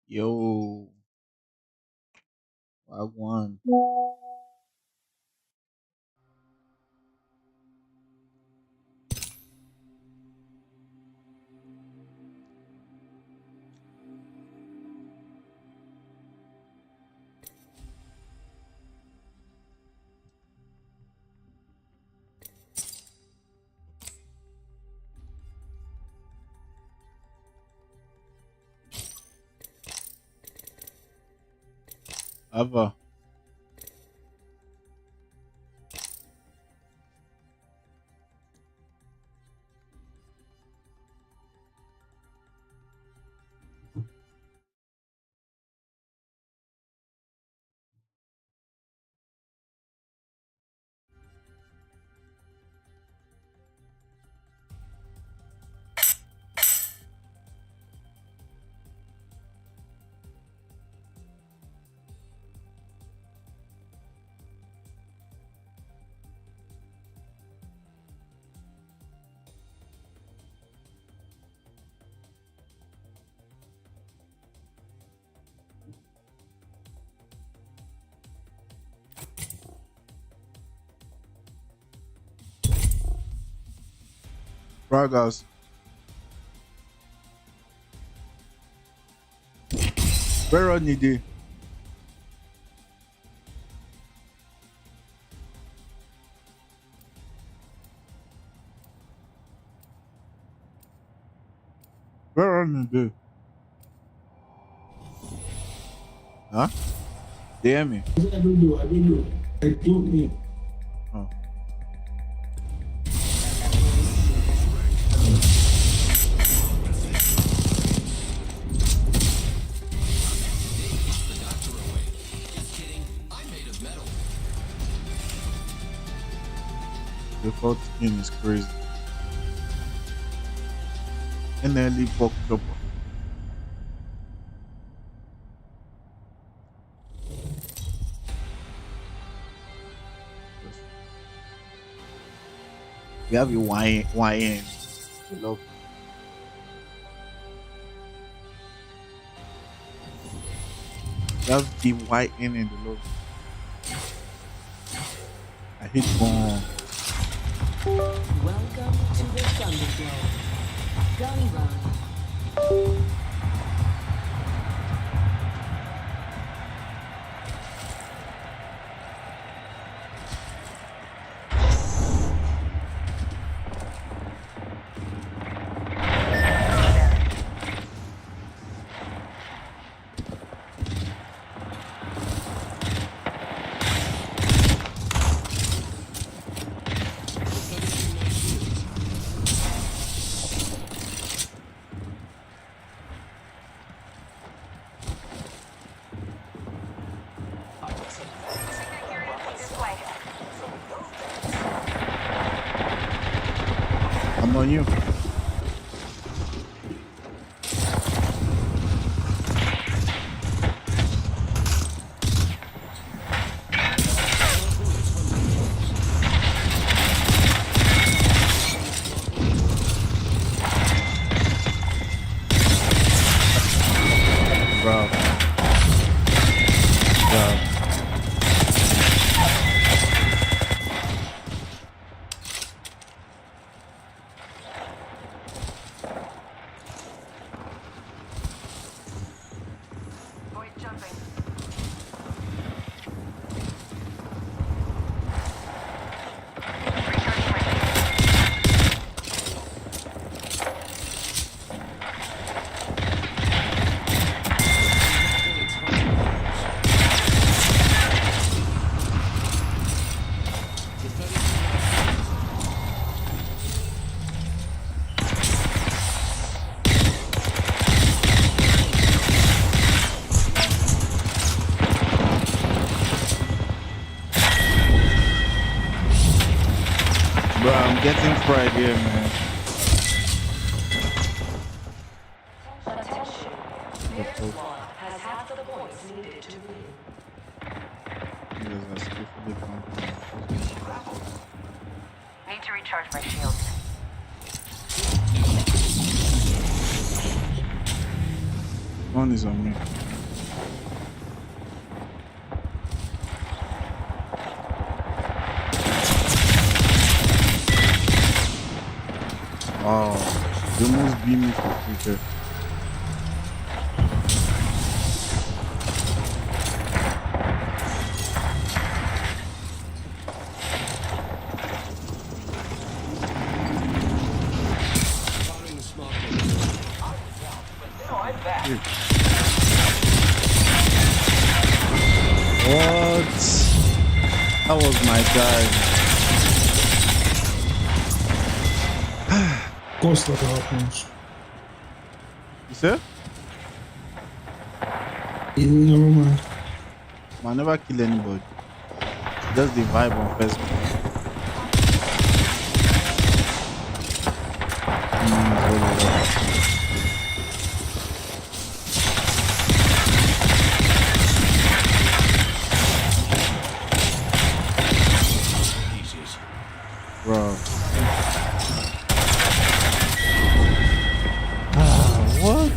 Yo, I won. Ever. Brothers. Where on the day? Where on the day? Huh? They hear me? I don't know. I don't know. I don't know. Oh. The default skin is crazy. NLE Buck Chopper. We have a YN. Love. We have the YN in the love. I hate bomb. Welcome to the Thunderdome. Gun run. I'm on you. Bro. Bro. Void jumping. Bro, I'm getting fried here, man. Attention. The Their fuck? squad has half the points needed to win. You guys are skillfully pumping. Need to recharge my shields. One is on me. Wow. You almost beat me for future. What? That was my guy. Of course that happens. You said? Never mind. I never kill anybody. Just the vibe on Facebook. Bro. What?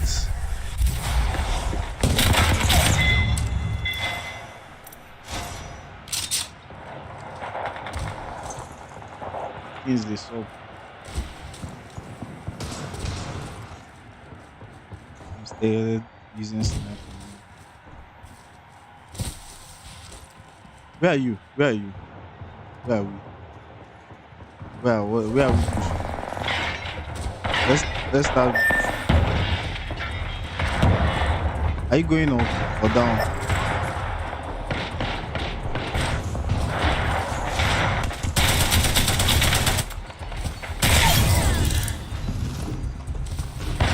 Is this up? I'm still using sniper. Where are you? Where are you? Where are we? Where are we pushing? Let's start. Are you going up or down?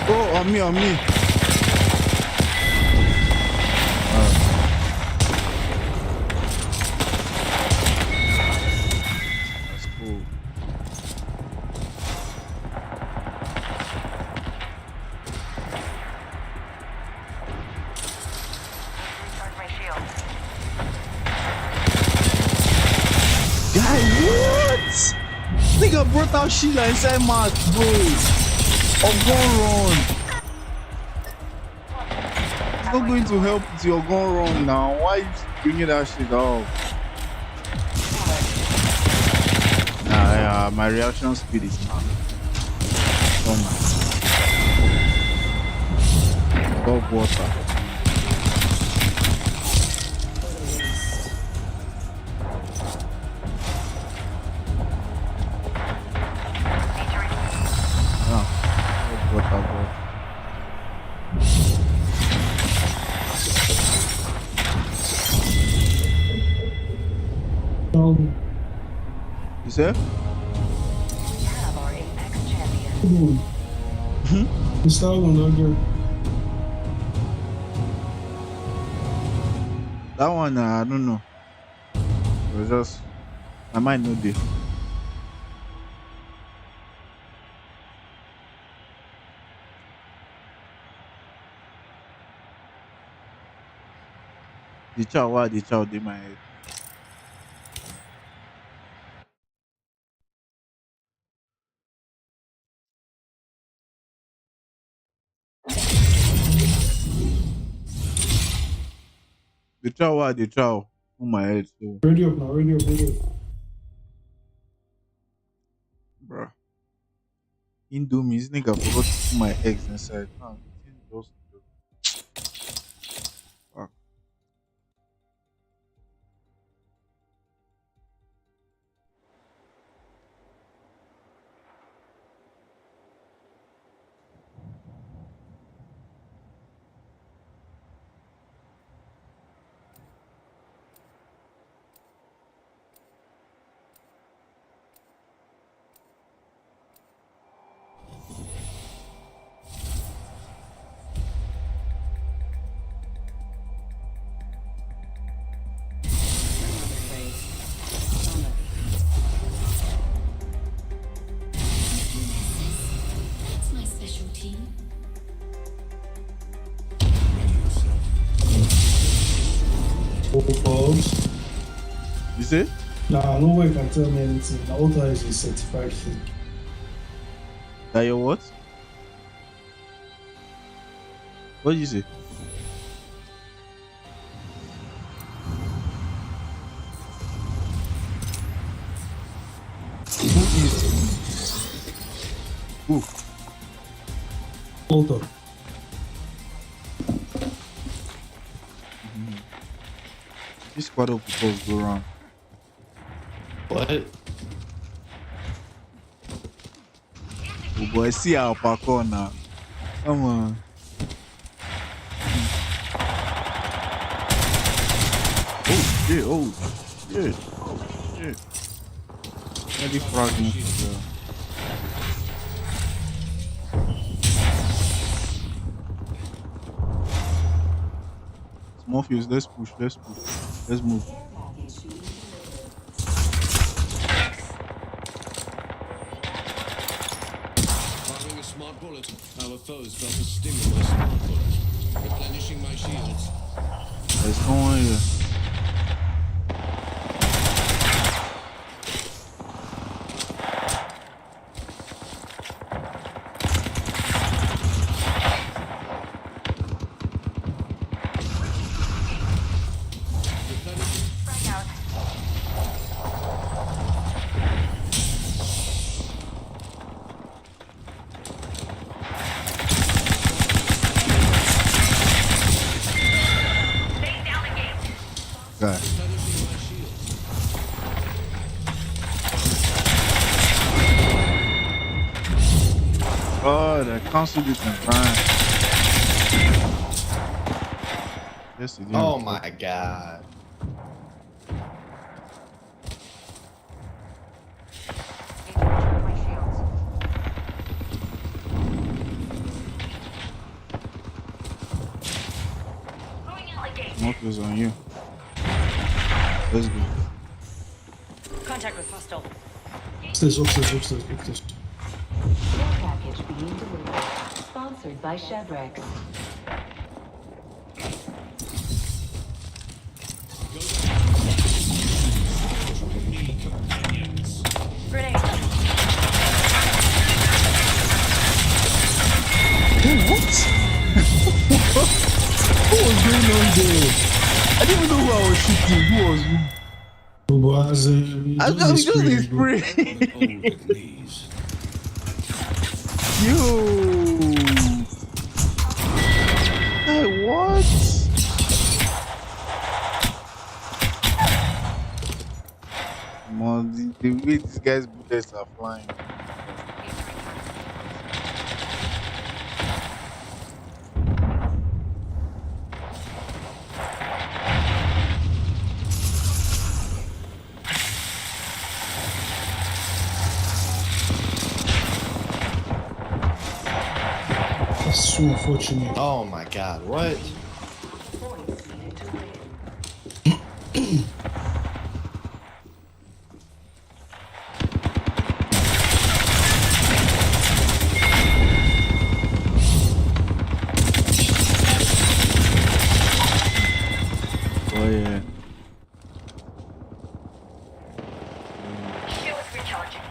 Oh, on me, on me. That's cool. Recharge my shield. Guy, what? Nigga brought out Sheila inside Mark, bro. Of gun run. It's not going to help with your gun run now. Why are you bringing that shit up? Nah, yeah, my reaction speed is not. Oh my. Dog water. Water, bro. You say? We have our Apex champion. You start on that girl. That one, I don't know. It was just, I might know this. The child, why the child in my head? The child, why the child in my head? So, Ready up now, ready up, ready up. bro. Indomie, this nigga forgot to put my eggs inside. Ah, the thing just. Fuck. That's my specialty. Folks. You see? Nah, no way can tell me anything. The author is a certified fake. That your what? What did you say? Ooh. Hold on. This squad up supposed to go wrong. What? Oh boy, see our parkour now. Come on. Oh shit, oh shit, oh shit. Ready frogging. Small fuse, let's push, let's move. Firing a smart bullet. Our foes felt the sting of my smart bullet. Replenishing my shields. Let's go on here. Frag out. Stay down the gate. God. Replenishing my shields. God, I canceled it and ran. Yes, it did. Oh my god. Need to recharge my shields. Going out the gate. Smoke is on you. Let's go. Contact with hostile. Upstairs, upstairs, upstairs, upstairs. Care package being delivered. Sponsored by Chevrex. Grenade. Hey, what? What was going on there? I didn't even know who I was shooting. Who was who? Oh, but as a, I just need spray. Old at knees. Yo. Hey, what? Man, the way these guys' bullets are flying. That's so unfortunate. Oh my god, what? Points needed to win. Oh yeah. Shields recharging.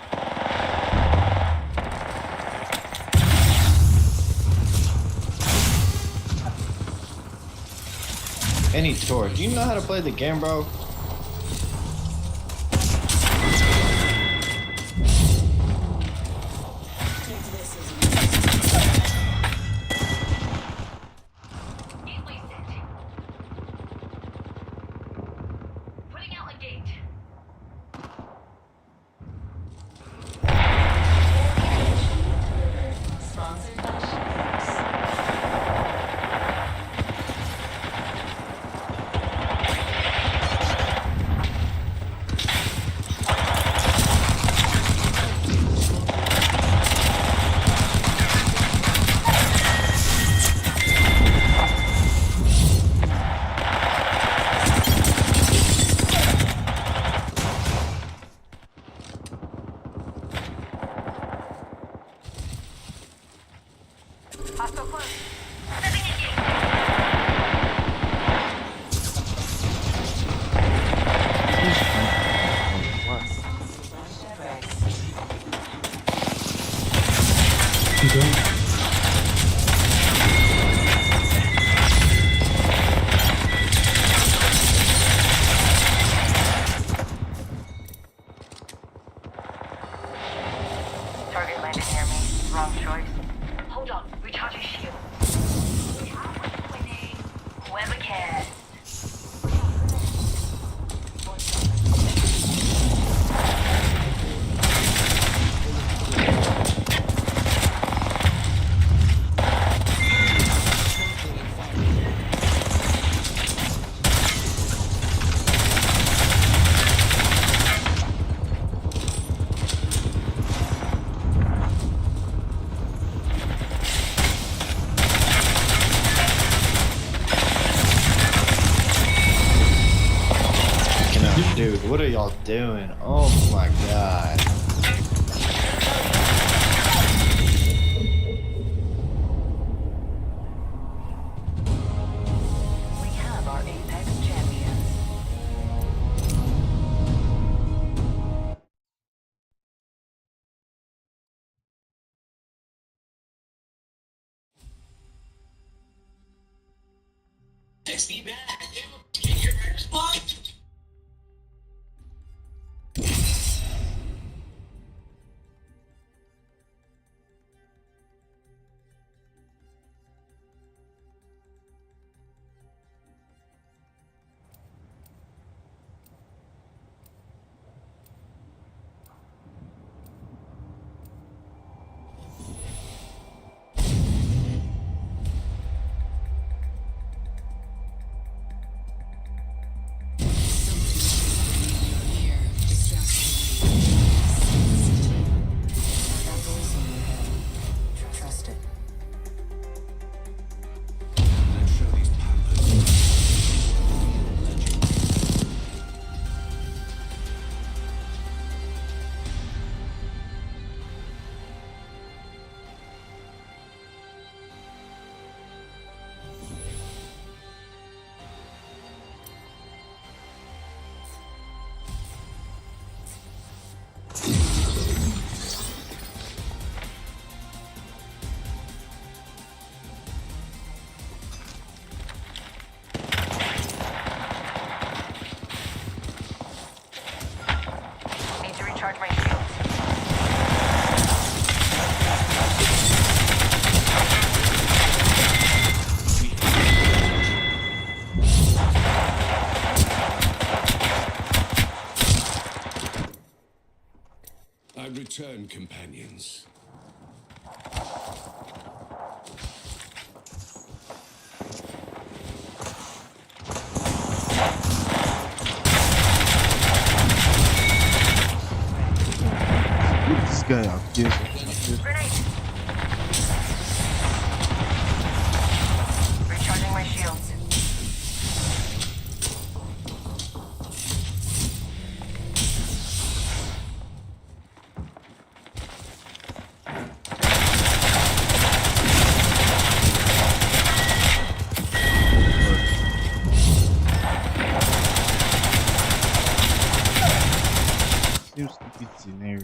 Any torch. Do you know how to play the game, bro? Gateway set. Putting out a gate. Sponsored by Chevrex. Dude, what are y'all doing? Oh my god. We have our Apex champions. Trust it. Let's show these pampers. Need to recharge my shields. I return, companions. Look at this guy up here. Grenade! Recharging my shields. Seems like it's an area.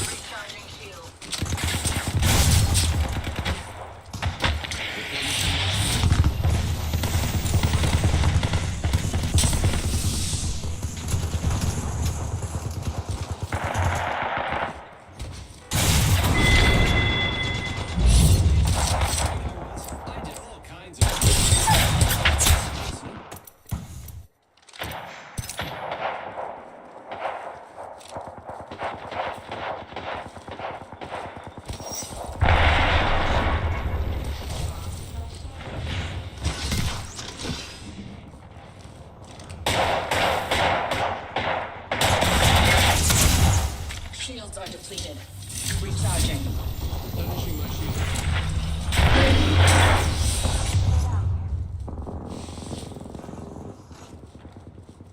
Recharging shields. I did all kinds of. Shields are depleted. Recharging. Replenishing my shields.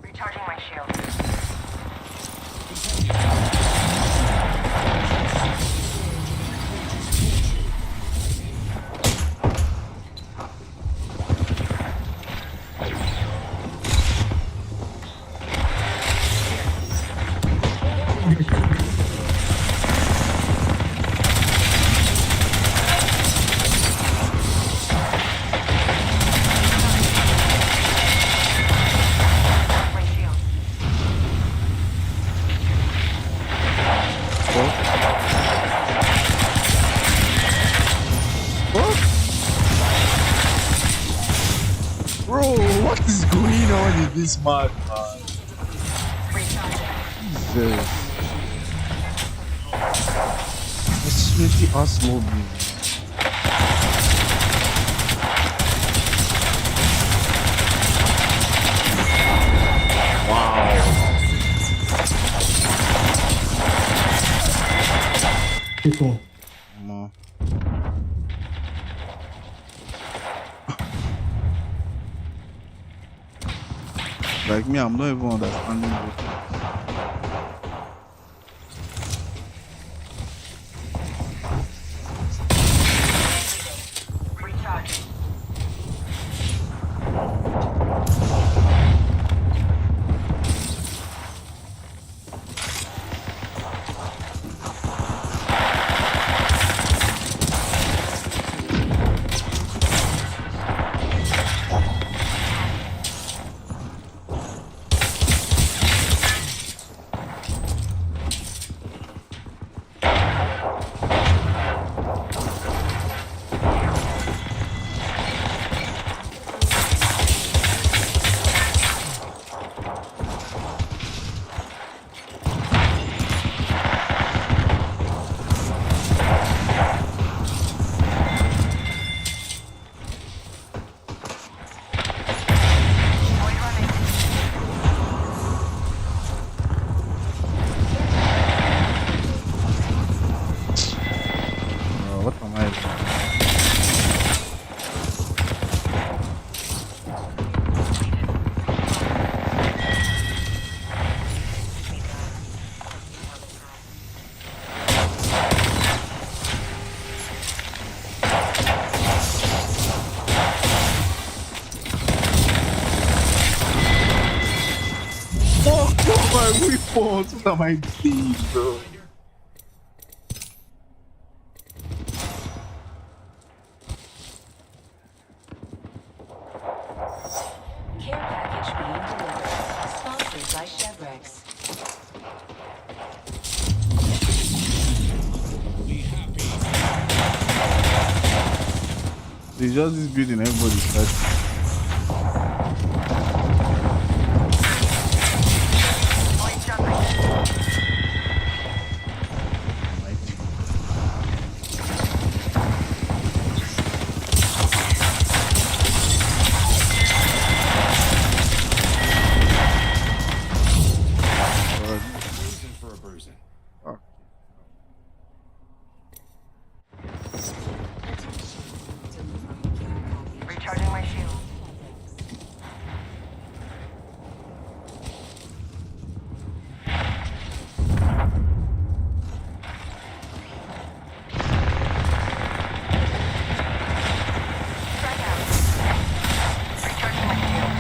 Recharging my shields. My shields. What? Bro, what is going on in this map, man? Jesus. Especially us mobiles. Wow. People. Come on. Like me, I'm not even understanding what. Recharging. What am I doing? Fuck off my weapons! What am I doing, bro? Care package being delivered. Sponsored by Chevrex. Be happy. It's just this building, everybody's fighting. Bruising for a bruising. Fuck. Recharging my shield. Strike out. Recharging my shield.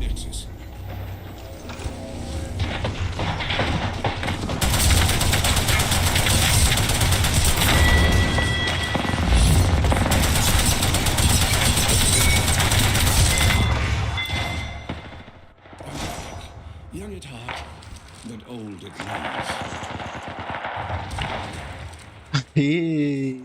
Nexus. Young at heart, but old at knees. Hey.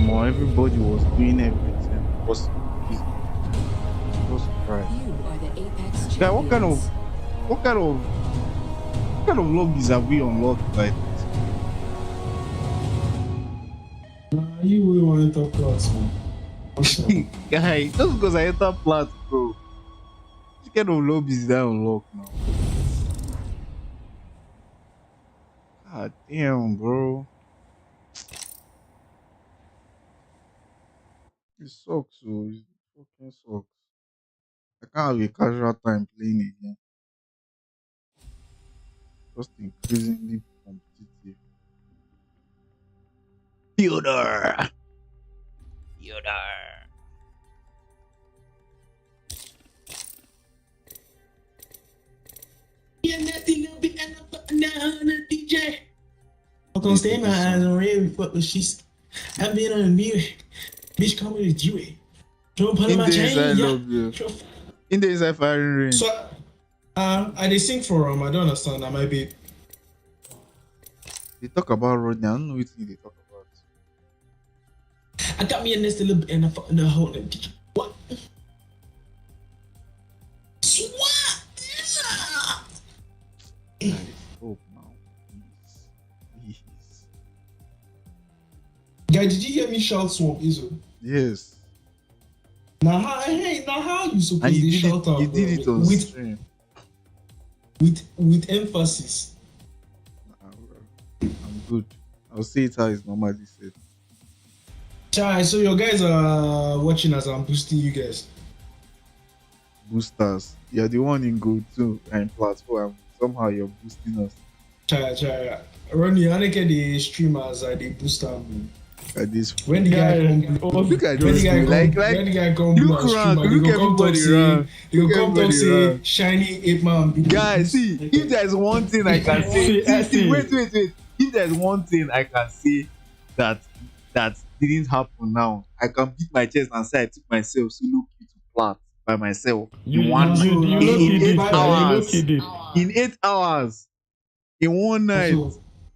More everybody was doing everything. Was surprised. You are the Apex Guy, what kind of champions. what kind of lobbies have we unlocked like this? You will want to talk class, man. What's up? Guy, just because I enter plat, bro. What kind of lobbies that unlocked now? God damn, bro. It sucks, so it fucking sucks. I can't have a casual time playing again. Just increasingly competitive. Theodore! Theodore! DJ. I'm gonna stay my eyes on red. Fuck with she's. I've been on mute. Bitch, call me the Jewy. Don't put In my the chain. inside Yeah. love you. In the inside firing range. So, I did sing for I don't understand. I might be. They talk about Rodney. I don't know what they talk about. I got me a nest a little bit and I fucking the whole. What? Swat! Oh, now. Please. Please. Guy, did you hear me shout swamp, Izo? Yes. Now how you supposed And to you did shout it, out? you did it on with stream. with emphasis. Nah, bro. I'm good. I'll say it how it's normally said. Chai, so your guys are watching as I'm boosting you guys. Boosters. You're the one in gold too and platform. Somehow you're boosting us. Chai. Ronnie, I get the streamers they boost them. At this When the guy come blue, look at when this the guy dude. come, Like when the guy come look blue around, streamer, look they go come talk everybody say, around. they go Look come talk everybody say, around. shiny ape man. be the guys, boost. see, if there's one thing I can say, See. wait. If there's one thing I can say that didn't happen now, I can beat my chest and say I took myself solo queue to plat by myself. You in one look in he did, 8 sir. You hours. look he did. In 8 hours. In one night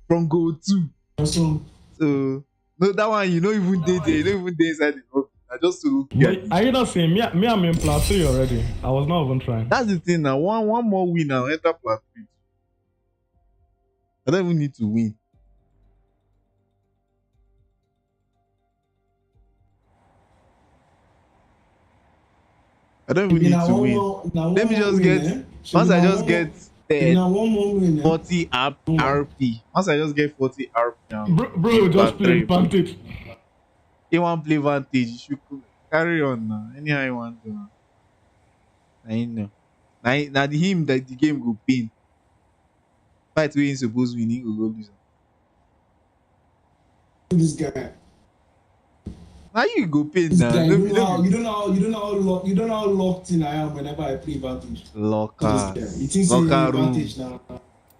from goal 2. So, So no, that one you don't even did there. You don't even did inside the lobby. I just to look But at. are you not saying me? I'm in plus 3 already. I was not even trying. That's the thing now. One more win now. Enter plat 3. I don't even need to win. I don't even need to win. Let me just get once I just get 40 RP. Once I just get 40 RP now. Bro, just play advantage. You want play vantage, you should carry on now. Anyhow you want to. I know. Now the him that the game go pain. Fight we ain't supposed winning go lose. this guy. Now you go pain This now. guy, you don't know how locked in I am whenever I play Vantage. Lockers. You think Locker room. Vantage now?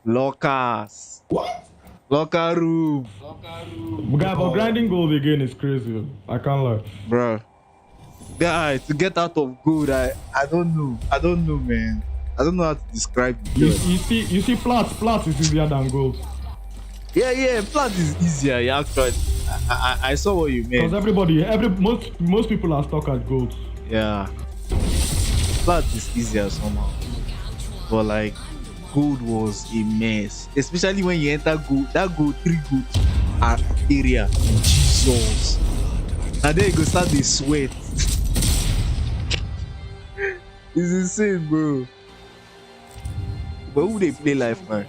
Lockers. What? Locker room. But grinding gold again is crazy. I can't lie. Bruh. Guy, to get out of gold, I don't know. I don't know, man. I don't know how to describe it. You see, plats is easier than gold. Yeah, plat is easier. Yeah, actually, I saw what you meant. Because most people are stuck at gold. Yeah, plat is easier somehow, but like gold was a mess, especially when you enter gold. That gold 3 gold area, Jesus, and then you go start the sweat. It's insane, bro. But who they play lifeline?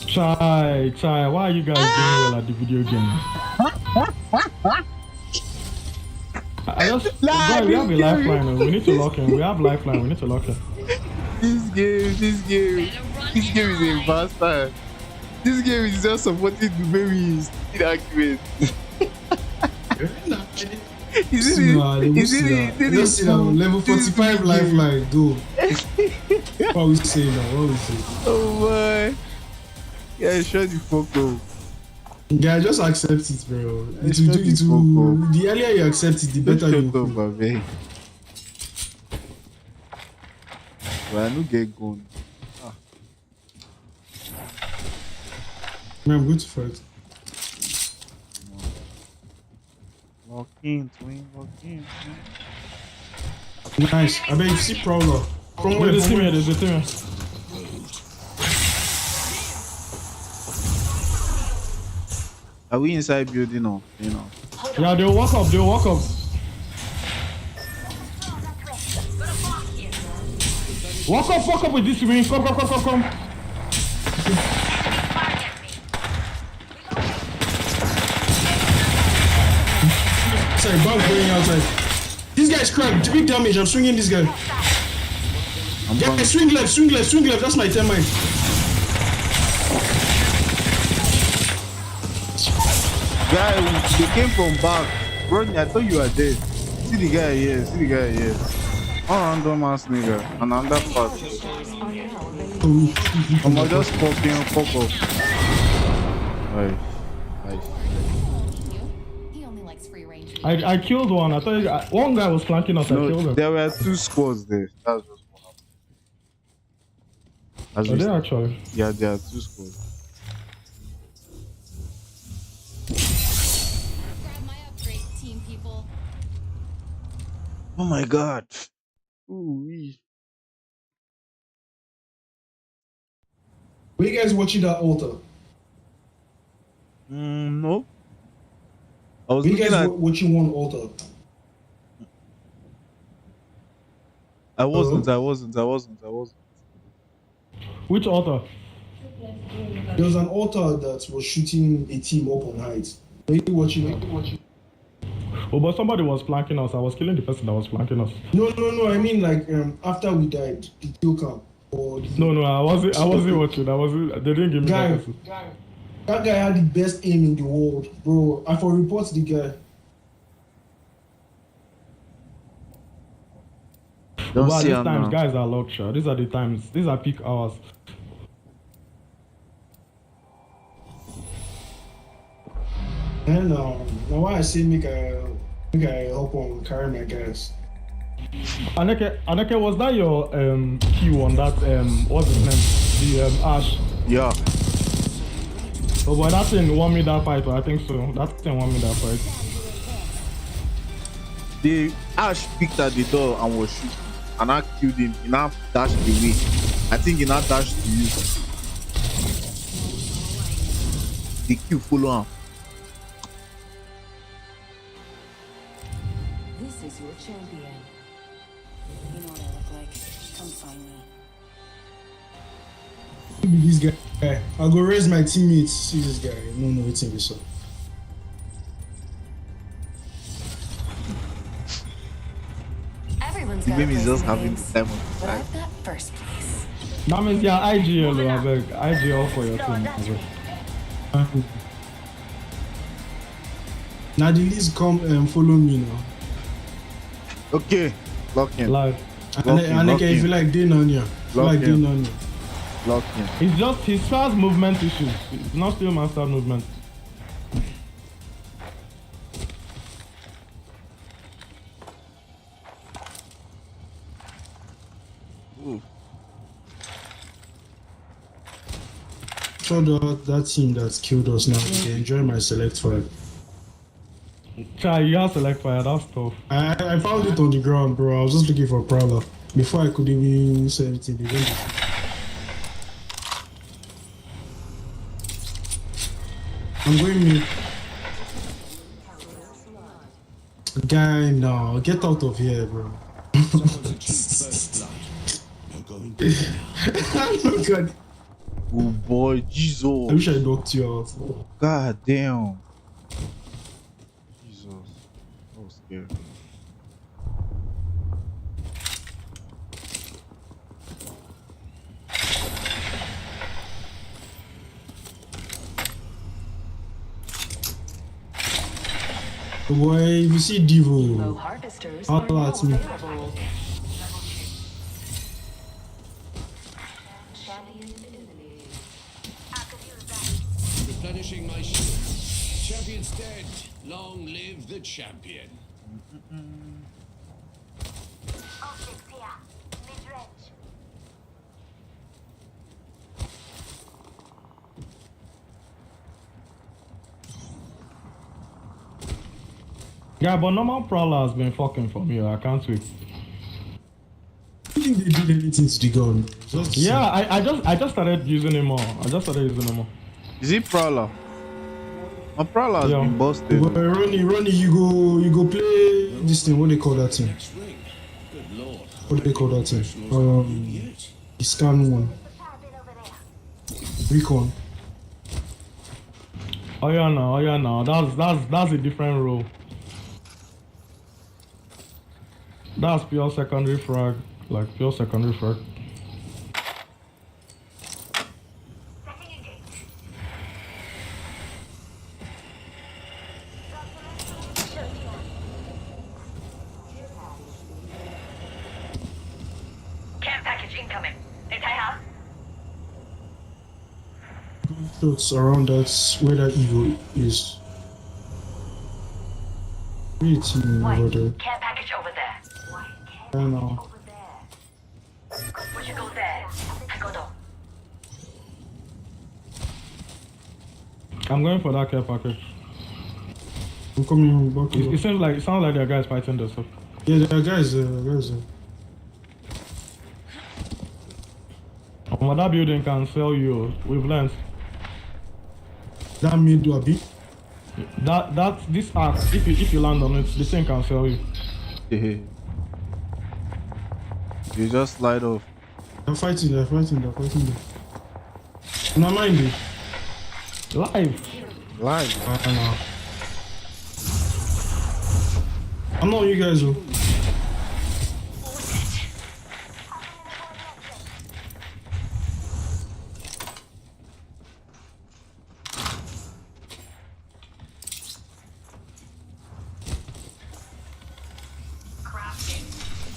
Chai, why are you guys doing well at the video game? I just, bro, we have a lifeline. We need to lock in. We have lifeline. We need to lock in. This game is a bastard. This game is just supporting the very stupid argument. Is it level 45 lifeline, go. What we say now? Oh my. Yeah, shut the fuck up. Yeah, just accept it, bro. Shut the fuck up. The earlier you accept it, the better you Shut up, feel. baby. But I no get gone. Man, I'm going to fight. Lock in, twin, lock in. Nice. I bet you see Prowler. From where? There's a team here, there's a team here. Are we inside building or you know? Yeah, they'll walk up. Walk up with this wing. Come. outside. Bug going outside. This guy's cracked. Big damage. I'm swinging this guy. Yeah, swing left, swing left, swing left. That's my termite. Guy, they came from back. Rodney, I thought you were dead. See the guy here, see the guy here. One random ass nigga, and another part. I'm just fucking fuck up. Right. He only likes free range. I killed one. I thought one guy was flanking us. I killed No, him. there were 2 squads there. That's just what happened. As Are we they said. actually? Yeah, there are 2 squads. Grab my upgrade, team people. Oh my god. Ooh-wee. Were you guys watching that altar? No. I was Were you looking guys at. watching one altar? I wasn't. Which author? There was an altar that was shooting a team up on heights. Were you watching it? Oh, but somebody was flanking us. I was killing the person that was flanking us. No. I mean, like, after we died, the kill cam. Or the No, I wasn't watching. They didn't give me guy. that person. That guy had the best aim in the world, bro. I for report the guy. Don't Well, see these him times now. guys are locked, sure. These are the times. These are peak hours. And now why I say make I help on carry my guys. Aneke, was that your Q on that what's his name? The Ash. Yeah. Oh boy, that thing won me that fight, I think so. That thing won me that fight. The Ash picked at the door and was shooting. And I killed him. He now dashed away. I think he now dashed to you. The Q follow him. This is your champion. You know what I look like. Come find me. Who be this guy? I'll go raise my teammates. See this guy. No, it's in this one. Everyone's The got a baby is place just in the having games, time on his but side. I've got first place. That means you're IGL, I beg. IGL for your team. I beg. Now the list come follow me now. Okay. Lock him. Live. Lock him, And lock if you him. like doing on you, Lock him. on you. Lock him. It's just his fast movement issues. It's not still master movement. Ooh. So that team that's killed us now, they enjoy my select fire. Try, you have to like fire, that's tough. I found it on the ground, bro. I was just looking for a prowler. Before I could even say anything, they went. I'm going mid. Guy, no, get out of here, bro. Someone's achieved first blood. You're going to Oh God. Oh boy, I Jesus. wish I knocked you out. God damn. Jesus. That was scary. Boy, if you see Low Devo, harvesters How are now about me? available. Champion eliminated. replenishing my shield. Champion's dead. Long live the champion. Yeah, but normal Prowler has been fucking for me. I can't wait. I think they did anything to the gun. Just Yeah, I just started using him more. Is it Prowler? My Prowler has Yeah. been busted. But Ronnie, you go play this thing. What they call that thing? Next ring. Good lord. What do they call that thing? Yet. The scan one. Recon. Oh yeah, no. That's a different role. That's pure secondary frag. Like pure secondary frag. Care package incoming. Hey, Tai Shots around that where that evil is. Really team over there. Care package over there. I don't know. Would you go there? I go down. I'm going for that care package. I'm coming back. It sounds like there are guys fighting this stuff. Yeah, there are guys there. Oh, that building can sell you with lens. That made do a bit. This axe, if you land on it, the thing can sell you. You just slide off. They're fighting there. No mind it. Live. Live. I don't know. I'm not you guys though.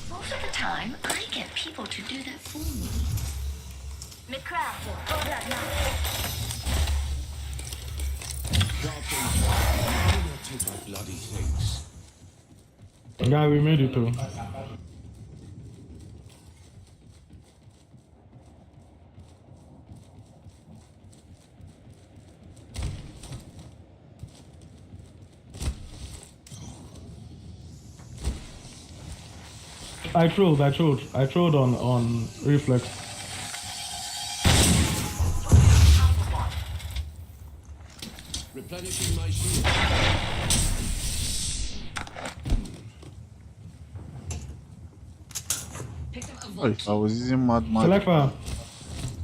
Most of the time, I get people to do that for me. Do not take my bloody things. Yeah, we made it too. I trolled on reflex. Replenishing my shield. Hey, I was using mad. Select fire.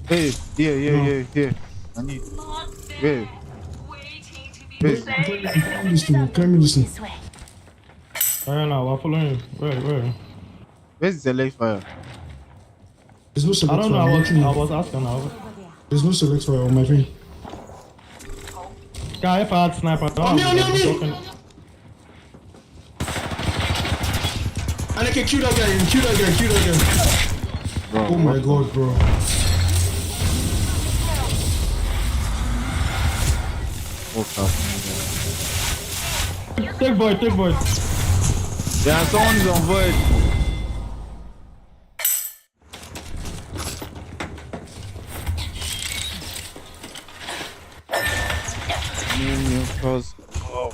Hey, here. I need. Wait. Climb this thing. Alright now, we're following you. Where? Where's the select fire? There's no select I don't know, fire. I was asking now. There's no select fire on my thing. Guy, if I had sniper, On me. And I can kill that guy. Bro, Oh my god, bro. What's happening there? Take void. Yeah, someone is on void. New cause. Oh.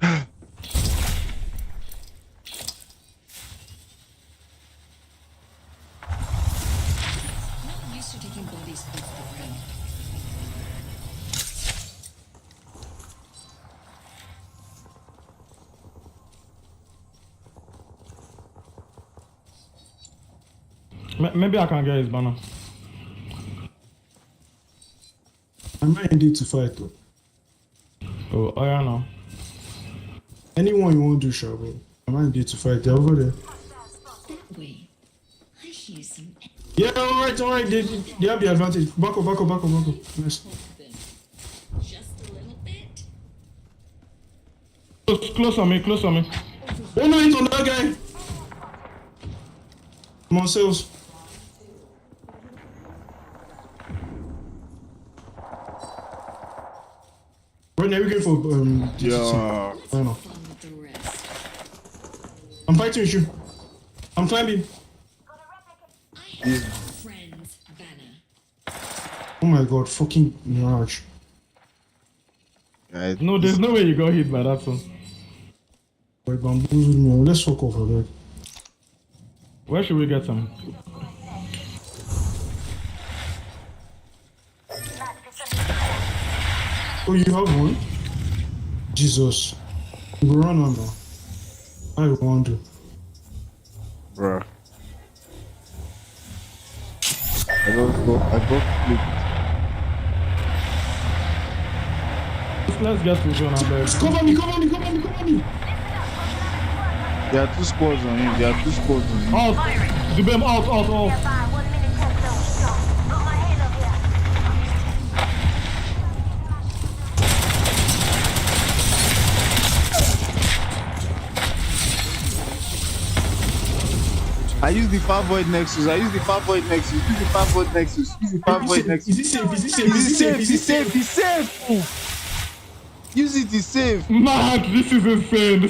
I'm used to taking bodies off the ground. Maybe I can get his banner. I'm not indeed to fight though. Oh yeah, no. Anyone you want to do, shall bro. I'm not indeed to fight. They're over there. That way. I hear some Yeah, alright. They have the advantage. Back up. Nice. just a little bit. Close on me. Oh no, it's on that guy. Come on, sales. Right now we're going for Yeah. I don't know. Fun with the rest. I'm fighting with you. I'm climbing. I have friends, Vanna. Oh my god, fucking Mirage. Yeah, No, there's no way you got hit by that one. Wait, bamboozled me. Let's fuck off of it. Where should we get some? Oh, you have one? Jesus. You go run on now. I wonder. bruh. I got let's get to zone and let's Cover me, cover me, cover me, cover me. There are 2 squads on him. There are 2 squads on him. out. The beam out. I use the far void nexus. Use the far void nexus. Is it safe? Is it safe? He's safe. Oh. Use it, he's safe. Man, this is insane.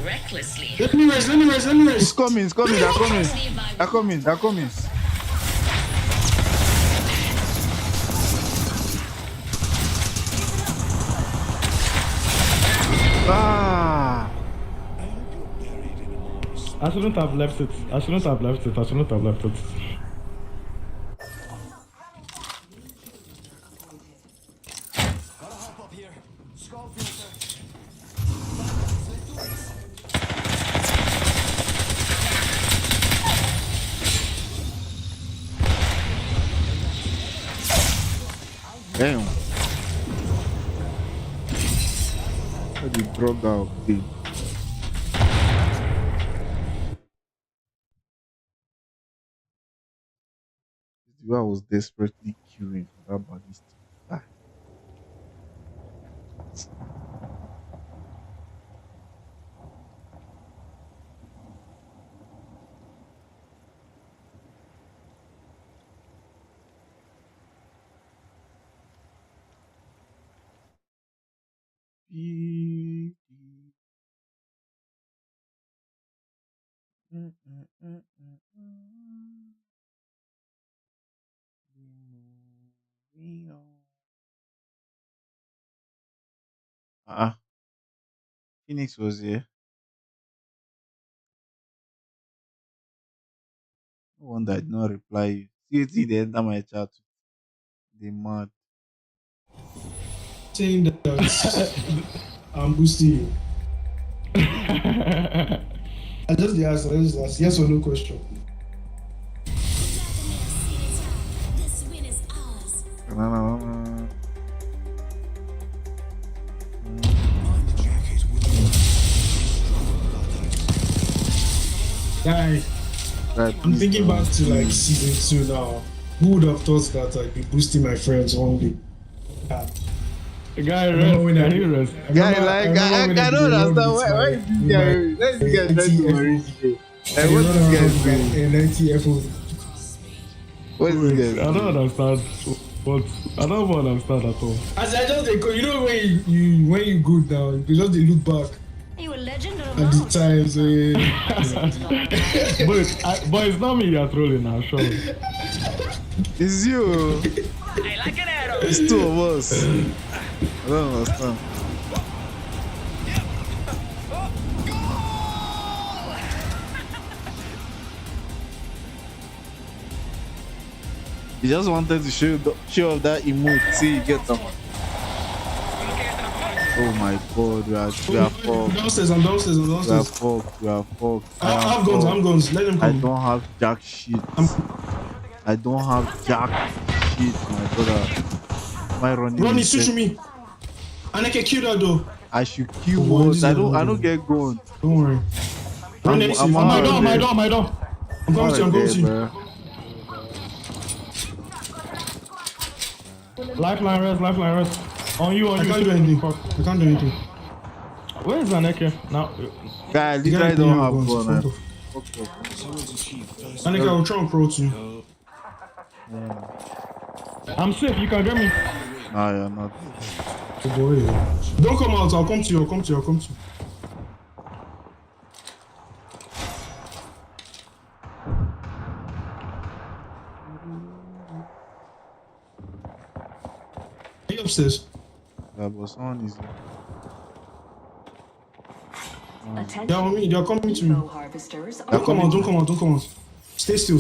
Recklessly. Let me rest. It's coming. They're coming. Ah. I shouldn't have left it. Damn. How did you drop out? Dude. I was desperately queuing for that ballistic. Ah. Phoenix was here. No wonder I did not reply you. See, they enter my chat. They mad. Saying that I'm boosting you. I just ask yes or no question. Guy, I'm thinking back to like season 2 now. Who would have thought that I'd be boosting my friends only? The guy rest. I don't understand why is this guy trying to worry today? Like, what this guy doing? 90 FO. What is this guy I don't understand. But I don't understand at all. As I just you know when you go down, you just look back You a legend or a at the times but it's not me you're trolling now, sure. It's you. I like an arrow. It's 2 of us. I don't understand. He just wanted to show off that emote. See, you get them. Oh my god, we are fucked. Downstairs, I'm downstairs. We are fucked. I have guns. Let them I come. don't have jack shit. I don't have jack shit, my brother. Am I running? Ronnie, switch to me. And I can kill that though. I should kill what? I don't get gun. Don't worry. Ronnie, My door. I'm coming to you. Lifeline rest. On you. I can't do anything. Where is Aneke? Now. Guy, this guy don't have gun. Man. Aneke, I will try and pro to you. I'm safe, you can get me. Nah, you're not. Oh boy. Don't come out, I'll come to you. Are you upstairs? Yeah, but someone is here. Attention. They're on me, they're coming to me. Evo harvesters are Don't come out. Stay still.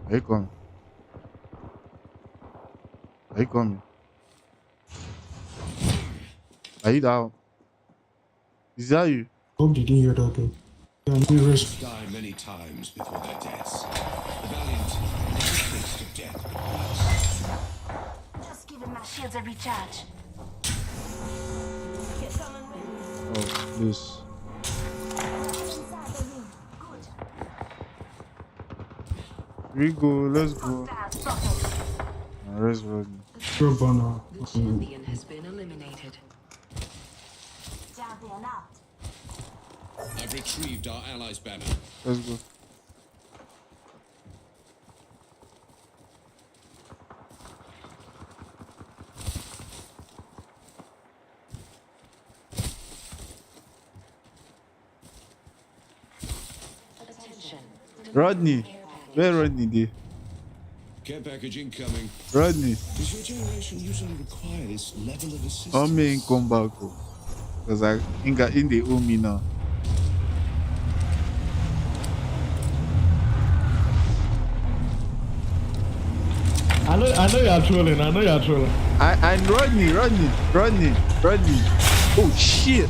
Are you coming? Are you coming? Are you down? Is that you? Hope they didn't hear that though. Yeah, I'm gonna rest. Die many times before their deaths. The valiant never taste of death but once. Just giving my shields a recharge. Oh, please. Inside the ring. Good. We go, let's go. Hostiles spotted. Rest Rodney. You're banner. The champion has been eliminated. Down there and out. I've retrieved our allies' banner. Let's go. Attention. Rodney. Where Rodney dey? Care package incoming. Rodney. Does your generation usually require this level of assistance? How may come back? Because I think in the owe me now. I know you are trolling. And Rodney. Oh shit.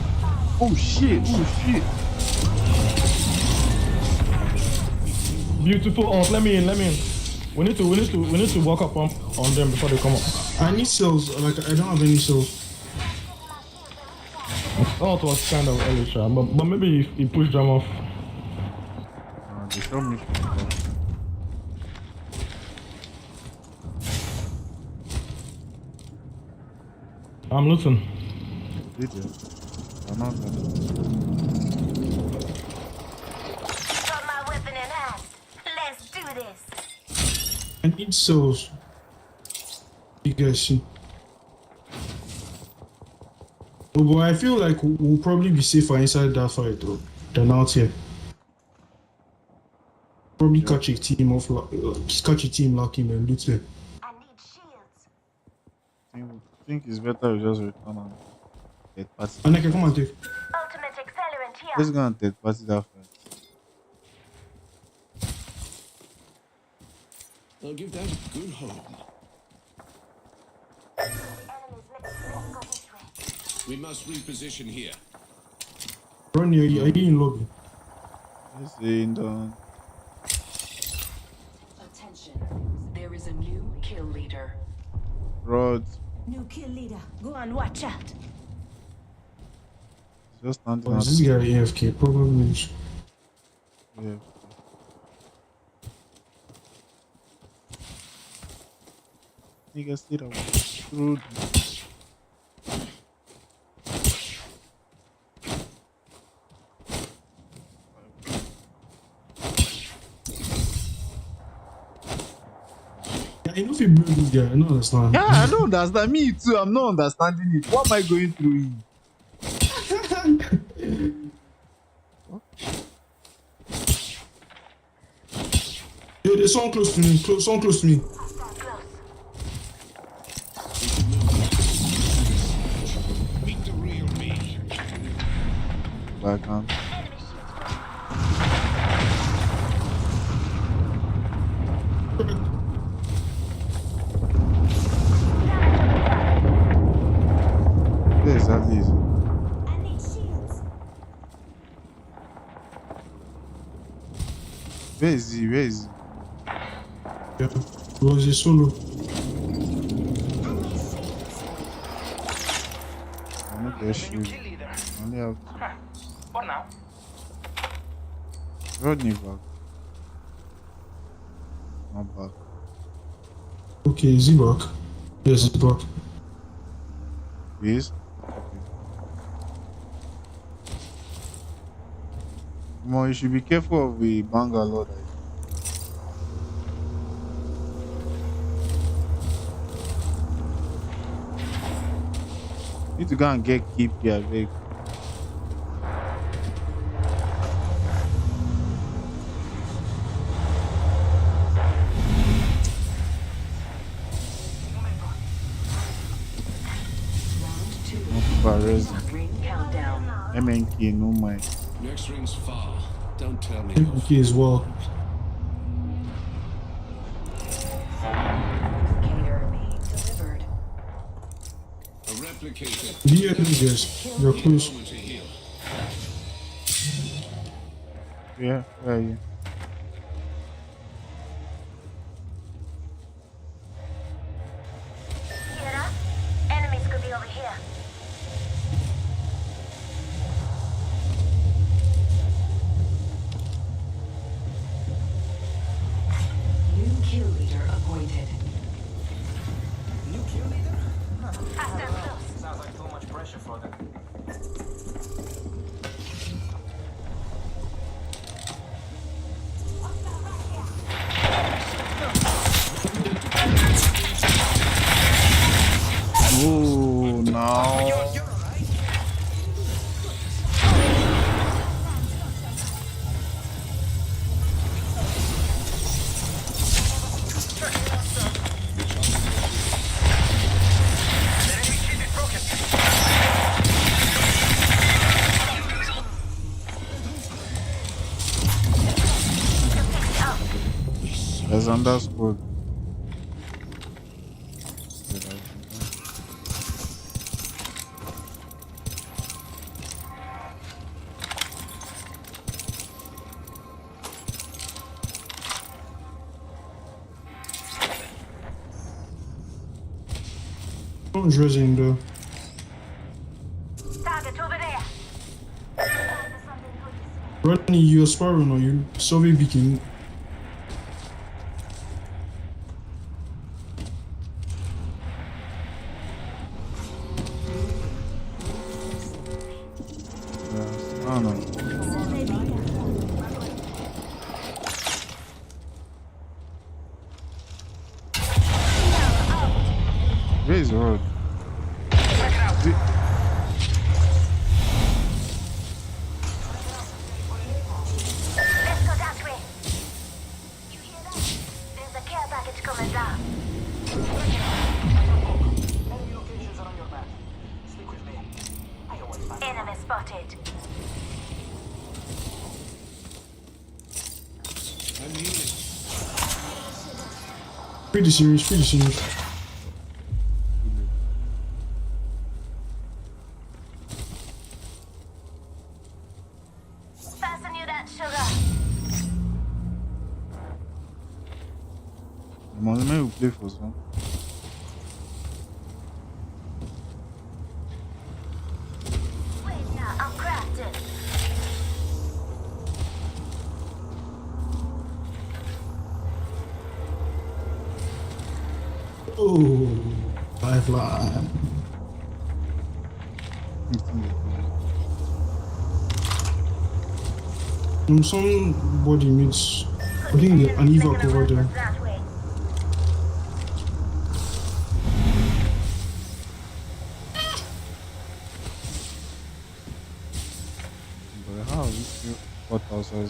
Beautiful ult. Let me in. We need to walk up on them before they come up. I need cells. Like I don't have any cells. Ult was kind of early, sure, but maybe he pushed them off. They show me. I'm looting. Did you? I'm not gonna. Got my weapon in hand. Let's do this. I need cells. You guys see. Oh, but I feel like we'll probably be safer inside that fight though than out here. Probably catch a team lucky man, loot them. I need shields. I think it's better we just return on third party. And I can come and take. Ultimate accelerant here. Let's go on third party that fight. I'll give that a good home. Enemies, let's go this way. We must reposition here. Ronnie, are you in lobby? Let's see, done. Attention. There is a new kill leader. Rod. New kill leader. Go and watch out. Just standing Or out. is this guy AFK? Probably. Yeah. Nigga, see that one. Rude. I know if you blame this guy, I don't understand. Yeah, I don't understand. Me too, I'm not understanding it. What am I going through? Yo, there's someone close to me. Someone close to me. Meet the real me. Back on. Where exactly is it? I need shields. Where is he? Where is he? Yeah, it was a solo. I need to shoot. I only have What now? Rodney back. Not back. Okay, is he back? Yes, he's back. Please. More, you should be careful of the Bangalore. Need to go and get keep here, big. Round 2. Barrez. Ring countdown. MNK, no mind. Next ring's far. Don't tell me. Okay, as well. replicator. Yeah, guys, you're close. Moment to heal. Yeah, where are you? Hear that? Enemies could be over here. New kill leader appointed. Faster and close. Sounds like too much pressure for them. Oh, no. There's underscore. Don't dress in though. Target over there. Rodney, you're sparring or you? Survey beacon. Yeah, I don't know. Where is the road? Let's go that way. You hear that? There's a care package coming down. Enemy locations are on your map. Stick with me. I always find Enemy spotted. I'm healing. Pretty serious, pretty serious. Fasten you that sugar. The man will play for some. Wait now, I'm crafting. Oh, lifeline. Somebody needs. I think an evac over there. That way. But how is it 4,000?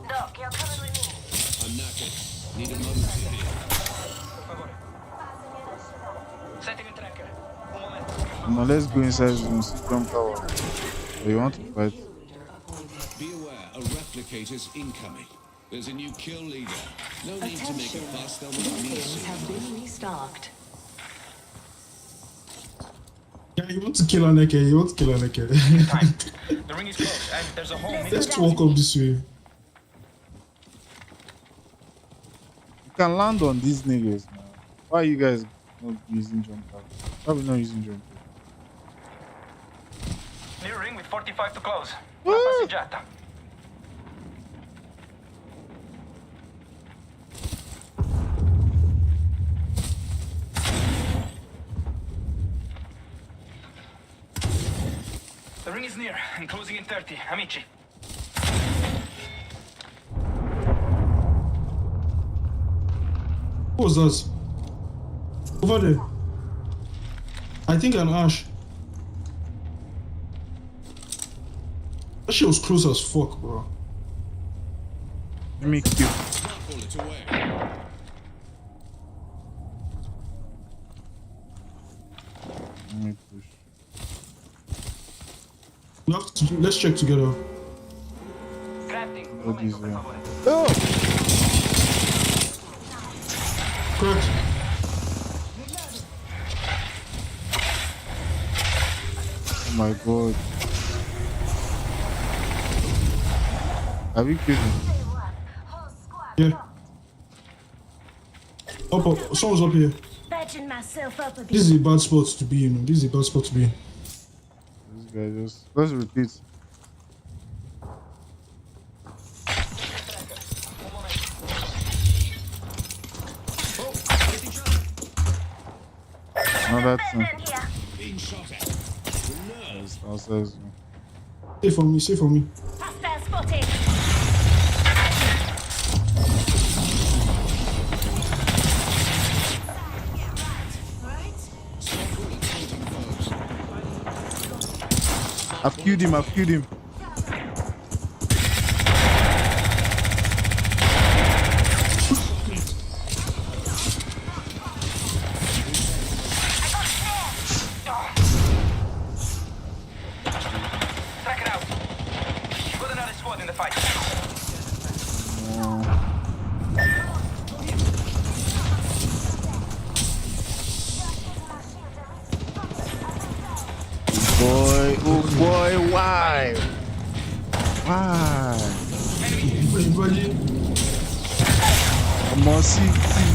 Doc, you're coming with me. I'm knackered. Need a moment to heal. Per favore. Settimi il tracker. Un momento. Now let's go inside and jump tower. Oh, you want to fight? Be aware, a replicator's incoming. There's a new kill leader. No need to make a Attention. fuss, they'll want me Beacons have soon. been restocked. Yeah, you want to kill Aneke, you want to kill Aneke. Time. The ring is close, and there's a hole in Let's walk up this way. You can land on these niggas, man. Why are you guys not using jump tower? Why are we not using jump tower? New ring with 45 to close. Woo! Una passeggiata. The ring is near and closing in 30. Amici. What was that? Over there. I think an Ash. That shit was close as fuck, bro. Let me kill. Smart bullet away. Let me push. We have to. Let's check together. Crafting. What is that? Oh! Correct. Oh my god. Have you killed him? Yeah. Up. Someone's up here. Patching myself up a bit. This is a bad spot to be in. This is a bad spot to be in. This guy just. Let's repeat. Another thing. Here. Being shot at. Yes, ourselves. Stay for me. Stay for me. Hostile spotted. I've killed him. I've killed him. Track it out. Got another squad in the fight. Boy, oh boy, why? Why? Everybody. I must see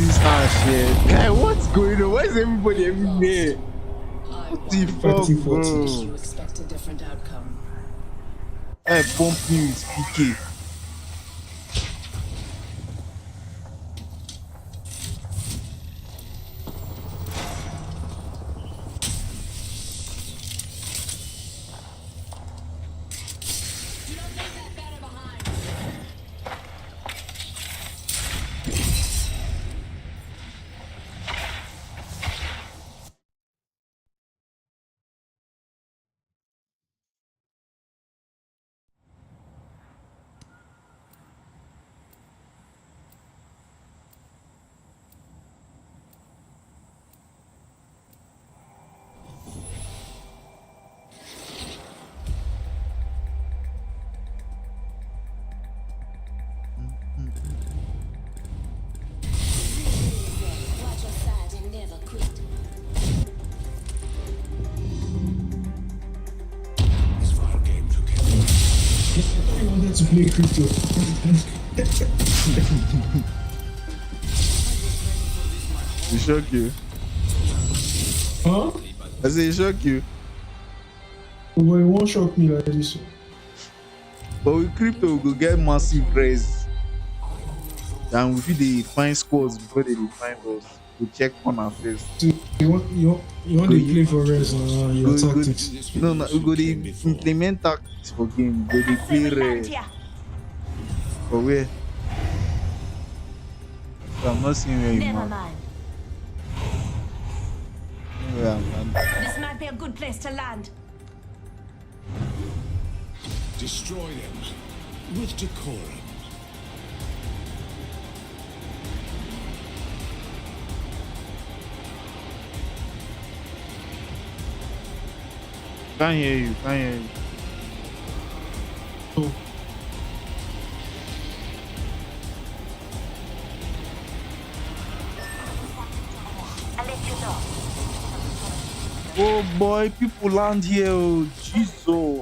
this ass here. Guy, what's going on? Why is everybody everywhere? What the fuck, 30, 40. bro? Expect a different outcome. Hey, pump me with PK. This far game took him. I wanted to play crypto. It shock you. Huh? I say it shock you. But it won't shock me like this. But with crypto, we go get massive praise. And we feel they find squads before they find us. We check on our face. So you want to play for res your Go- tactics. No, we go they implement tactics for game. Go they play rare. Here. For where? So I'm not seeing where you Never are. mind. Where I'm landing. This might be a good place to land. Destroy them. With decorum. Can't hear you. Can't hear you. Oh. I'll let you know. Oh boy, people land here. Oh, Jesus.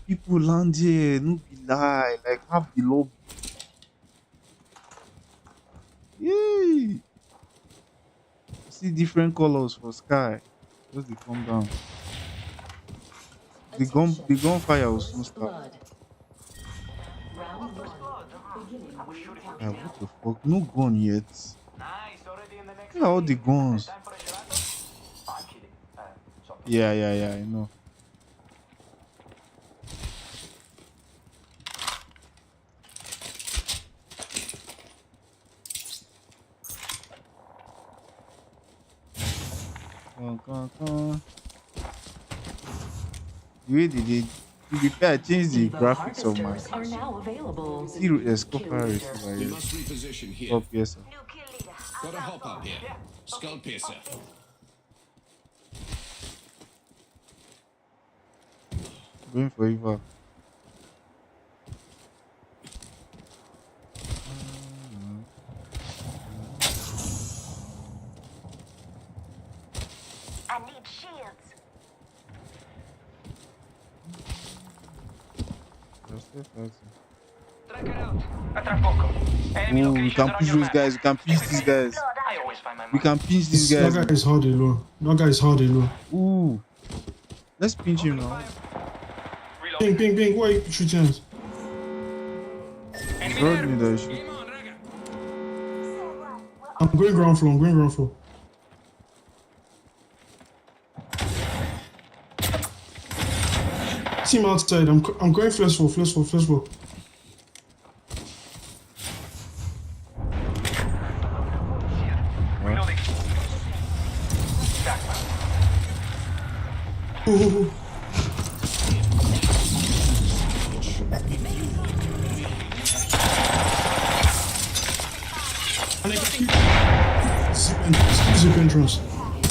People land here. No be lie. Like half the lobby. Yay. See different colors for sky. Just they come down. The gunfire will soon start. Blood. Round one. Beginning Ah, what the fuck? No gun yet. Nice, already in the next. Where are all the guns? Time for a gelato? I'm kidding. Sorry. Yeah, I know. Come on. Wait, did it? To be fair, I changed the Evo graphics of my harvesters are now available. zero scopper We receiver. must reposition here. Top yes. New kill leader. Got a hop up here. Skull piercer. Going for Eva. I need shields. Tracker out. A tra poco. Enemy Oh, we locations can are on push your those map. guys. We can pinch these guys. I always find my We mark. can pinch these That guys. guy is hard low. That guy is hard low. Ooh. Let's pinch him now. Ping, ping, ping. Why you shooting us? Enemy Road there. me that shit. Game on, Raga. I'm going ground floor. I'm going ground floor. Team outside. I'm going first floor. First floor. First floor. Reloading. Ooh. Zip entrance. Smart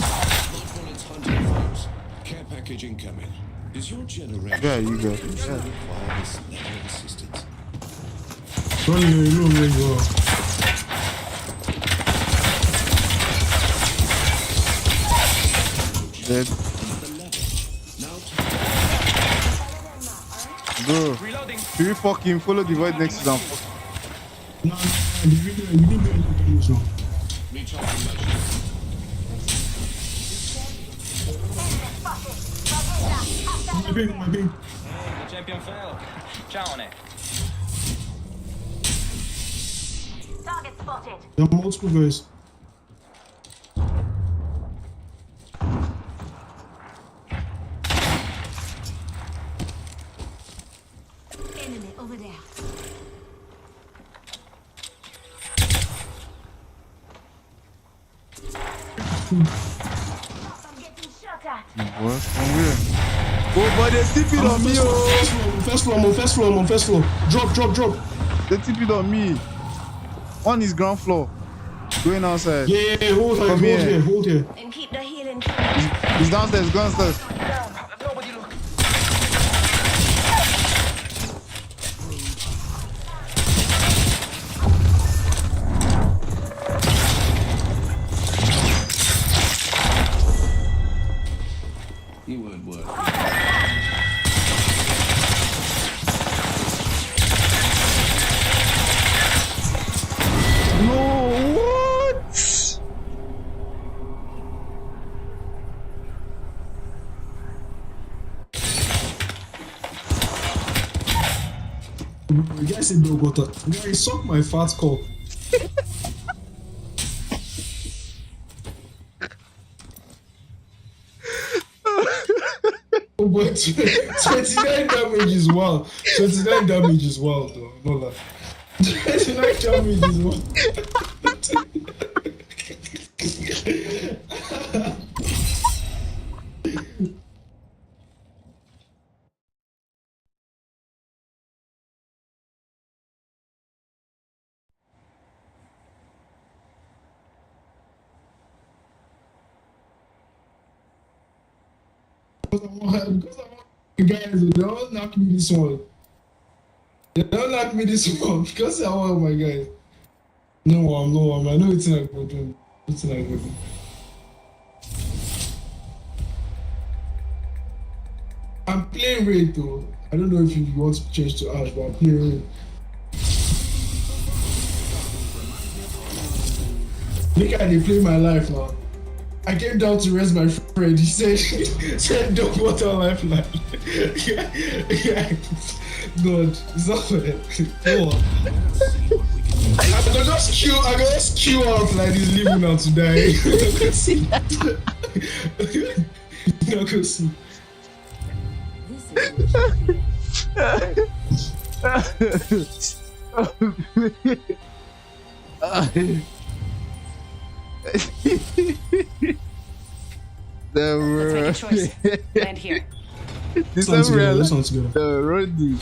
bullets hunting foes. Care package incoming. Is your generation Yeah, you go. require this level of assistance? Run here, you know where you are. Dead. Now Bro. Reloading. Should we fuck him? Follow the void next to him. No, we didn't do anything so. recharging my shield. My ping, my ping. The champion fell. Ciao on it. Target spotted. There are multiple guys. Enemy over there. I'm getting shot at. What? From where? Oh, but they tip it on me, oh! First floor, I'm on first floor, I'm on first floor. Drop, drop, drop. They tip it on me. One is ground floor. Going outside. Yeah, hold here, Come hold here. here, hold here. And keep the healing. He's downstairs, go downstairs. Nobody look. You weren't worth No, what? You guys say no butter. Guys, suck my fat cock. Oh, but 29 damage is wild. 29 damage is wild, though. Not like 29 damage is wild. Because I want you guys, don't knock me this one. Don't knock me this one because I want my guys. No, I know it's not good. It's not good. I'm playing Raid though. I don't know if you want to change to Ash, but I'm playing Raid. Look how they play my life now. I came down to rest my friend. He said don't want our life like yeah. God, it's not fair. No. I can just queue out like he's leaving now to die. See. You can see. Let's make a choice. Land here. This Sounds good. self-real- That sounds good. Rodney,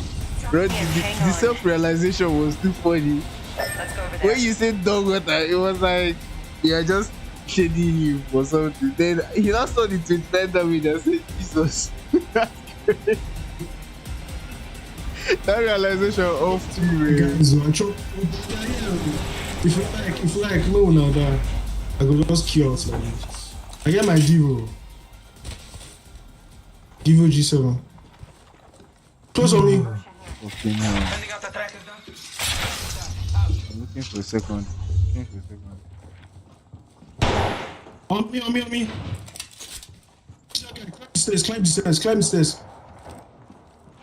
hang the on. self-realization was too funny. Let's go over there. When you said dog water, it was like you're just shading him for something. Then he now saw the 29 damage and said, Jesus. That realization off too, man. Guys, I chop. If you like low now, that I go just kill out like this. I get my Devo. Devo G7. Close on me. Okay, now. I'm looking for a second. On me. Climb the stairs.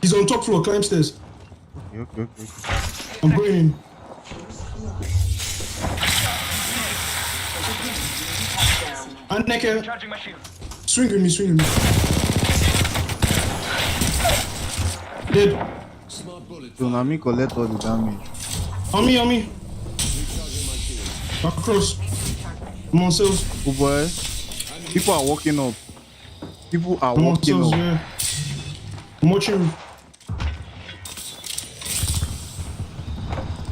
He's on top floor, climb stairs. Okay. I'm going in. And naked. Swing with me. Dead. Smart bullet. So now me collect all the damage. On me. Recharging my shield. Across. I'm on cells. Oh boy. People are walking up. I'm on cells, yeah. I'm watching.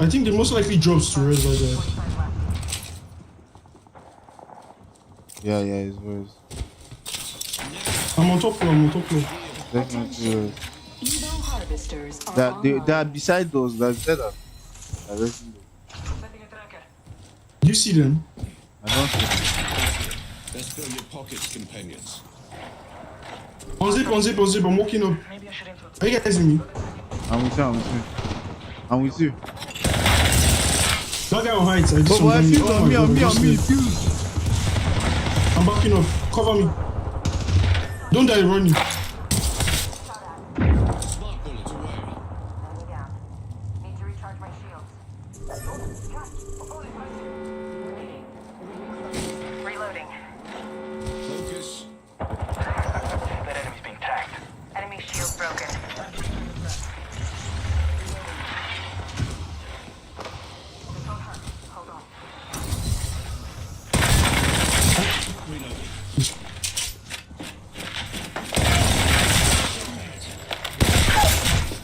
I think they most likely drops to res like that. Yeah, it's worse. I'm on top floor. Definitely worse. Evo harvesters are They are beside us. That's better. Do you see them? I don't see. Let's fill your pockets, companions. Unzip. I'm walking up. Are you guys in me? I'm with you. That guy on heights. I did Oh boy, something. fuse on me, fuse. I'm backing up. Cover me. Don't die running. Smart bullet away. Need to recharge my shields. Reloading. Focus. That enemy's being tracked. Enemy shield broken. Hold on.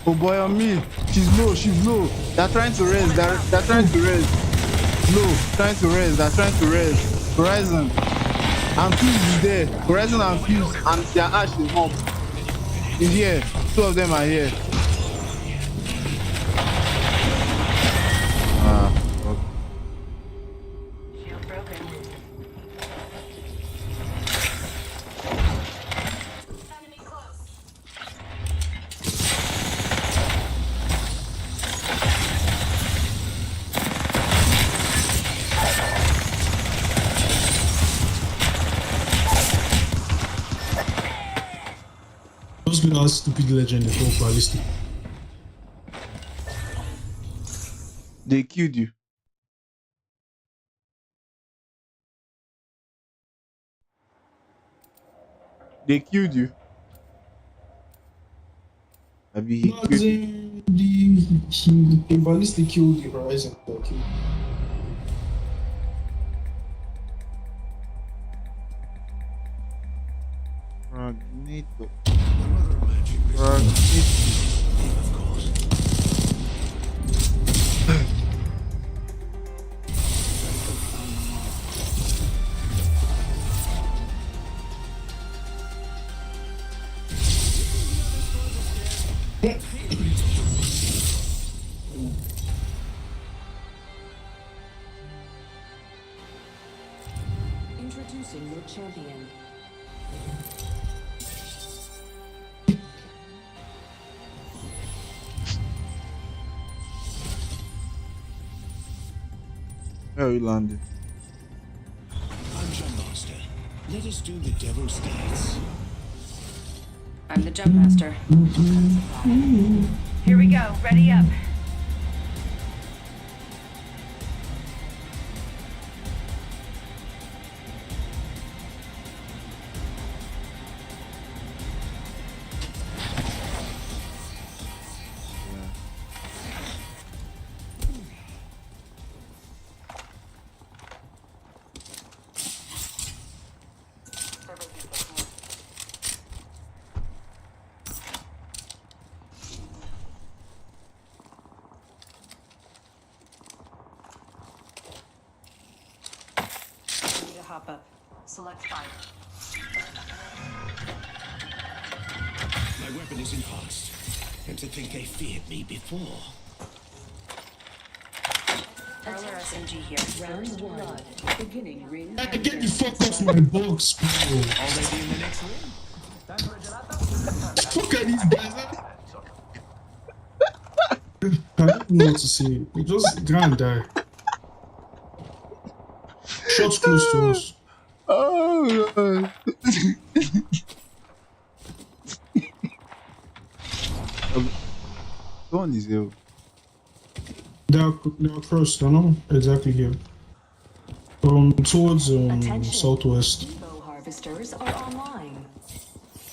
Oh boy, on me. She's low. They're trying to res. They're trying to res. Low. They're trying to res. Horizon. And Fuse is there. Horizon and Fuse. And their Ash is up. Is here. Two of them are here. Okay. Shield broken. Enemy close. Those people are stupid legend is all ballistic. They killed you. Abi, he killed you. The ballistic killed the Horizon. Okay. Magneto. Another magic missile. Magneto. Of course. Introducing your champion. Where are you landing? I'm Jump Master. Let us do the devil's dance. I'm the jump master. Here we go. Ready up. Need to hop up. Select fire. My weapon is enhanced. And to think they feared me before. Hurler SMG here. Round 1. Beginning ring I get the countdown. fuck off my box, bro. Already in the next ring. Fuck are these guys? I don't know what to say. Just go and die. Shots close to us. Oh God. One is here. They're across. They're not exactly here. Towards Attention. southwest. Evo harvesters are online.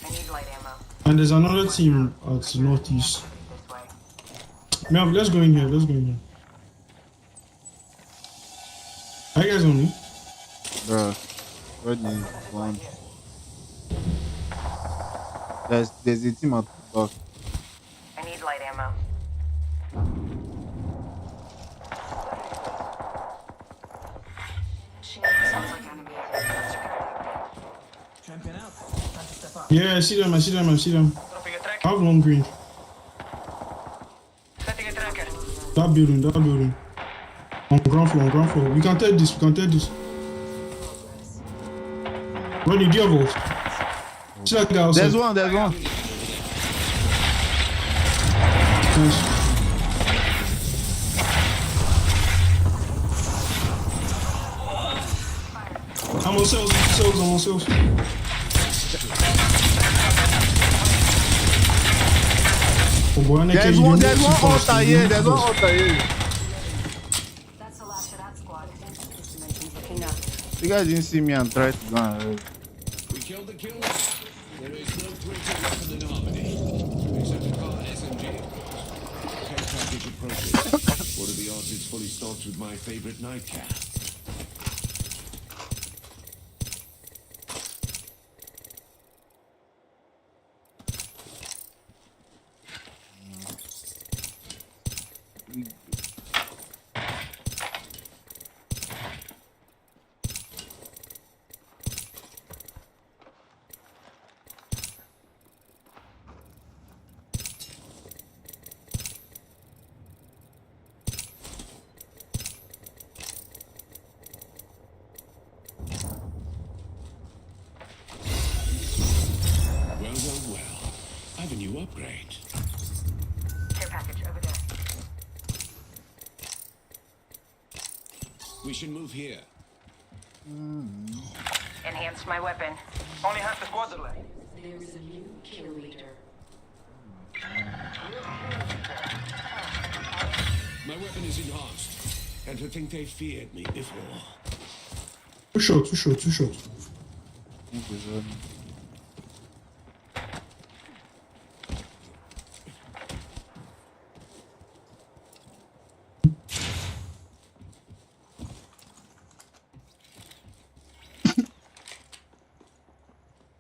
I need light ammo. And there's another team at northeast. This way. Now let's go in here. Let's go in here. Are you guys on me? Bruh. Where is one? There's a team at the back. I need light ammo. Shit, sounds like enemies. Let's secure that. Champion out. Time to step up. Yeah, I see them. I see them. I see them. Dropping a I tracker. have long range. Setting a tracker. That building. That building. On ground floor. On ground floor. We can take this. We can take this. Ronnie, do you have ult? See that guy outside? There's one. There's one. Nice. I'm on sales. I'm on sales. Oh boy, There's one. There's one altar here. There's one altar here. That's the last of that squad. This dimension's looking up. You guys didn't see me and tried to go and We killed the killer. There is no greater weapon than harmony. Except a car SMG, of course. Care package approaching. What are the odds it's fully stocked with my favorite nightcap? Well. I have a new upgrade. Care package over there. We should move here. Enhanced my weapon. Only half the squads are left. There is a new kill leader. My weapon is enhanced. And to think they feared me before. Two shots.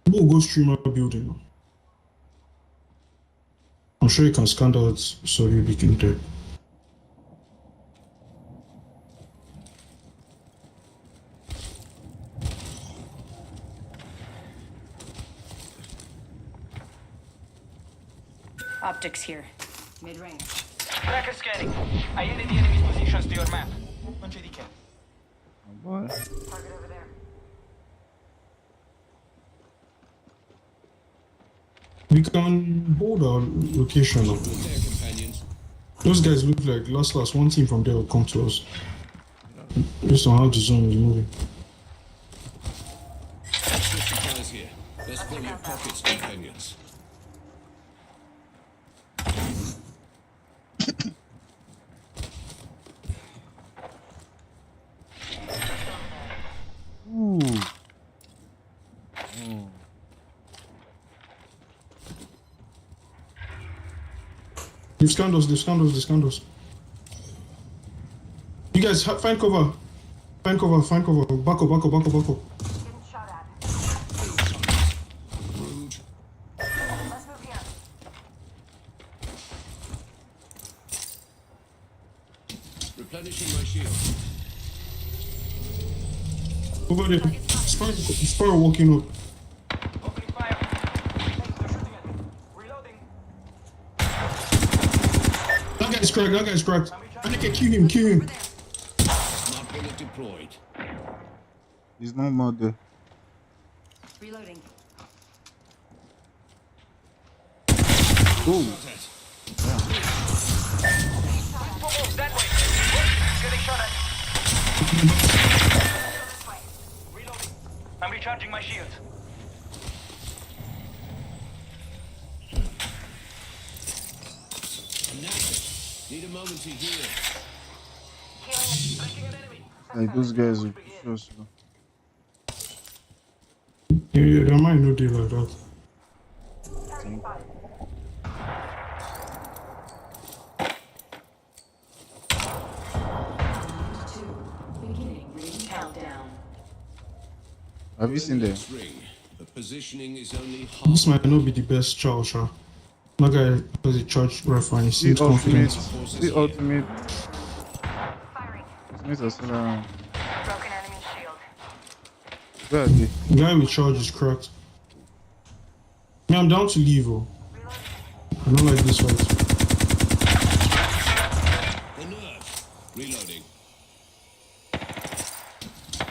We'll go streamer building. I'm sure you can scan out so you begin there. Optics here. Mid-range. Tracker scanning. I added the enemy's positions to your map. Non c'è di che. Boy. Target over there. We can hold our location up. Good there, companions. Those guys look like last one team from there will come to us. Based on how the zone is moving. Extra supplies here. Let's fill your pockets, companions. Ooh. They've scanned us. You guys find cover. Back up. Getting shot at. Rude. Let's move here. Replenishing my shield. Over there. Spire walking up. Opening fire. Hey, they're shooting at me. Reloading. guy's cracked. That guy's cracked. Aneke, kill him. Kill him. Smart bullet deployed. He's no more there. Reloading. Go. That way. Getting shot at. This way. Reloading. I'm recharging my shield. Need a moment to heal. Healing. Breaking an enemy. Like those guys will sure slow. Yeah, that might not do like that. Beginning ring countdown. Have you seen them? Ring. The positioning is only This half. might not be the best chow, sha. That guy has a charge rifle and he See seems ultimate. confident. See ultimate. Firing. Ultimate are still around. Broken enemy shield. Where are they? The guy with charge is cracked. Yeah, I'm down to leave, oh. I don't like this fight. The nerve. Reloading.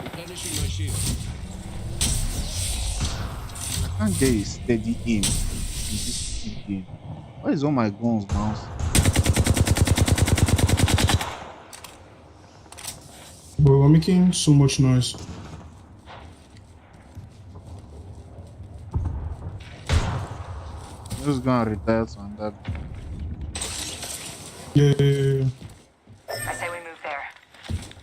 Replenishing my shield. I can't get a steady aim in this stupid game. Why is all my guns bouncing? Bro, we're making so much noise. I'm just gonna retire on that. Yeah. I say we move there.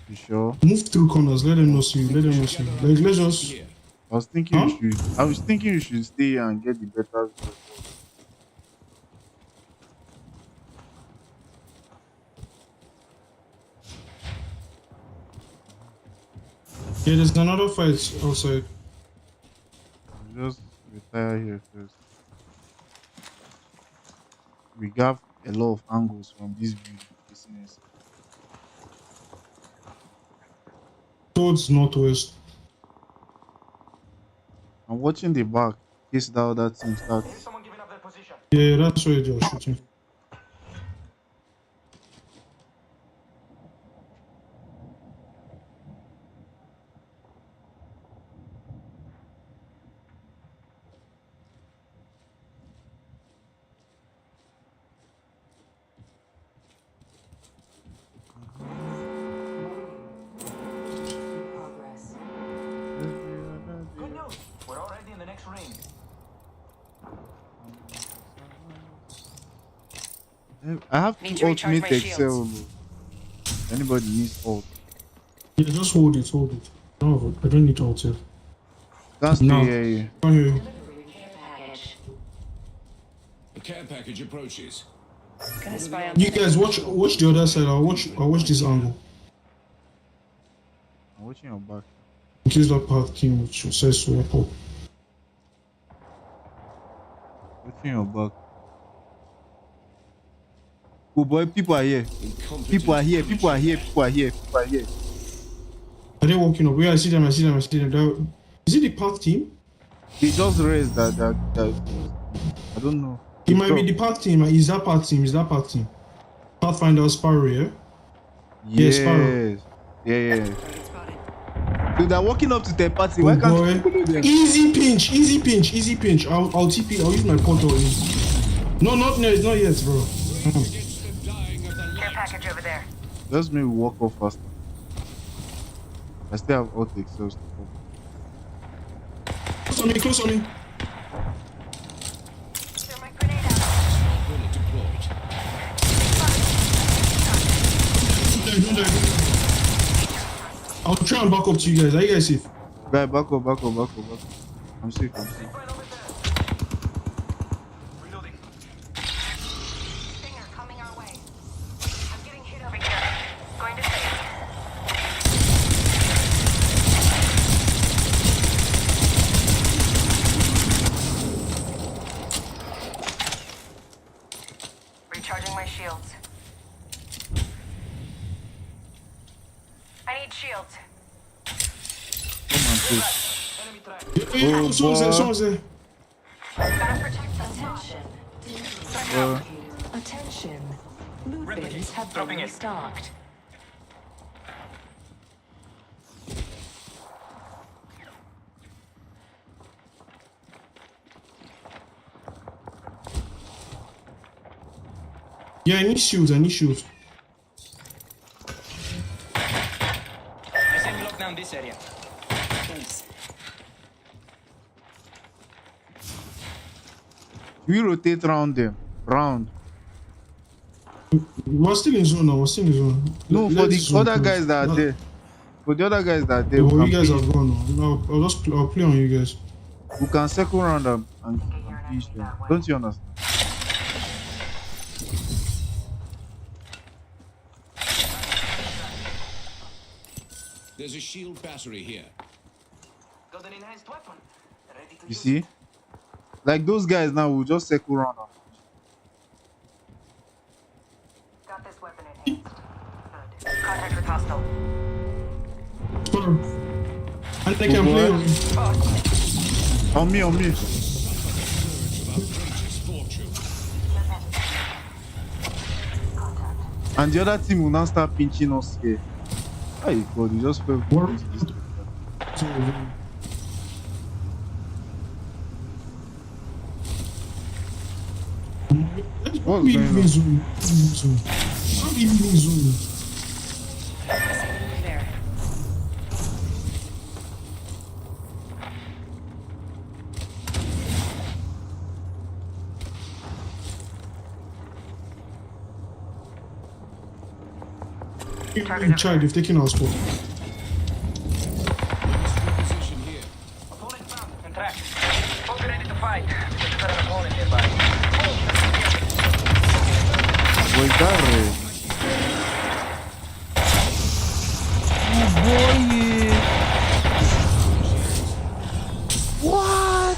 You sure? Move through corners, let them not see you, let them not see you. Like, let's just... Here. I was thinking Huh? you should stay here and get the better. Yeah, there's another fight outside. Just retire here first. We got a lot of angles from this view. Business. Towards northwest. I'm watching the back in case that other team Here's starts. someone giving up their position. Yeah, that's where they're shooting. Progress. Good news. We're already in the next ring. I have Need two to recharge ultimate my excel. Anybody needs ult. Yeah, just hold it, hold it. No, I don't need alt here. That's No. the Can't hear you. Delivering care package. The care package approaches. Gonna spy on You guys watch the other side. I'll watch this angle. I'm watching your back. In case that path came which says to walk up. Watching your back. Oh boy, people are here. People are here. People are here. People are here. People are here. Are they walking up? Yeah, I see them. I see them. I see them. Is it the path team? They just raised that. I don't know. It might be the path team. Is that path team? Is that path team? Pathfinder Sparrow, yeah? Yes. Sparrow. Yeah. Target spotted. So they're walking up to their party. Oh Why can't boy. you follow them? Easy pinch. Easy pinch. Easy pinch. I'll TP. I'll use my portal. No, not yet. Not yet, bro. Against the dying of the Care light. package over there. Just maybe walk off faster. I still have alt excels to go. Close on me. Close on me. Throw my grenade out. Bullet deployed. Don't die. I'll try and back up to you guys. Are you guys safe? Guy, back up. I'm safe. Right over there. Reloading. Stinger coming our way. I'm getting hit over here. Going to save. Recharging my shields. I need shields. Come on, please. Enemy track. Hey, someone's there. boy. Someone's there. Gotta protect the spot. Attention. Uh, Attention. Loot bins have been restocked. Yeah, I need shields. I need shields. I send lockdown this area. Thanks. We rotate round them. Round. We're still in zone now. We're still in zone. No, Let for this the zone other close. guys that are there. For the other guys that are there, Oh, we you can, guys have gone now. I'll play on you guys. we can circle around them and finish them. Don't you understand? There's a shield battery here. Got an enhanced weapon. Ready to You use see? it. Like those guys now, we'll just circle around them. Got this weapon enhanced. Good. Contact with hostile. And they can play on you. On me. Outrageous fortune. And the other team will now start pinching us here. Hey God, you just fell. What? What's Stop leaving going on? zone. Stop leaving zone. There. In child, they've taken our spot. Position here. Opponent found and tracked. Both ready to fight. Because you've got an opponent nearby. Wait, that Oh boy. What?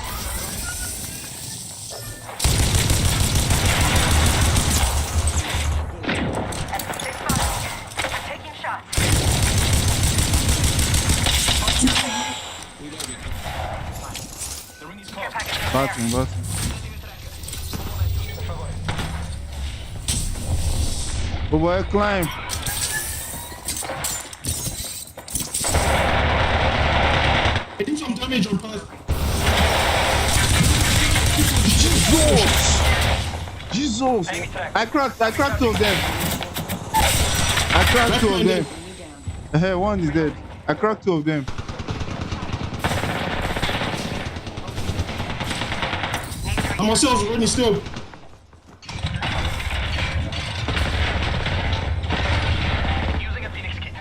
I'm taking shots. The ring is closed. Bathroom. Oh boy, climb. I did some damage on pass. Jesus! I cracked two of them. I cracked two of them. Hey, one is dead. I cracked two of them. I'm myself running still. Using a Phoenix kit.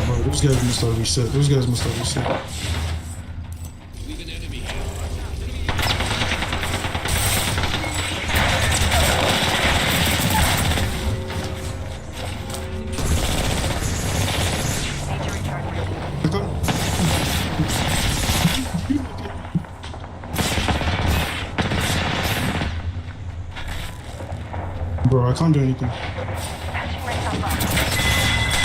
Bro, those guys must have reset. We've an enemy here. I can't. Bro, I can't do anything. Patching myself up.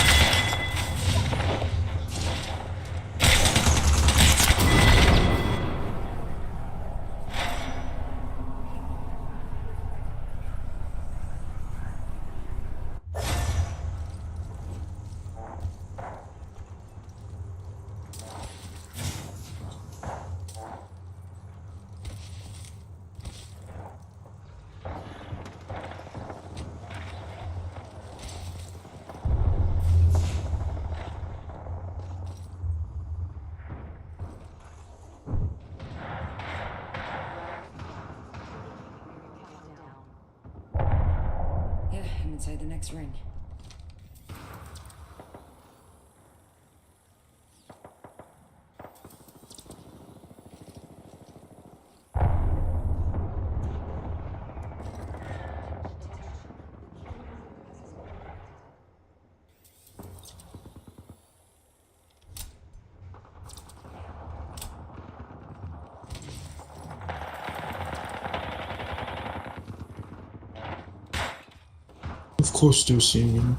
Yeah, I'm inside the next ring. Of course, still seeing me.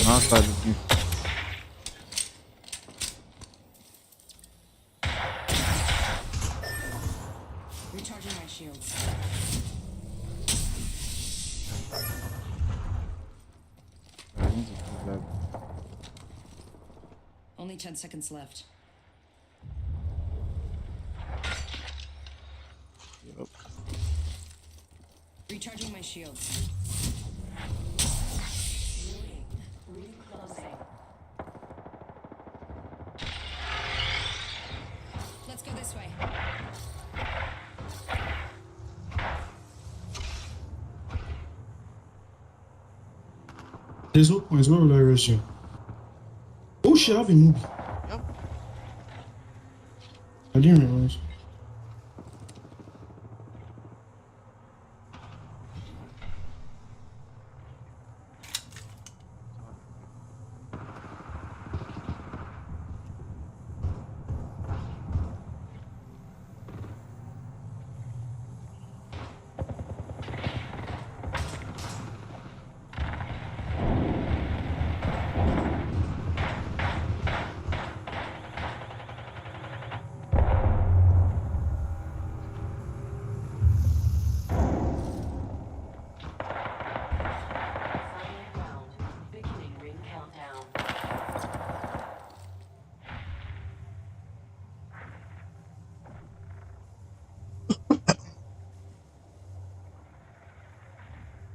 Now start looking. Recharging my shields. I need to do that. Only 10 seconds left. Yep. Recharging my shields. Reclosing. Let's go this way. There's no points. Where will I rush you? Oh shit, I've been moving. Yep. I didn't realize. Final round. Beginning ring countdown.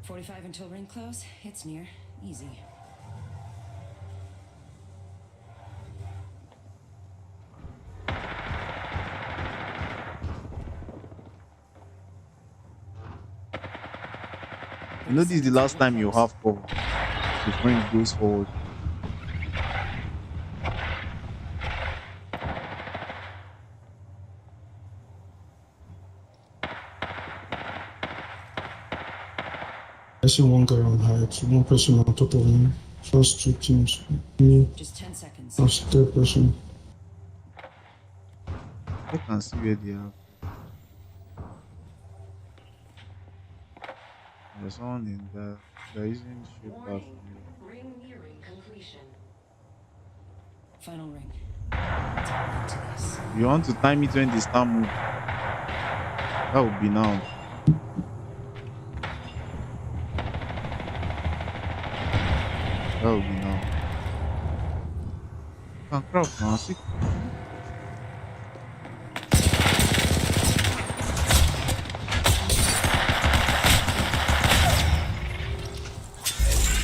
45 until ring close. It's near. Easy. You know this is the last time you have cover before it goes forward. I see one guy on height, one person on top of me. First two teams. Me, Just 10 seconds. as third person. I can see where they are. There's someone in there. They're using shape back. Warning. Ring nearing completion. Final ring. Let's get into this. You want to time it when they start moving? That would be now. That would be now. Can craft now, see?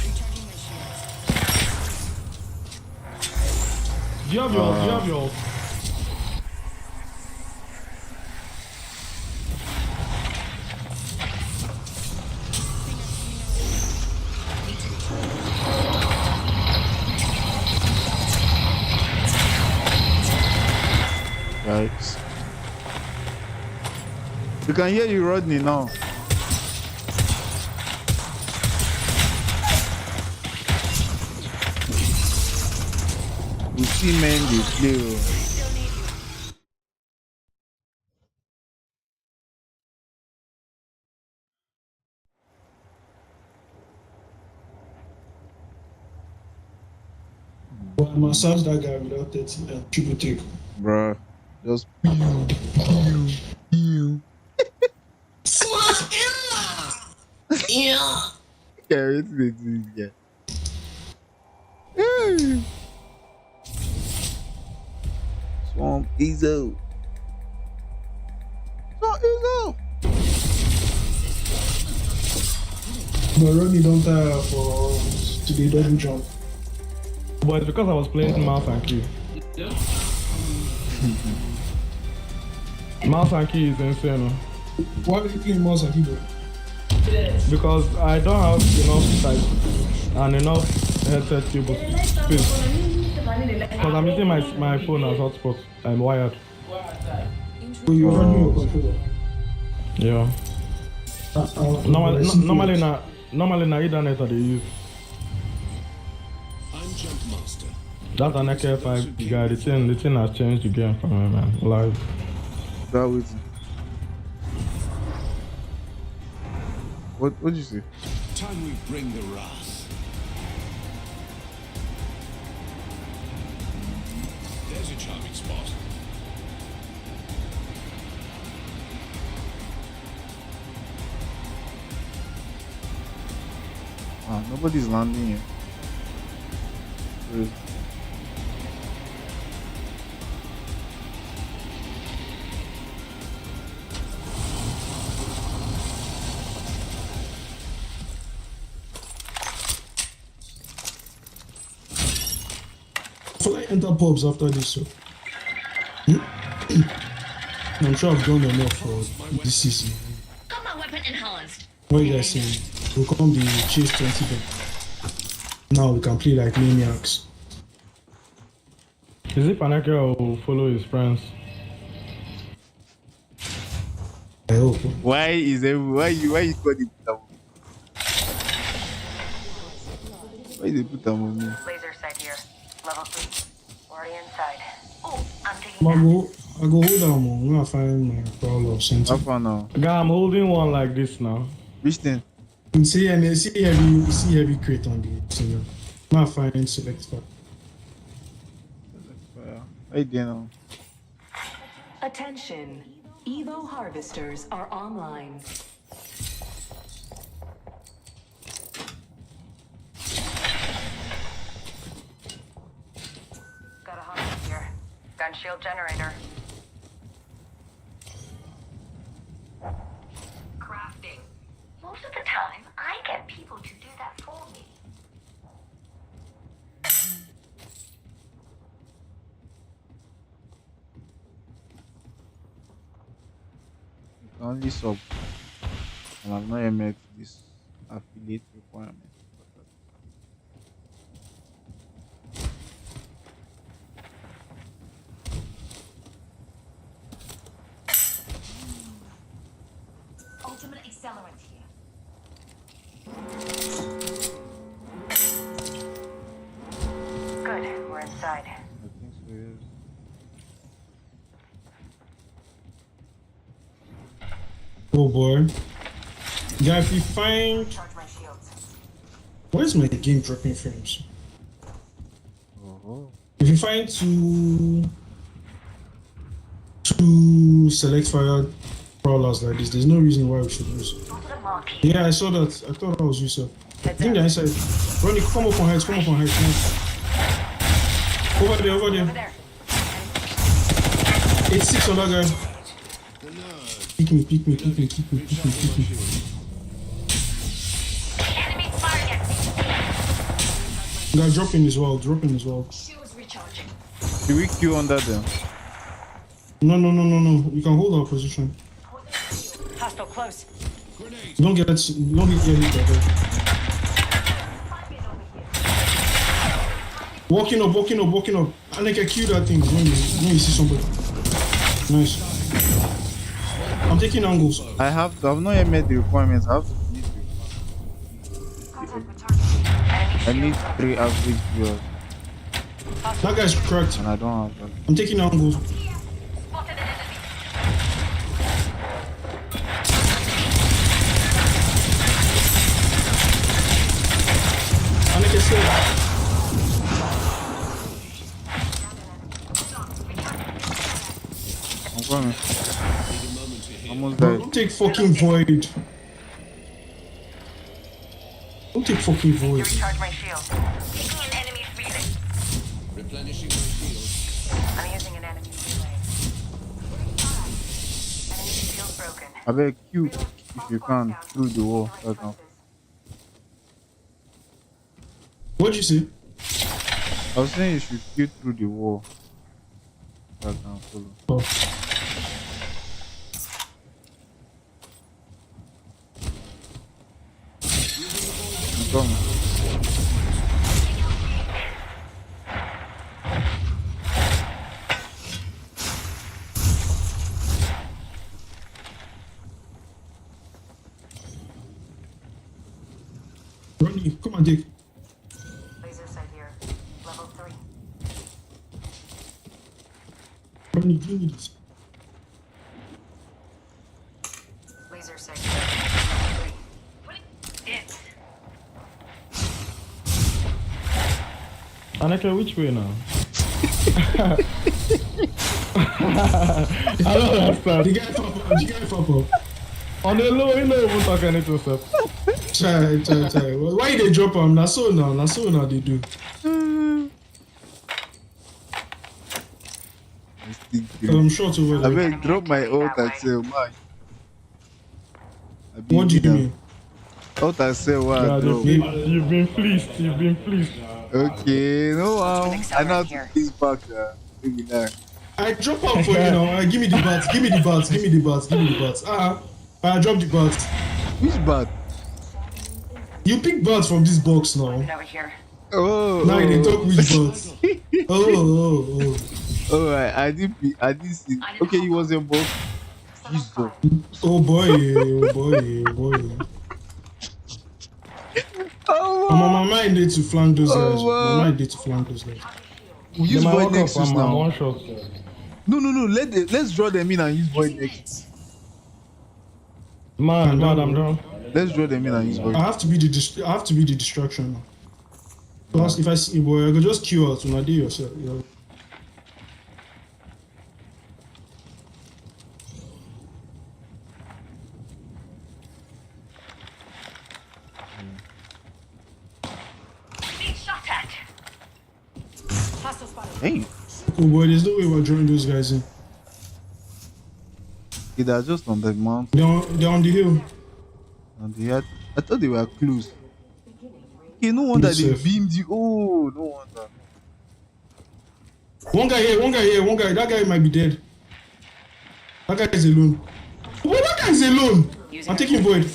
Recharging my shields. Do you have your? Do you have your? Guys. We can hear you, Rodney, now. We see men they play. But I must search that guy without 30 triple take. Bruh. Just yeah, wait till they do this guy. Hey. Swamp Ezo. Swamp Ezo. But Ronnie don't tire for to the double jump. But it's because I was playing mouse and key. Mouse and key is insane. Why are you playing mouse and keyboard? Because I don't have enough type and enough headset cable space. Because I'm using my phone as hotspot. I'm wired. Oh, you're running your controller. Yeah. Normally na internet they use. I'm Jump Master. That's an AK5 guy. The thing has changed the game for me, man. Live. That with what did you say? Time we bring the wrath. Ah, nobody's landing here. Where is- So I enter pubs after this, so. I'm sure I've done enough for this season. Got my weapon enhanced. What you guys saying? We'll come the chase 20 then. Now we can play like maniacs. Is it Panaka will follow his friends? I hope. Why you call the put am? Why they put am on me? Laser sight here. Level 3. Already inside. Oh, I'm taking I go hold on, man. I'm gonna find my crawler or something. How far now? Guy, I'm holding one like this now. Which thing? See heavy crate on the singer. I'm gonna find select for. Hey there now. Attention. Evo harvesters are online. Got a hostage here. Gun shield generator. crafting. Most of the time, I get people to do that for me. You can only sub. And I've not yet met this affiliate requirement. Ultimate accelerant here. Good, we're inside. I think so, yes. Oh boy. Yeah, if you find. Charge my shields. Why is my game dropping frames? Oh, If you find two select fire crawlers like this, there's no reason why we should use. Go to the marquee. Yeah, I saw that. I thought that was you, sir. I think they're inside. Ronnie, come up on heights, come up on heights. Come on. Over there, over there. 86 on that guy. Pick me. Enemy firing at me. Guy, drop in as well. Shields recharging. do we queue under them? No. You can hold our position. Hostile close. Don't get hit like that. Walking up. I think I kill that thing when you see somebody. Nice. I'm taking angles. I've not yet met the requirements. I have to meet the requirements. I need 3 average viewers, That guy's cracked. and I don't have that. I'm taking angles. Spotted an enemy. I think I said. I'm coming. Almost Bro, died. don't take fucking void. Recharge my shield. Taking an enemy's relay. Replenishing my shields. I'm using an enemy relay. Enemy shield broken. I bet queue if you can through the wall. So I can. What'd you say? I was saying you should queue through the wall. So I can follow. Oh. I'm coming. Ronnie, come on, Dick. Laser sight here. Level 3. Ronnie, give me this. Laser sight here. Level 3. It. Anaka, which way now? I don't understand. The guy pop up. On the low, he not even talking to himself. Chai. Why they drop them? That's so now they do. I'm short over I there. mean, drop my ult and say, man. What do you mean? Ult and say, what? Yeah, Drop. you've been fleeced. You've been fleeced. Okay, no, I know how to here. please back. Maybe that. I drop out for you now. Give me the bats. Give me the bats. I drop the bats. Which bat? You pick bats from this box now. Over here. Oh, Now they talk which bats. Oh. Alright, I did see. Okay, he was your boss. Jesus. Oh boy. Oh, I'm on my mind there to flank those guys. Oh, wow. My mind there to flank those guys. we use They might void walk up nexus and now. one shot. No. Let's draw them in and use void nexus. Man, I'm done. Let's draw them in and use void. I have to be the distraction now. Because if I see boy, I could just queue out when I do yourself. You know? Being shot at. Hey, Oh boy, there's no way we're drawing those guys in. they're just on the mount. They're on the hill. And they had. I thought they were close. Okay, no wonder they Safe. beamed you. Oh, no wonder. One guy here. That guy might be dead. That guy is alone. Oh, that guy is alone. I'm taking void.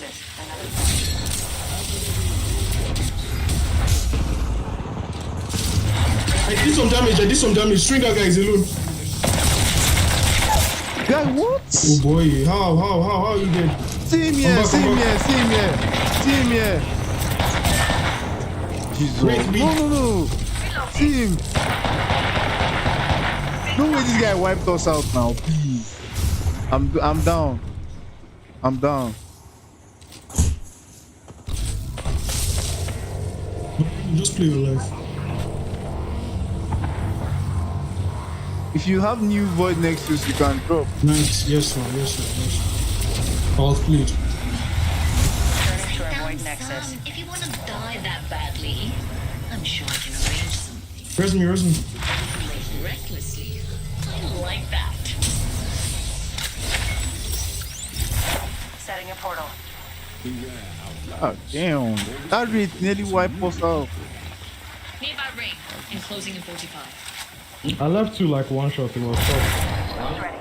I did some damage. String that guy is alone. Guy, what? Oh boy, how you dead? Team here. Jesus. Wait, No. Team. No way this guy wiped us out now, please. I'm down. Just play your life. If you have new void nexus, you can drop. Nice. Yes, sir. I'll played. Turning to our void nexus. If you want to die that badly, I'm sure I can arrange something. Res me. Recklessly. I like that. Setting a portal. Ah, damn. That rate nearly wiped us out. Nearby ring. Enclosing in 45. I left you like one shot. It was tough. Ready.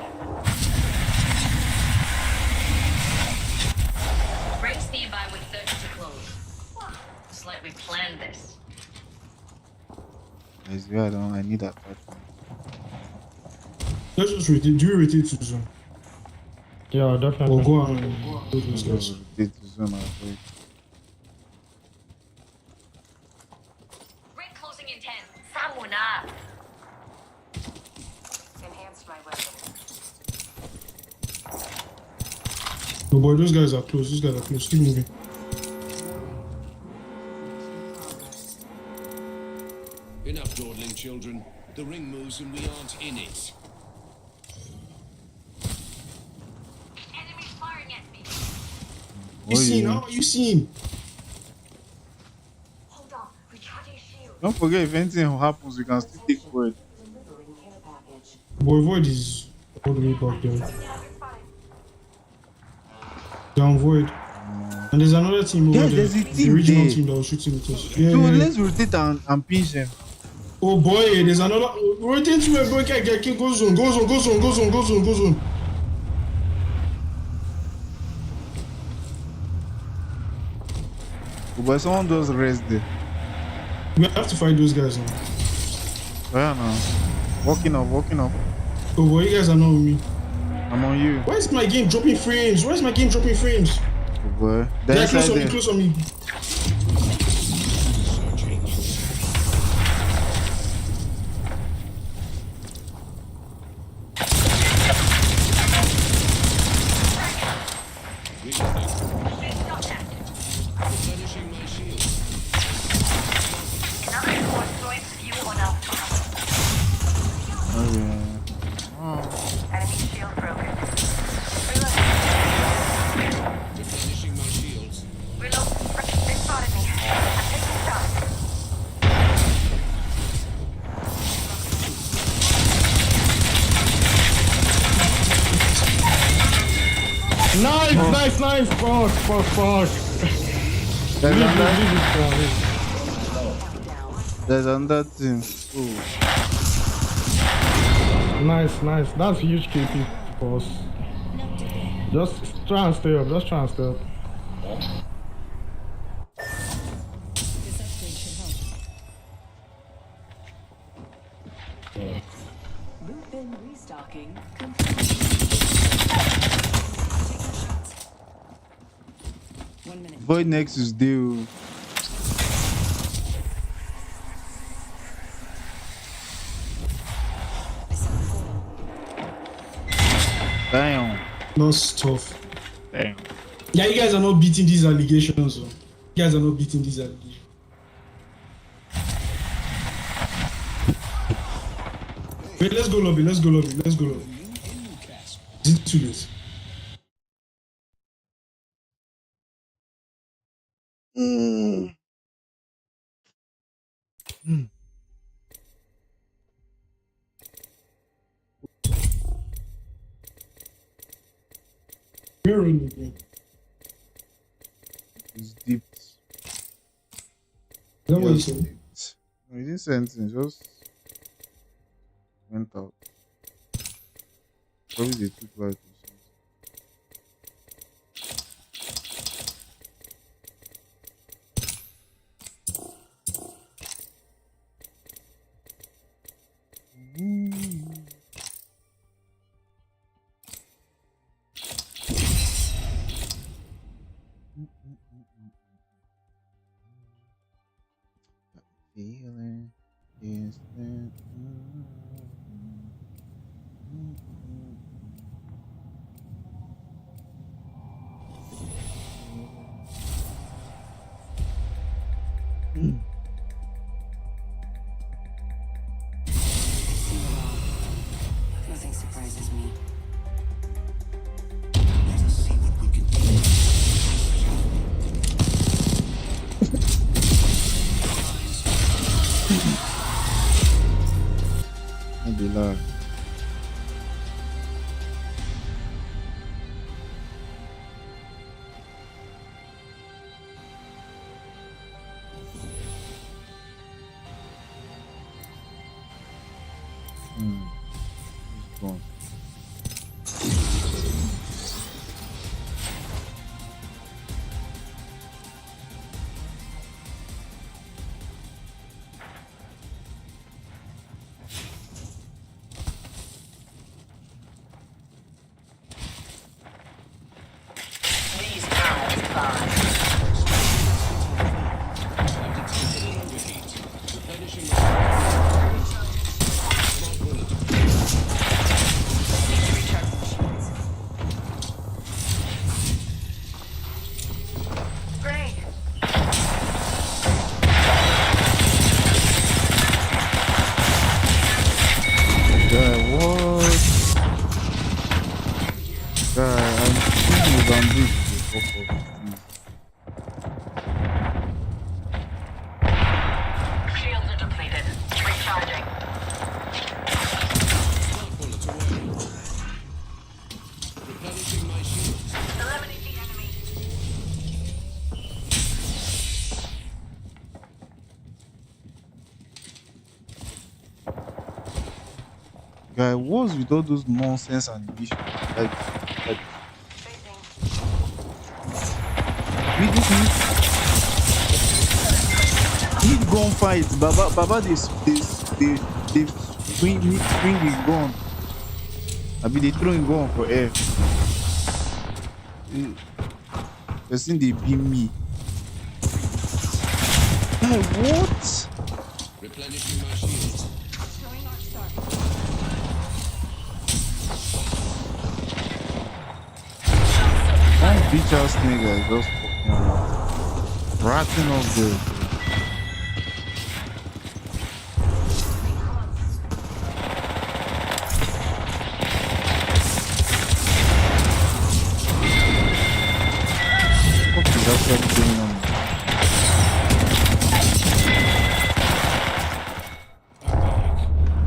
Rings nearby with 30 to close. It's like we planned this. I need that platform. Let's just rotate. Do you rotate to zone? Yeah, definitely. Or go on and do those guys? Rotate to zone, I think. Ring closing in 10. Someone up. Enhanced my weapon. Oh boy, those guys are close. Keep moving. Enough dawdling, children. The ring moves and we aren't in it. Enemies firing at me. How are you seeing? Hold on. Recharging shield. Don't forget, if anything happens, we can still take void. Boy, void is all the way back there. Down void. And there's another team over Yes, there. there's a The team regional there. team that was shooting at us. Yeah. So let's rotate and pinch them. Oh boy, there's another. Rotate to a boy. Go zone. Oh, but someone does rest there. We have to fight those guys now. Where now? Walking up. Oh boy, you guys are not with me. I'm on you. Why is my game dropping frames? Oh, boy. They're Yeah, inside there. close on me. Replenishing my shield. Another squad throwing fuel on our Oh, yeah. Enemy shield broken. Replenishing my shields. reload. Nice. Fuck. There's another, Leave. there's another thing. Oh, Nice. That's huge KP for us. Just try and stay up. This upgrade should help. Loot bin restocking. Taking shots. 1 minute. Void Nexus deal. I set the portal. Damn. That's tough. Damn. Yeah, you guys are not beating these allegations. So. You guys are not beating these allegations. Wait, let's go lobby. Is it too late? Where in the game? It's deep. Is that what you said? No, he didn't say anything, just went out. Probably they took light or something. Feeling is that Nothing surprises me. Let us see what we can do. maybe lag. It's gone. These arrows fly. Grenade. Guy, what? Guy, I'm thinking on this. Shields are depleted. Recharging. Bullets away. Replenishing my shields. Eliminate the enemy. Guy, what's with all those nonsense animation? Like we need gunfight. Baba, they swing his gun. I mean, they throwing gun for air. Person they beam me. Guy, what? Replenishing my shields. One bitch ass nigga is just fucking around. Ratting up the. What is actually going on?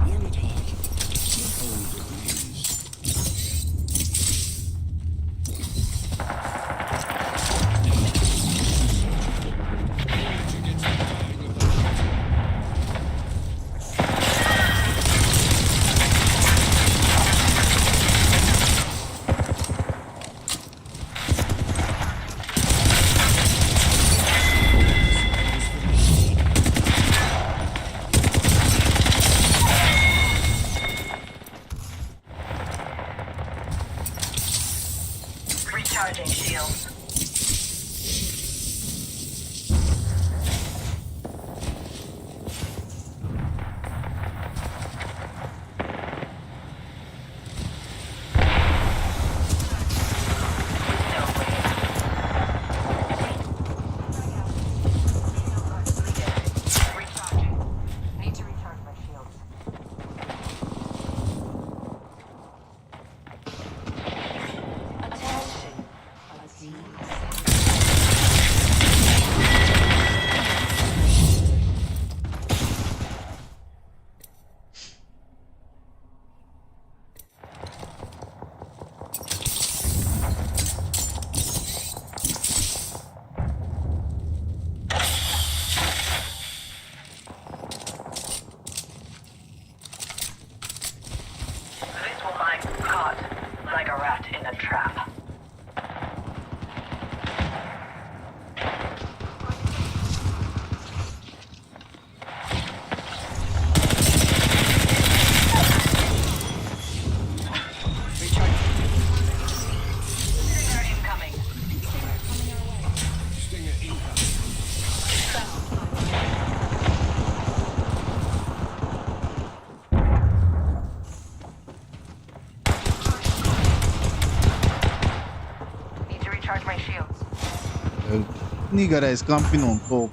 Learn it hard. Hold the breeze. Uh, Nigga that is camping on top.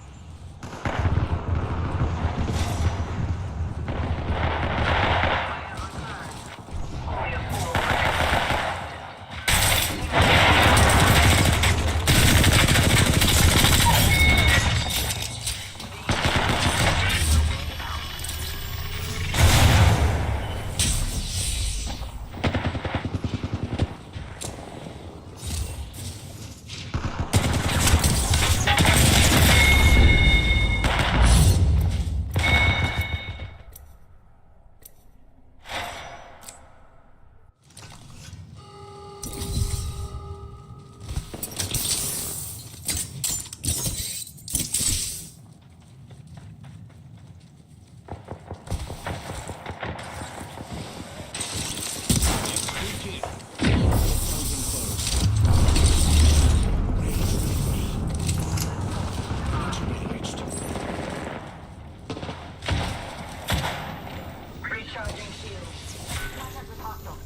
Recharging shields. Contact with hostile.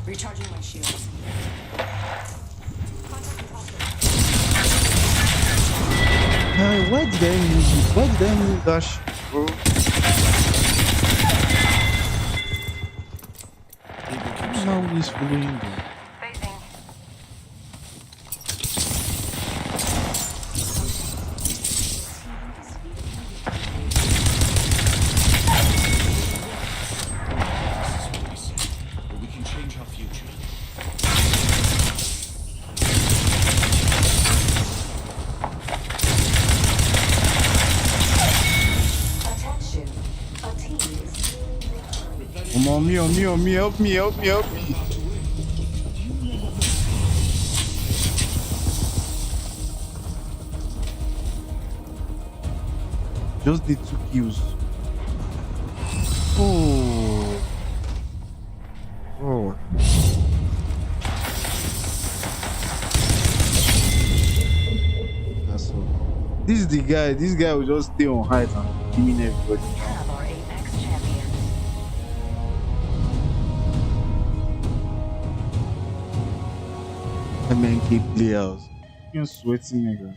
Recharging my shields. Why did I move it? Why did I move that shit, bro? People keep Now saying he's that. following them. Phasing. But we can change our future. Attention. A team is Come on, me, help me, help me, help me. Just did 2 kills. Oh. Oh. That's all. This guy will just stay on height and killing everybody. We have our Apex champion. MNK players. Fucking sweaty niggas.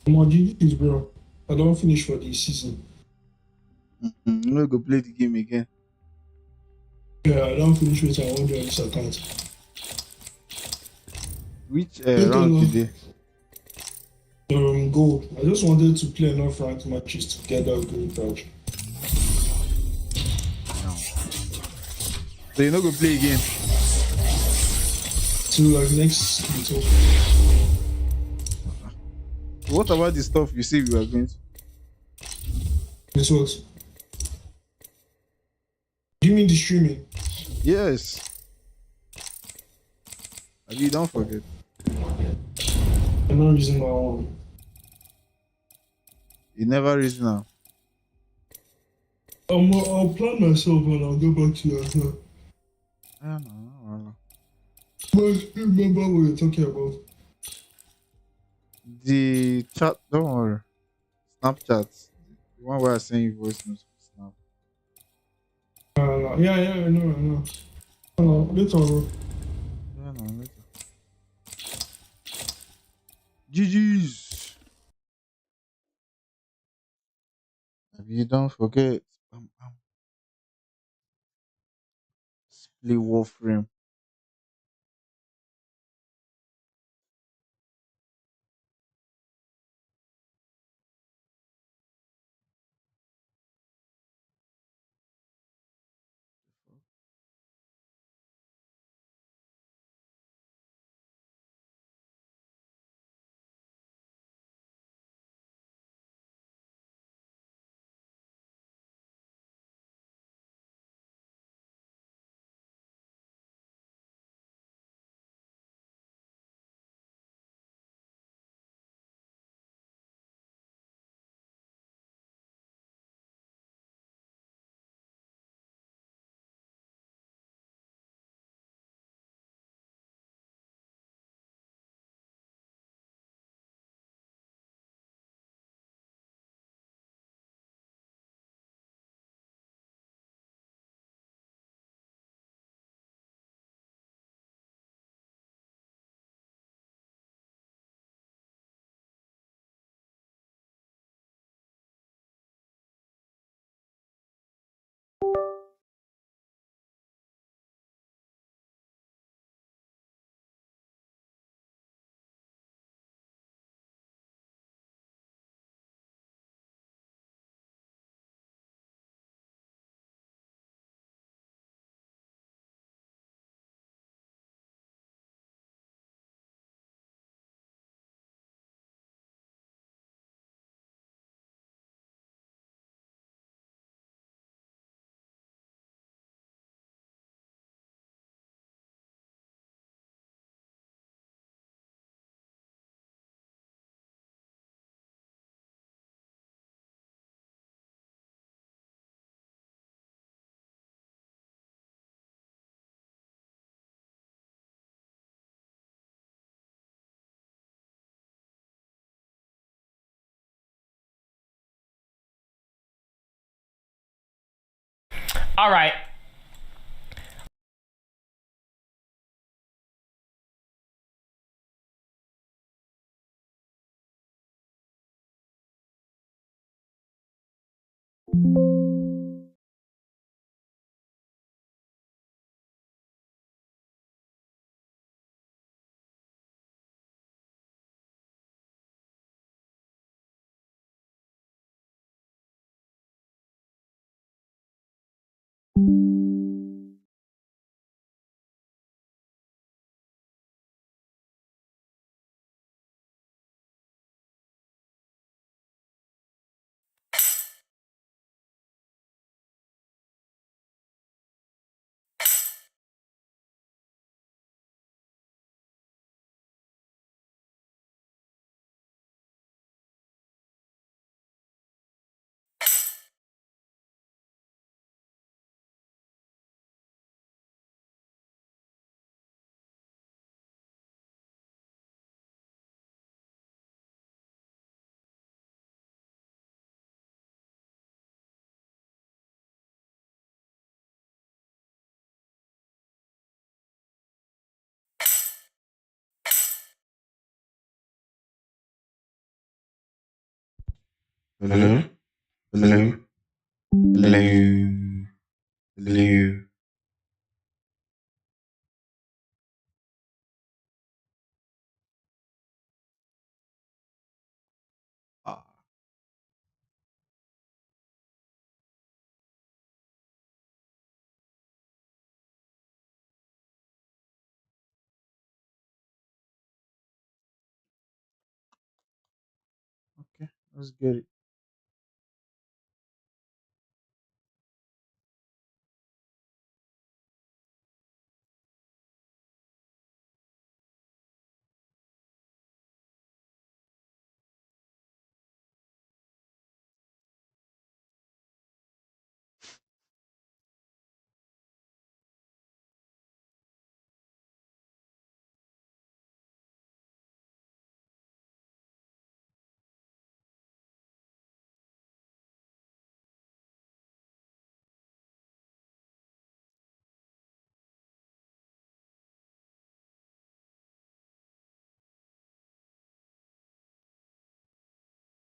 More GG's, bro. I don't finish for this season. You know, go play the game again. Yeah, I don't finish with I want to on this account. Which Later rank on, today? gold. I just wanted to play enough ranked matches to get that gold badge. So you know, go play again. So like next week. What about the stuff you say we are going to? This what? Do you mean the streaming? Yes. You don't forget. I'm not using my own. You never reason now. I'll plan myself and I'll go back to you as well. I don't know. But remember what you're talking about. The chat, don't worry. Snapchat. The one where I send you voice notes for Snap. Yeah, I know. Later, bro. Yeah, no, later. GG's. You don't forget. Play Warframe. All right. Hello? Hello? Hello? Hello? Ah. Okay, let's get it.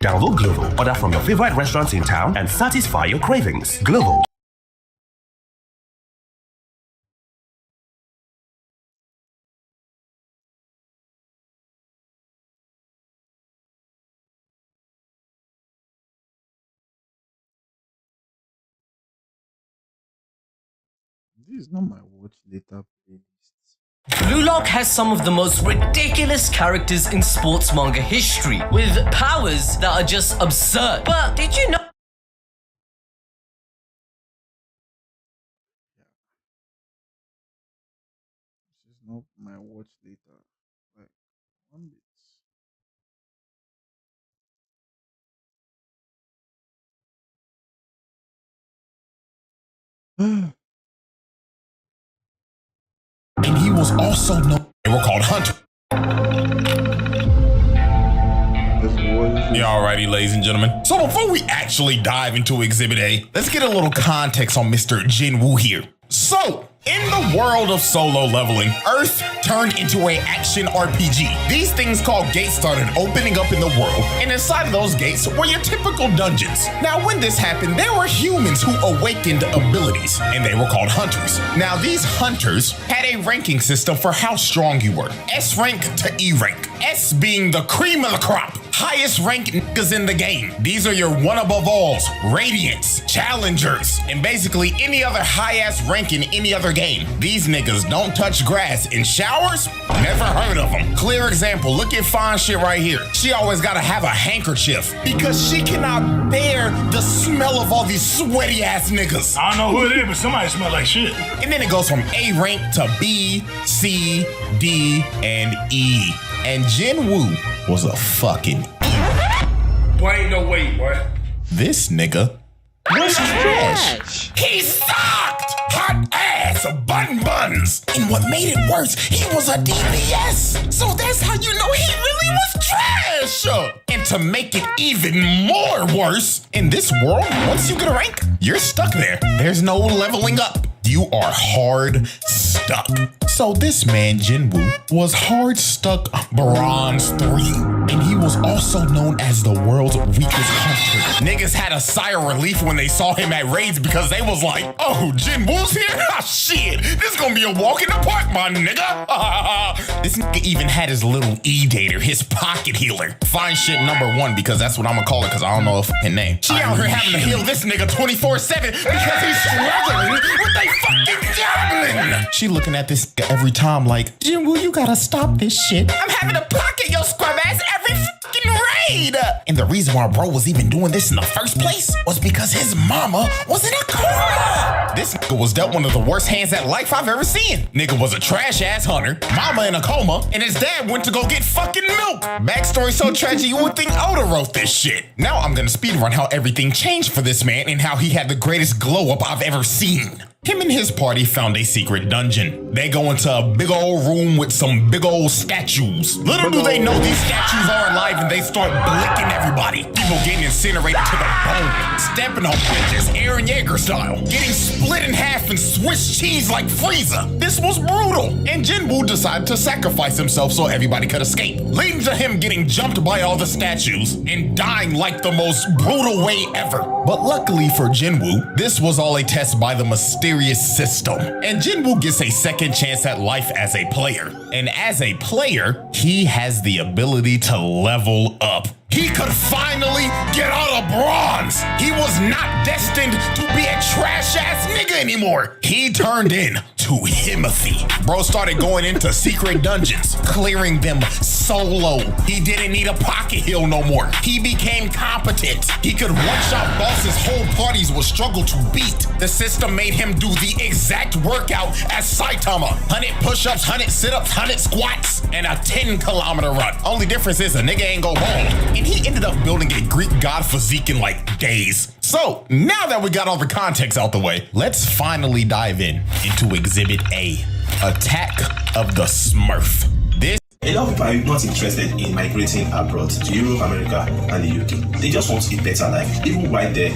Download Glovo, order from your favorite restaurants in town, and satisfy your cravings. Glovo. This is not my watch later playlist. Blue Lock has some of the most ridiculous characters in sports manga history, with powers that are just absurd. But did you know? This is not my watch later. Like, one bit. And he was also known. They were called Hunter. Yeah, alrighty, ladies and gentlemen. So before we actually dive into Exhibit A, let's get a little context on Mr. Jinwoo here. So, in the world of solo leveling, Earth turned into an action RPG. These things called gates started opening up in the world, and inside of those gates were your typical dungeons. Now, when this happened, there were humans who awakened abilities, and they were called hunters. Now, these hunters had a ranking system for how strong you were. S rank to E rank. S being the cream of the crop. Highest rank niggas in the game. These are your one above alls, radiants, challengers, and basically any other high-ass rank in any other game. These niggas don't touch grass in showers. Never heard of them. Clear example, look at fine shit right here. She always gotta have a handkerchief because she cannot bear the smell of all these sweaty ass niggas. I don't know who it is, but somebody smell like shit. And then it goes from A rank to B, C, D, and E. And Jinwoo was a fucking E. Boy, ain't no way, boy. This nigga was trash. He sucked! Hot ass, buns. And what made it worse, he was a DPS. So that's how you know he really literally was trash. And to make it even more worse, in this world, once you get a rank, you're stuck there. There's no leveling up. You are hard stuck. So this man, Jinwoo, was hard stuck Bronze 3. And he was also known as the world's weakest hunter. Niggas had a sigh of relief when they saw him at raids because they was like, oh, Jinwoo's here? Ah, shit, this gonna be a walk in the park, my nigga. This nigga even had his little E-dater, his pocket healer. Fine shit #1 because that's what I'm gonna call it because I don't know a fucking name. She out here having to heal this nigga 24/7 because he's struggling with they fucking javelin. She looking at this every time like, Jinwoo, you gotta stop this shit. I'm having to pocket your scrub ass every fucking raid. And the reason why bro was even doing this in the first place was because his mama was in a coma. This nigga was dealt one of the worst hands at life I've ever seen. Nigga was a trash ass hunter, mama in a coma, and his dad went to go get fucking milk. Backstory so tragic you would think Oda wrote this shit. Now I'm gonna speedrun how everything changed for this man and how he had the greatest glow up I've ever seen. Him and his party found a secret dungeon. They go into a big old room with some big old statues. Little do they know these statues are alive and they start blicking everybody. People getting incinerated to the bone, stepping on bitches, Eren Yeager style, getting split in half and Swiss cheese like Frieza. This was brutal. And Jinwoo decided to sacrifice himself so everybody could escape, leading to him getting jumped by all the statues and dying like the most brutal way ever. But luckily for Jinwoo, this was all a test by the mysterious system, and Jinwoo gets a second chance at life as a player. And as a player, he has the ability to level up. He could finally get out of bronze. He was not destined to be a trash ass nigga anymore. He turned in to Himothy. Bro started going into secret dungeons, clearing them solo. He didn't need a pocket heal no more. He became competent. He could one-shot bosses whole parties would struggle to beat. The system made him do the exact workout as Saitama. 100 push-ups, 100 sit-ups, 100 squats, and a 10-kilometer run. Only difference is a nigga ain't go bald. And he ended up building a Greek god physique in like days. So now that we got all the context out the way, let's finally dive into Exhibit A, Attack of the Smurf. A lot of people are not interested in migrating abroad to Europe, America, and the UK. They just want a better life, even right there.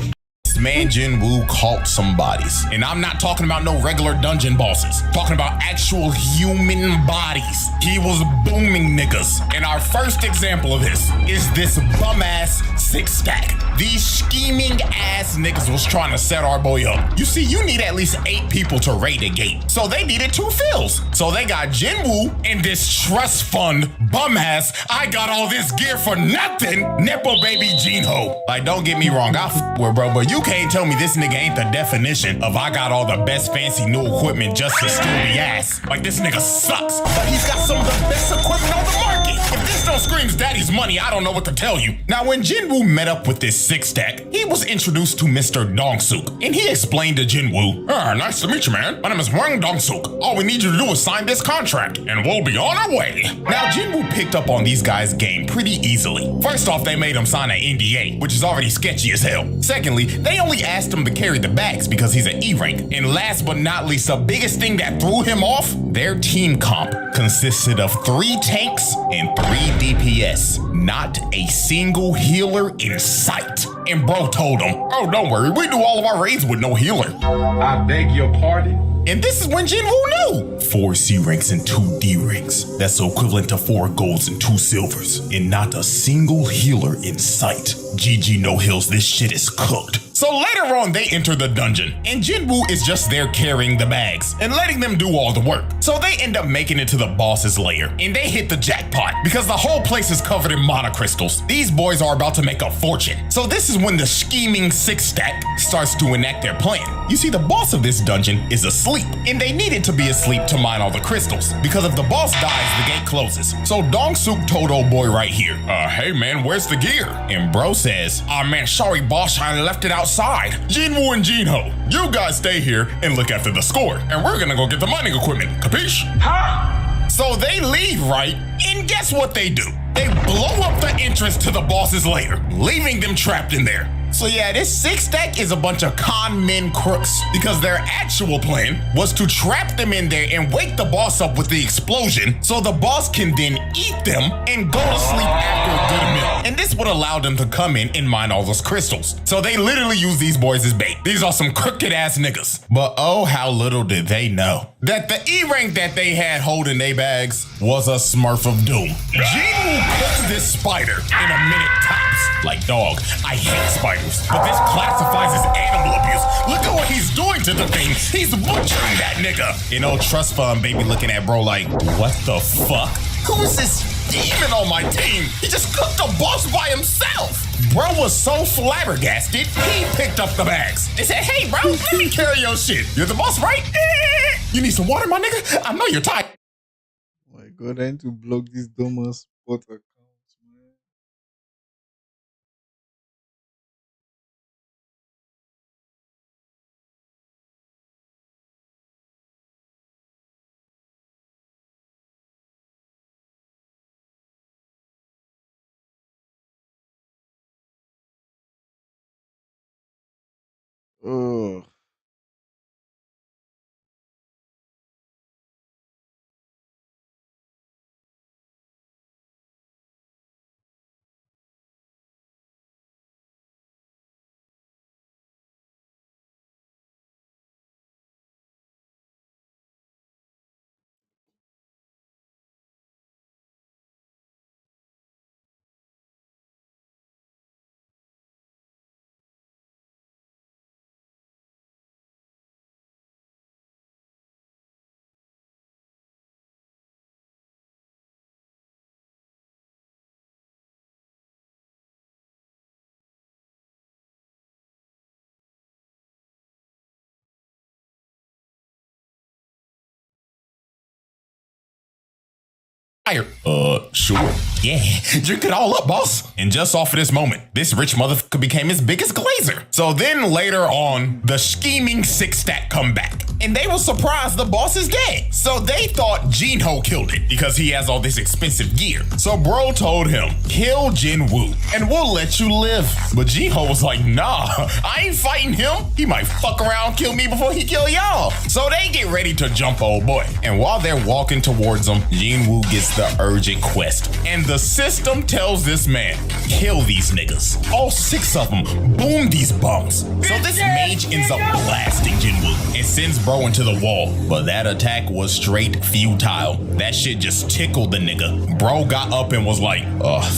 This man Jinwoo caught some bodies. And I'm not talking about no regular dungeon bosses. Talking about actual human bodies. He was booming niggas. And our first example of this is this bum-ass 6-stack. These scheming ass niggas was trying to set our boy up. You see, you need at least 8 people to raid a gate. So they needed 2 fills. So they got Jinwoo and this trust fund bum-ass, I got all this gear for nothing, Nepo baby Jinho. Like, don't get me wrong, I f with bro, but you can't tell me this nigga ain't the definition of I got all the best fancy new equipment just to steal the ass. Like, this nigga sucks, but he's got some of the best equipment on the market. If this don't screams daddy's money, I don't know what to tell you. Now, when Jinwoo met up with this 6-stack, he was introduced to Mr. Dongsuk, and he explained to Jinwoo, nice to meet you, man. My name is Wang Dongsuk. All we need you to do is sign this contract, and we'll be on our way. Now, Jinwoo picked up on these guys' game pretty easily. First off, they made him sign an NDA, which is already sketchy as hell. Secondly, they only asked him to carry the bags because he's an E-rank. And last but not least, the biggest thing that threw him off, their team comp consisted of 3 tanks and 3 DPS. Not a single healer in sight. And bro told him, oh, don't worry, we do all of our raids with no healer. I beg your pardon? And this is when Jinwoo knew. 4 C ranks and 2 D ranks. That's equivalent to 4 golds and 2 silvers. And not a single healer in sight. GG no heals, this shit is cooked. So later on, they enter the dungeon, and Jinwoo is just there carrying the bags and letting them do all the work. So they end up making it to the boss's lair, and they hit the jackpot because the whole place is covered in monocrystals. These boys are about to make a fortune. So this is when the scheming 6-stack starts to enact their plan. You see, the boss of this dungeon is asleep, and they needed to be asleep to mine all the crystals, because if the boss dies, the gate closes. So Dongsuk told old boy right here, hey man, where's the gear? And bro says, man, sorry boss, I left it outside. Jinwoo and Jinho, you guys stay here and look after the score, and we're gonna go get the mining equipment, capiche? Huh? So they leave, right? And guess what they do? They blow up the entrance to the boss's lair, leaving them trapped in there. So yeah, this 6-stack is a bunch of con men crooks because their actual plan was to trap them in there and wake the boss up with the explosion so the boss can then eat them and go to sleep after a good meal. And this would allow them to come in and mine all those crystals. So they literally use these boys as bait. These are some crooked ass niggas. But oh, how little did they know that the E rank that they had holding their bags was a Smurf of Doom. Gene will cook this spider in a minute tops. Like, dog, I hate spiders, but this classifies as animal abuse. Look at what he's doing to the thing. He's butchering that nigga. You know, trust fund baby looking at bro like, what the fuck? Who is this demon on my team? He just cooked the boss by himself. Bro was so flabbergasted, he picked up the bags. They said, hey bro, let me carry your shit. You're the boss, right? You need some water, my nigga? I know you're tired. Oh my god, I need to block this dumbass spot accounts, man. Oh. Sure. Yeah, drink it all up, boss. And just off of this moment, this rich motherfucker became his biggest glazer. So then later on, the scheming 6-stack come back. And they were surprised the boss is dead. So they thought Jinho killed it because he has all this expensive gear. So bro told him, kill Jinwoo and we'll let you live. But Jinho was like, nah, I ain't fighting him. He might fuck around, kill me before he kill y'all. So they get ready to jump old boy. And while they're walking towards him, Jinwoo gets the urgent quest. And the system tells this man, kill these niggas. All 6 of them, boom these bums. So this mage ends up blasting Jinwoo and sends bro into the wall. But that attack was straight futile. That shit just tickled the nigga. Bro got up and was like,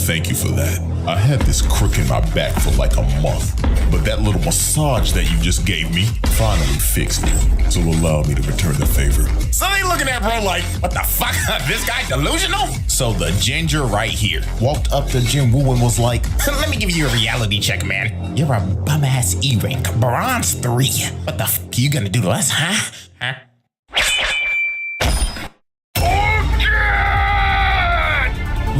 thank you for that. I had this crook in my back for like a month, but that little massage that you just gave me finally fixed it. So allow me to return the favor. So they looking at bro like, what the fuck? This guy delusional? So the ginger right here walked up to Jinwoo and was like, let me give you a reality check, man. You're a bum ass E rank, bronze 3. What the fuck are you gonna do to us, huh?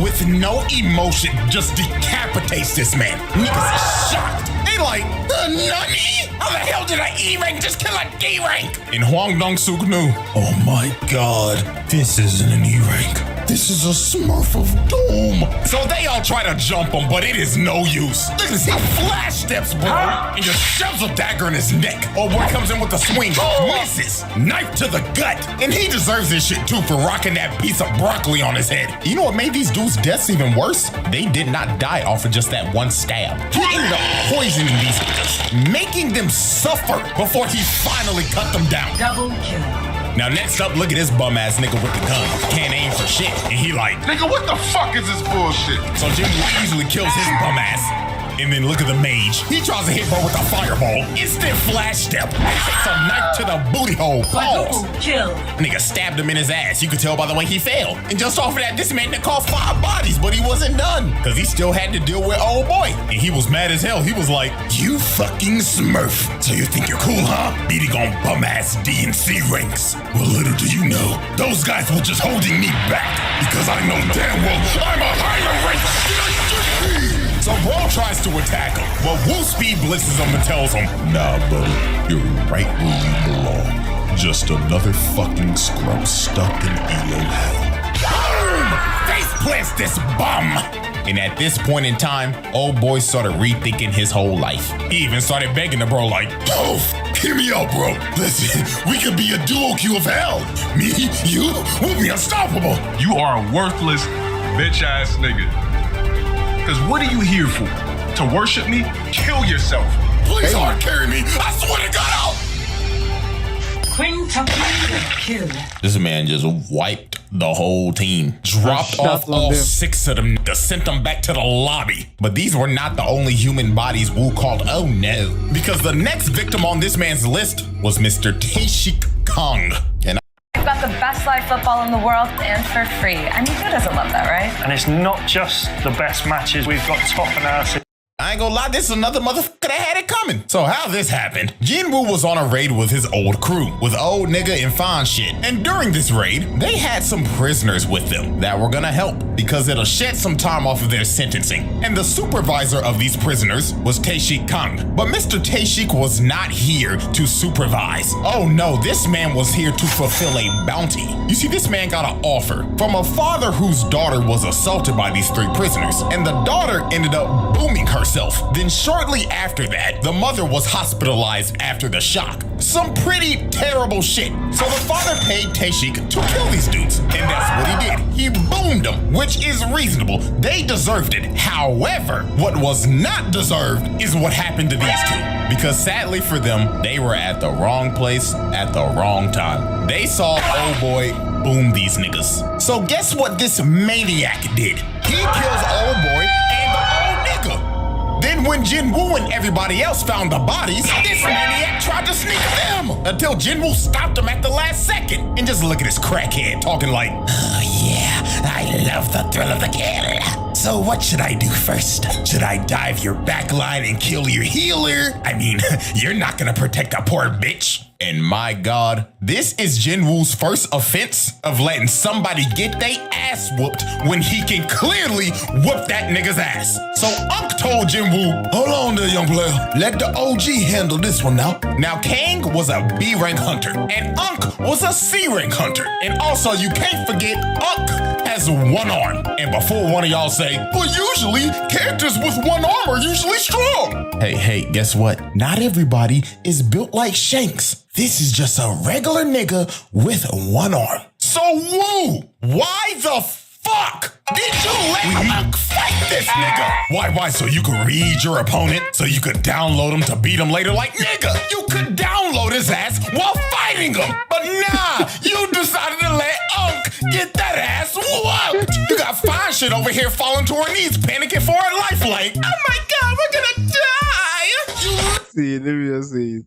With no emotion, just decapitates this man. Niggas is shocked. They like, nani? How the hell did an E rank just kill a D rank? And Hwang Dong-suk knew, oh my god, this isn't an E rank. This is a Smurf of Doom. So they all try to jump him, but it is no use. Look at this, he flash steps, bro, and just shoves a dagger in his neck. Oh boy comes in with a swing, misses, knife to the gut. And he deserves this shit too for rocking that piece of broccoli on his head. You know what made these dudes' deaths even worse? They did not die off of just that one stab. He ended up poisoning these niggas, making them suffer before he finally cut them down. Double kill. Now next up, look at this bum ass nigga with the gun. Can't aim for shit. And he like, nigga, what the fuck is this bullshit? So Jinwoo easily kills his bum ass. And then look at the mage. He tries to hit bro with a fireball. Instant flash step. Takes a knife to the booty hole. Pause. Kill. Nigga stabbed him in his ass. You could tell by the way he fell. And just off of that, this man that caused 5 bodies, but he wasn't done. Cause he still had to deal with old boy. And he was mad as hell. He was like, you fucking Smurf. So you think you're cool, huh? Beating on bum ass D and C ranks. Well, little do you know, those guys were just holding me back. Because I know damn well I'm a higher rank. So bro tries to attack him, but Wu Speed blitzes him and tells him, nah, buddy, you're right where you belong. Just another fucking scrub stuck in elo hell. Boom! Face plants this bum! And at this point in time, old boy started rethinking his whole life. He even started begging the bro like, "Oh, hear me out, bro. Listen, we could be a duo queue of hell. Me, you, we'll be unstoppable." You are a worthless, bitch-ass nigga. Cause what are you here for? To worship me? Kill yourself. Please hard carry me. I swear to God, I'll... Quintuple kill. This man just wiped the whole team. Dropped off all 6 of them, sent them back to the lobby. But these were not the only human bodies Wu called oh no. Because the next victim on this man's list was Mr. Taeshik Kong. And We've got the best live football in the world and for free. I mean, who doesn't love that, right? And it's not just the best matches. We've got top analysis. I ain't gonna lie, this is another motherfucker that had it coming. So how this happened? Jinwoo was on a raid with his old crew, with old nigga and fine shit. And during this raid, they had some prisoners with them that were gonna help because it'll shed some time off of their sentencing. And the supervisor of these prisoners was Taeshik Kang. But Mr. Taeshik was not here to supervise. Oh no, this man was here to fulfill a bounty. You see, this man got an offer from a father whose daughter was assaulted by these 3 prisoners. And the daughter ended up booming herself. Then shortly after that, the mother was hospitalized after the shock. Some pretty terrible shit. So the father paid Taeshik to kill these dudes. And that's what he did. He boomed them, which is reasonable. They deserved it. However, what was not deserved is what happened to these 2. Because sadly for them, they were at the wrong place at the wrong time. They saw old boy boom these niggas. So guess what this maniac did? He kills old boy and the old nigga. Then when Jinwoo and everybody else found the bodies, this maniac tried to sneak them until Jinwoo stopped him at the last second. And just look at this crackhead talking like, "Oh yeah, I love the thrill of the kill. So what should I do first? Should I dive your backline and kill your healer? I mean, you're not gonna protect a poor bitch." And my God, this is Jinwoo's first offense of letting somebody get they ass whooped when he can clearly whoop that nigga's ass. So Unk told Jinwoo, "Hold on there, young player. Let the OG handle this one now." Now, Kang was a B rank hunter, and Unk was a C rank hunter. And also, you can't forget, Unk has 1 arm. And before one of y'all say, "Well, usually characters with 1 arm are usually strong." Hey, guess what? Not everybody is built like Shanks. This is just a regular nigga with 1 arm. So Wu, why the fuck did you let Unk fight this nigga? Why? So you could read your opponent? So you could download him to beat him later? Like, nigga, you could download his ass while fighting him. But nah, you decided to let Unk get that ass whooped. You got fine shit over here falling to her knees, panicking for her life like, "Oh my God, we're gonna die." See, let me just say it.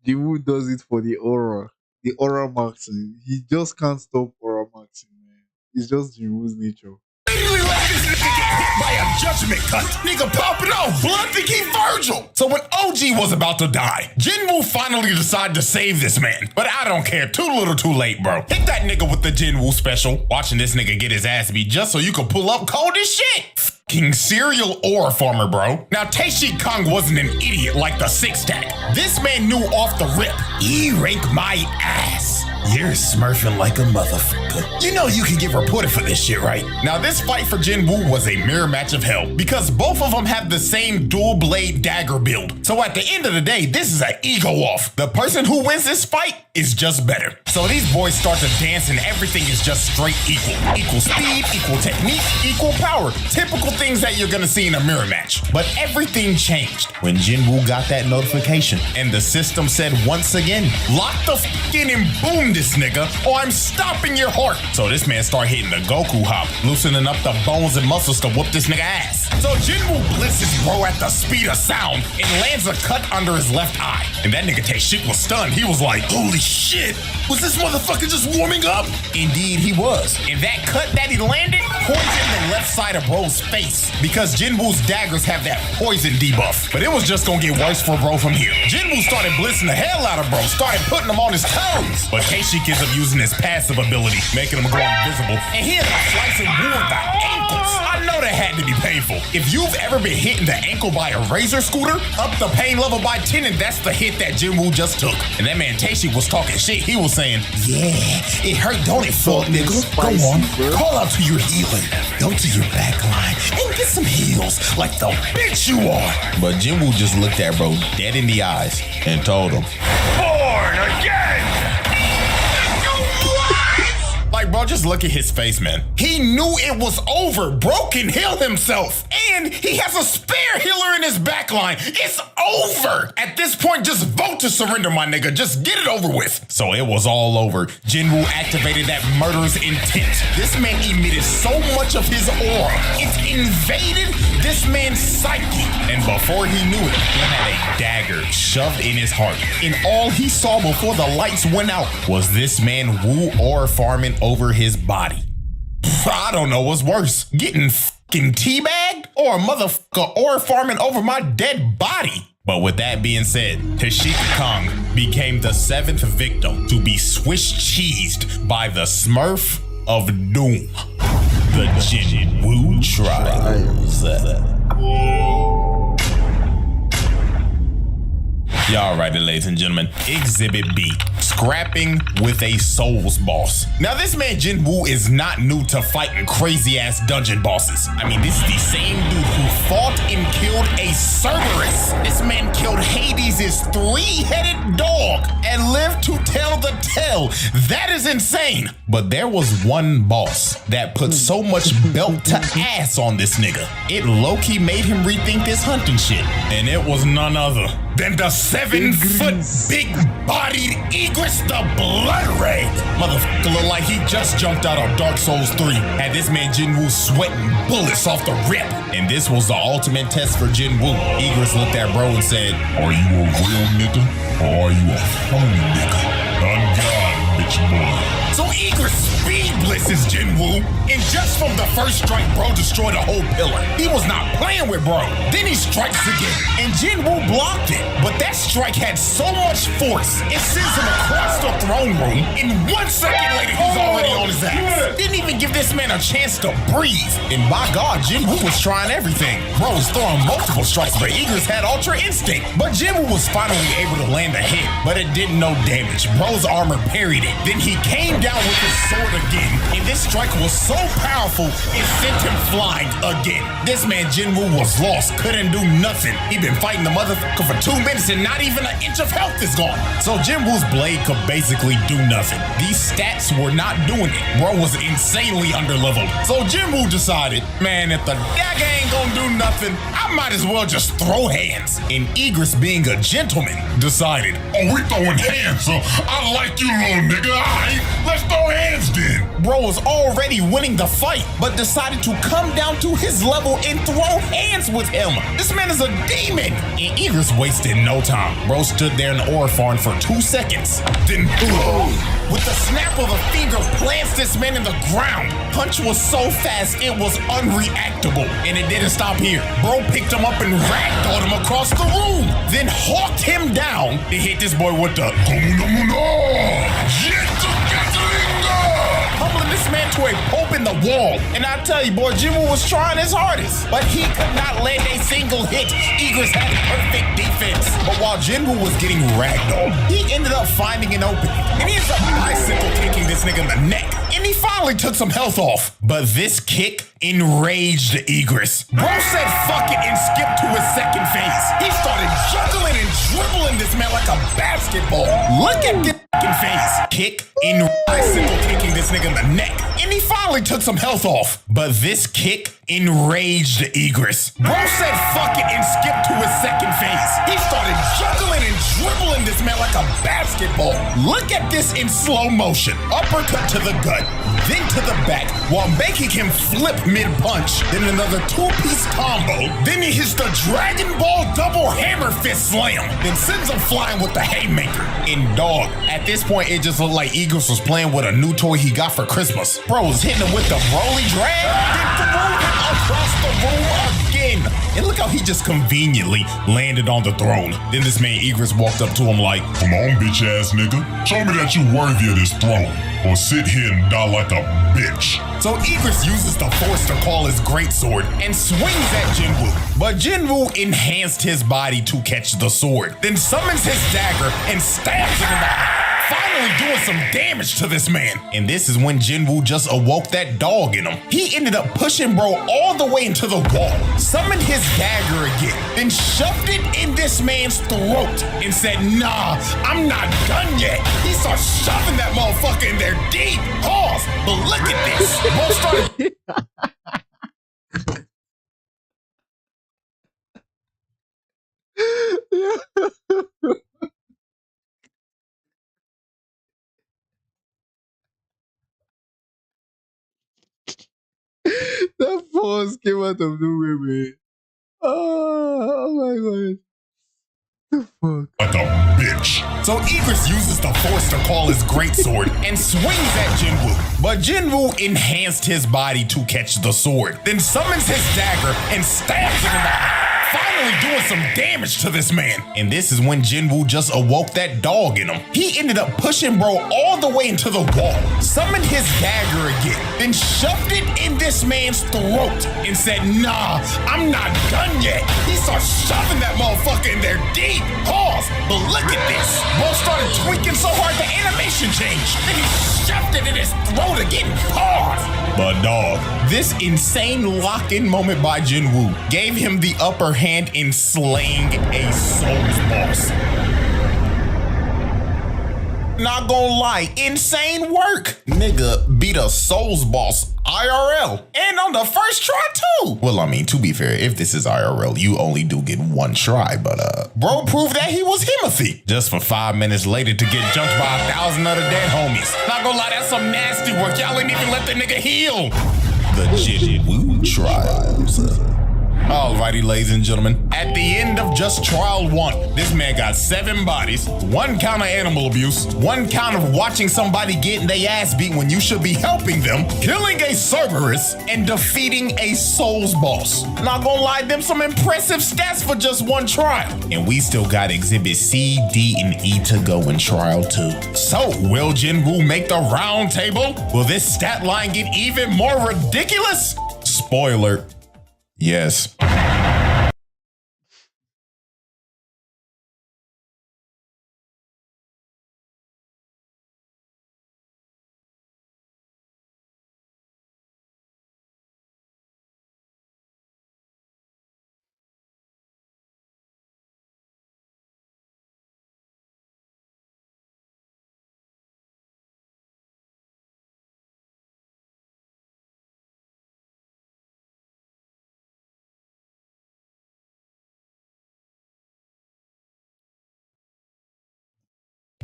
Jinwoo does it for the aura maxing. He just can't stop aura maxing, man. It's just Jinwoo's nature. Literally let this nigga get hit by a judgment cut. Nigga pop it off, blood think he Virgil. So when OG was about to die, Jinwoo finally decided to save this man. But I don't care, too little too late, bro. Hit that nigga with the Jinwoo special. Watching this nigga get his ass beat just so you could pull up cold as shit. King serial ore farmer, bro. Now, Taeshik Kang wasn't an idiot like the 6-stack. This man knew off the rip, E-rank my ass. You're smurfing like a motherfucker. You know you can get reported for this shit, right? Now, this fight for Jinwoo was a mirror match of hell because both of them have the same dual blade dagger build. So at the end of the day, this is an ego off. The person who wins this fight is just better. So these boys start to dance and everything is just straight equal. Equal speed, equal technique, equal power. Typical things that you're gonna see in a mirror match. But everything changed when Jinwoo got that notification and the system said once again, "Lock the f*** in and boom this nigga or I'm stopping your heart." So this man started hitting the Goku hop, loosening up the bones and muscles to whoop this nigga ass. So Jinwoo blitzes bro at the speed of sound and lands a cut under his left eye. And that nigga Taeshik was stunned. He was like, "Holy shit, was this motherfucker just warming up?" Indeed he was. And that cut that he landed poisoned the left side of bro's face because Jinwoo's daggers have that poison debuff. But it was just gonna get worse for bro from here. Jinwoo started blitzing the hell out of bro, started putting him on his toes. But Taeshik ends up using his passive ability, making him go invisible. And he ends up slicing Wu in the ankles. I know that had to be painful. If you've ever been hit in the ankle by a razor scooter, up the pain level by 10, and that's the hit that Jinwoo just took. And that man Taeshik was talking shit. He was saying, "Yeah, it hurt, don't it, fuck nigga? Go on, call out to your healer. go to your back line and get some heals like the bitch you are. But Jinwoo just looked at bro dead in the eyes and told him, born again! Like, bro, just look at his face, man. He knew it was over. Bro can heal himself. And he has a spare healer in his backline. It's over. At this point, just vote to surrender, my nigga. Just get it over with. So it was all over. Jinwoo activated that murderous intent. This man emitted so much of his aura. It invaded this man's psyche. And before he knew it, he had a dagger shoved in his heart. And all he saw before the lights went out was this man Woo aura farming over his body. I don't know what's worse, getting fucking teabagged or a motherfucker aura farming over my dead body. But with that being said, Tashika Kong became the 7th victim to be Swiss cheesed by the Smurf of Doom, the Jinwoo Trials. Y'all right, ladies and gentlemen, Exhibit B, scrapping with a Souls boss. Now this man Jinwoo is not new to fighting crazy ass dungeon bosses. I mean, this is the same dude who fought and killed a Cerberus. This man killed Hades' 3-headed dog and lived to tell the tale. That is insane. But there was one boss that put so much belt to ass on this nigga. It low-key made him rethink this hunting shit. And it was none other than the 7-foot big-bodied Igris the Blood Ray. Motherfucker look like he just jumped out of Dark Souls 3. Had this man Jinwoo sweating bullets off the rip. And this was the ultimate test for Jinwoo. Igris looked at bro and said, are you a real nigga or are you a phony nigga? On God, bitch boy. So Igris speed blitzes Jinwoo, and just from the first strike, bro destroyed a whole pillar. He was not playing with bro. Then he strikes again, and Jinwoo blocked it. But that strike had so much force, it sends him across the throne room. And 1 second later, he's already on his ass. Didn't even give this man a chance to breathe. And by God, Jinwoo was trying everything. Bro was throwing multiple strikes, but Igris had Ultra Instinct. But Jinwoo was finally able to land a hit, but it did no damage. Bro's armor parried it. Then he came down with his sword again, and this strike was so powerful, it sent him flying again. This man Jinwoo was lost, couldn't do nothing. He'd been fighting the motherfucker for 2 minutes and not even an inch of health is gone. So Jinwoo's blade could basically do nothing. These stats were not doing it. Bro was insanely underleveled. So Jinwoo decided, man, if the dagger ain't gonna do nothing, I might as well just throw hands. And Igris, being a gentleman, decided, oh, we throwing hands, so I like you, little nigga. Let's throw hands then. Bro was already winning the fight, but decided to come down to his level and throw hands with him. This man is a demon. And Igris wasted no time. Bro stood there in aura farm for 2 seconds. Then boom, with the snap of a finger, plants this man in the ground. Punch was so fast, it was unreactable. And it didn't stop here. Bro picked him up and ragdolled him across the room. Then hawked him down. They hit this boy with the humbling this man to a pope in the wall. And I tell you, boy, Jinwoo was trying his hardest, but he could not land a single hit. Igris had perfect defense. But while Jinwoo was getting ragdolled, he ended up finding an opening. And he ends up bicycle kicking this nigga in the neck. And he finally took some health off. But this kick enraged Igris. Bro said fuck it and skipped to his second phase. He started juggling and dribbling this man like a basketball. Look at this fucking phase. Kick, bicycle kicking this nigga in the neck. And he finally took some health off. But this kick enraged Igris. Bro said fuck it and skipped to his second phase. He started juggling and dribbling this man like a basketball. Look at this in slow motion. Uppercut to the gut, then to the back, while making him flip mid-punch. Then another 2-piece combo. Then he hits the Dragon Ball double hammer fist slam. Then sends him flying with the haymaker. And dog, at this point, it just looked like Igris was playing with a new toy he got for Christmas. Bro was hitting him with the Broly drag, then threw him across the room again. And look how he just conveniently landed on the throne. Then this man Igris walked up to him like, come on, bitch ass nigga. Show me that you worthy of this throne, or sit here and die like a bitch. So Igris uses the force to call his greatsword and swings at Jinwoo. But Jinwoo enhanced his body to catch the sword, then summons his dagger and stabs it in the eye. finally doing some damage to this man. And this is when Jinwoo just awoke that dog in him. He ended up pushing bro all the way into the wall, summoned his dagger again, then shoved it in this man's throat and said, nah, I'm not done yet. He starts shoving that motherfucker in there deep. Pause. But look at this. Bro started... That pause came out of nowhere, man. Oh my god. The fuck? Like a bitch. So Egress uses the force to call his greatsword and swings at Jinwoo. But Jinwoo enhanced his body to catch the sword, then summons his dagger and stabs it in the eye, finally doing some damage to this man. And this is when Jinwoo just awoke that dog in him. He ended up pushing bro all the way into the wall, summoned his dagger again, then shoved it in this man's throat and said, nah, I'm not done yet. He starts shoving that motherfucker in there deep. Pause. But look at this. Bro started tweaking so hard the animation changed. Then he shoved it in his throat again. Pause. But dog, this insane lock-in moment by Jinwoo gave him the upper hand in slaying a Souls boss. Not gonna lie, insane work. Nigga beat a Souls boss IRL and on the first try too. Well, I mean, to be fair, if this is IRL, you only do get one try, but bro proved that he was Himothy just for 5 minutes later to get jumped by 1,000 other dead homies. Not gonna lie, that's some nasty work. Y'all ain't even let the nigga heal. The Jinwoo trials. Alrighty, ladies and gentlemen, at the end of just trial 1, this man got 7 bodies, 1 count of animal abuse, 1 count of watching somebody getting their ass beat when you should be helping them, killing a Cerberus, and defeating a Souls boss. Not gonna lie, them some impressive stats for just 1 trial. And we still got exhibit C, D, and E to go in trial 2. So, will Jinwoo make the round table? Will this stat line get even more ridiculous? Spoiler. Yes.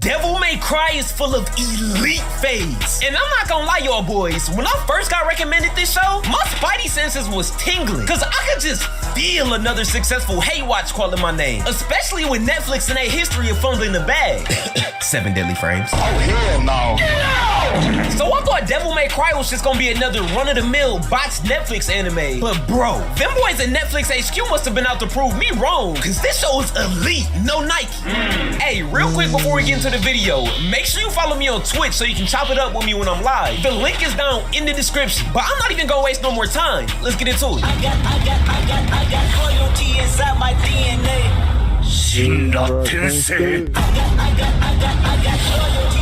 Devil May Cry is full of elite fades. And I'm not gonna lie, y'all boys, when I first got recommended this show, my spidey senses was tingling, cause I could just feel another successful hate watch calling my name. Especially with Netflix and their history of fumbling the bag. 7 deadly frames. Oh hell no. No! So I thought Devil May Cry was just gonna be another run-of-the-mill botched Netflix anime. But bro, them boys at Netflix HQ must have been out to prove me wrong, cause this show is elite, no Nike. Hey, real quick before we get into the video, make sure you follow me on Twitch so you can chop it up with me when I'm live. The link is down in the description. But I'm not even gonna waste no more time. Let's get into it. I got loyalty inside my DNA. 死んだ天性。I got loyalty.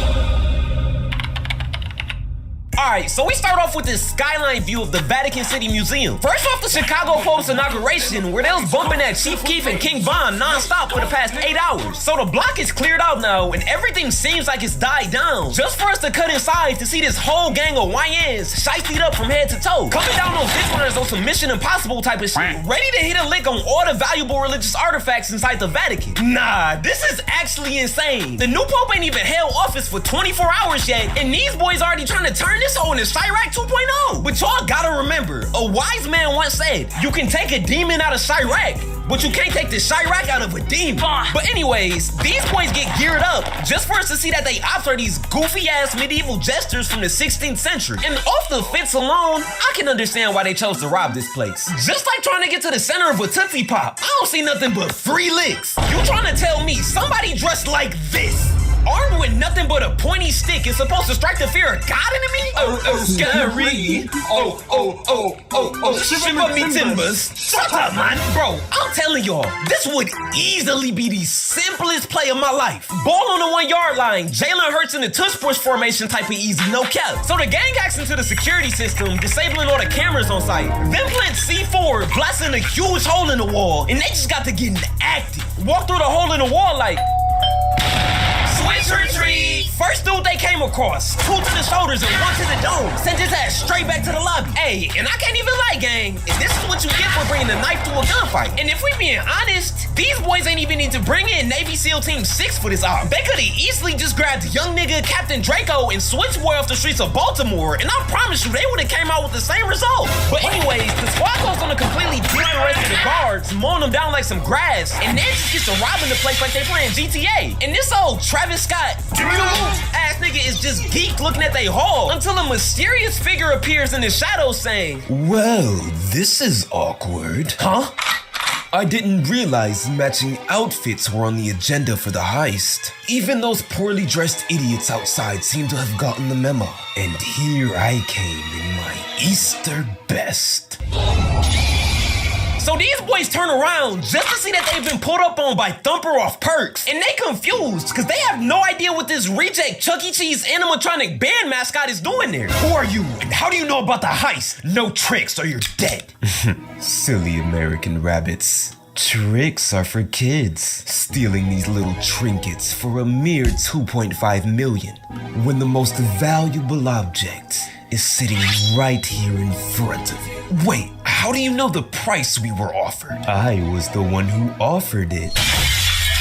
Alright, so we start off with this skyline view of the Vatican City Museum. First off, the Chicago Post inauguration, where they was bumping at Chief Keef and King Von non-stop for the past 8 hours. So the block is cleared out now, and everything seems like it's died down. Just for us to cut inside to see this whole gang of YNs shiced up from head to toe. Coming down those ditch runners on some Mission Impossible type of shit, ready to hit a lick on all the valuable religious artifacts inside the Vatican. Nah, this is actually insane. The new Pope ain't even held office for 24 hours yet, and these boys already trying to turn this whole into Chirac 2.0. But y'all gotta remember, a wise man once said, you can take a demon out of Chirac, but you can't take the Chirac out of a demon. But anyways, these boys get geared up just for us to see that they ops are these goofy ass medieval jesters from the 16th century. And off the fence alone, I can understand why they chose to rob this place. Just like trying to get to the center of a Tootsie Pop, I don't see nothing but free licks. You trying to tell me somebody dressed like this armed with nothing but a pointy stick, is supposed to strike the fear of God into me? Oh, scary. Oh, shiver me timbers. Shut up, man. Bro, I'm telling y'all, this would easily be the simplest play of my life. Ball on the 1 yard line, Jalen Hurts in the tush push formation type of easy, no cap. So the gang hacks into the security system, disabling all the cameras on site. Then plant C4, blasting a huge hole in the wall, and they just got to get active. Walk through the hole in the wall like... Switch retreat! First dude they came across, 2 to the shoulders and 1 to the dome. Sent his ass straight back to the lobby. Hey, and I can't even lie, gang. This is what you get for bringing a knife to a gunfight. And if we being honest, these boys ain't even need to bring in Navy SEAL Team 6 for this op. They could've easily just grabbed young nigga Captain Draco and switched boy off the streets of Baltimore, and I promise you, they would've came out with the same result. But anyways, the squad goes on a completely different rest of the guards, mowing them down like some grass, and then just gets to robbing the place like they playing GTA. And this old Travis Scott ass nigga is just geeked looking at they haul until a mysterious figure appears in the shadows saying, "Well, this is awkward." Huh? I didn't realize matching outfits were on the agenda for the heist. Even those poorly dressed idiots outside seem to have gotten the memo. And here I came in my Easter best. So these boys turn around just to see that they've been pulled up on by Thumper off perks. And they confused, because they have no idea what this reject Chuck E. Cheese animatronic band mascot is doing there. Who are you, and how do you know about the heist? No tricks or you're dead. Silly American rabbits. Tricks are for kids, stealing these little trinkets for a mere 2.5 million, when the most valuable object is sitting right here in front of you. Wait, how do you know the price we were offered? I was the one who offered it.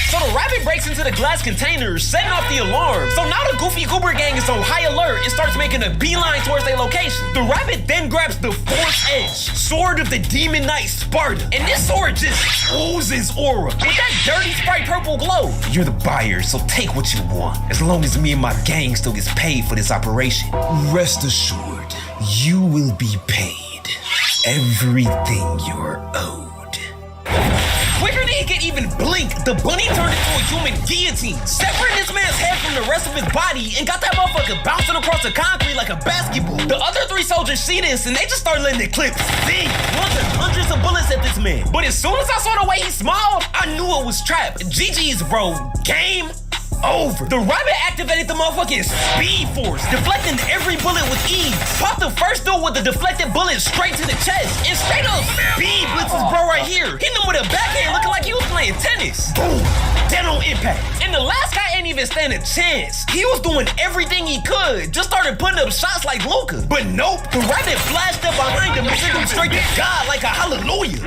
So the rabbit breaks into the glass container, setting off the alarm. So now the Goofy Goober gang is on high alert and starts making a beeline towards their location. The rabbit then grabs the Force Edge, sword of the Demon Knight Sparta. And this sword just oozes aura with that dirty Sprite purple glow. You're the buyer, so take what you want, as long as me and my gang still gets paid for this operation. Rest assured, you will be paid everything you're owed. Quicker than he could even blink, the bunny turned into a human guillotine, severing this man's head from the rest of his body and got that motherfucker bouncing across the concrete like a basketball. The other 3 soldiers see this and they just start letting it clip sting, launching hundreds of bullets at this man. But as soon as I saw the way he smiled, I knew it was trapped. GG's, bro. Game over. The rabbit activated the motherfucking speed force, deflecting every bullet with ease. Popped the first dude with the deflected bullet straight to the chest, and straight up speed blitzes bro right here, hitting him with a backhand looking like he was playing tennis. Boom. Dead on impact. And the last guy ain't even stand a chance. He was doing everything he could, just started putting up shots like Luka. But nope, the rabbit flashed up behind him and sent him straight to God like a hallelujah.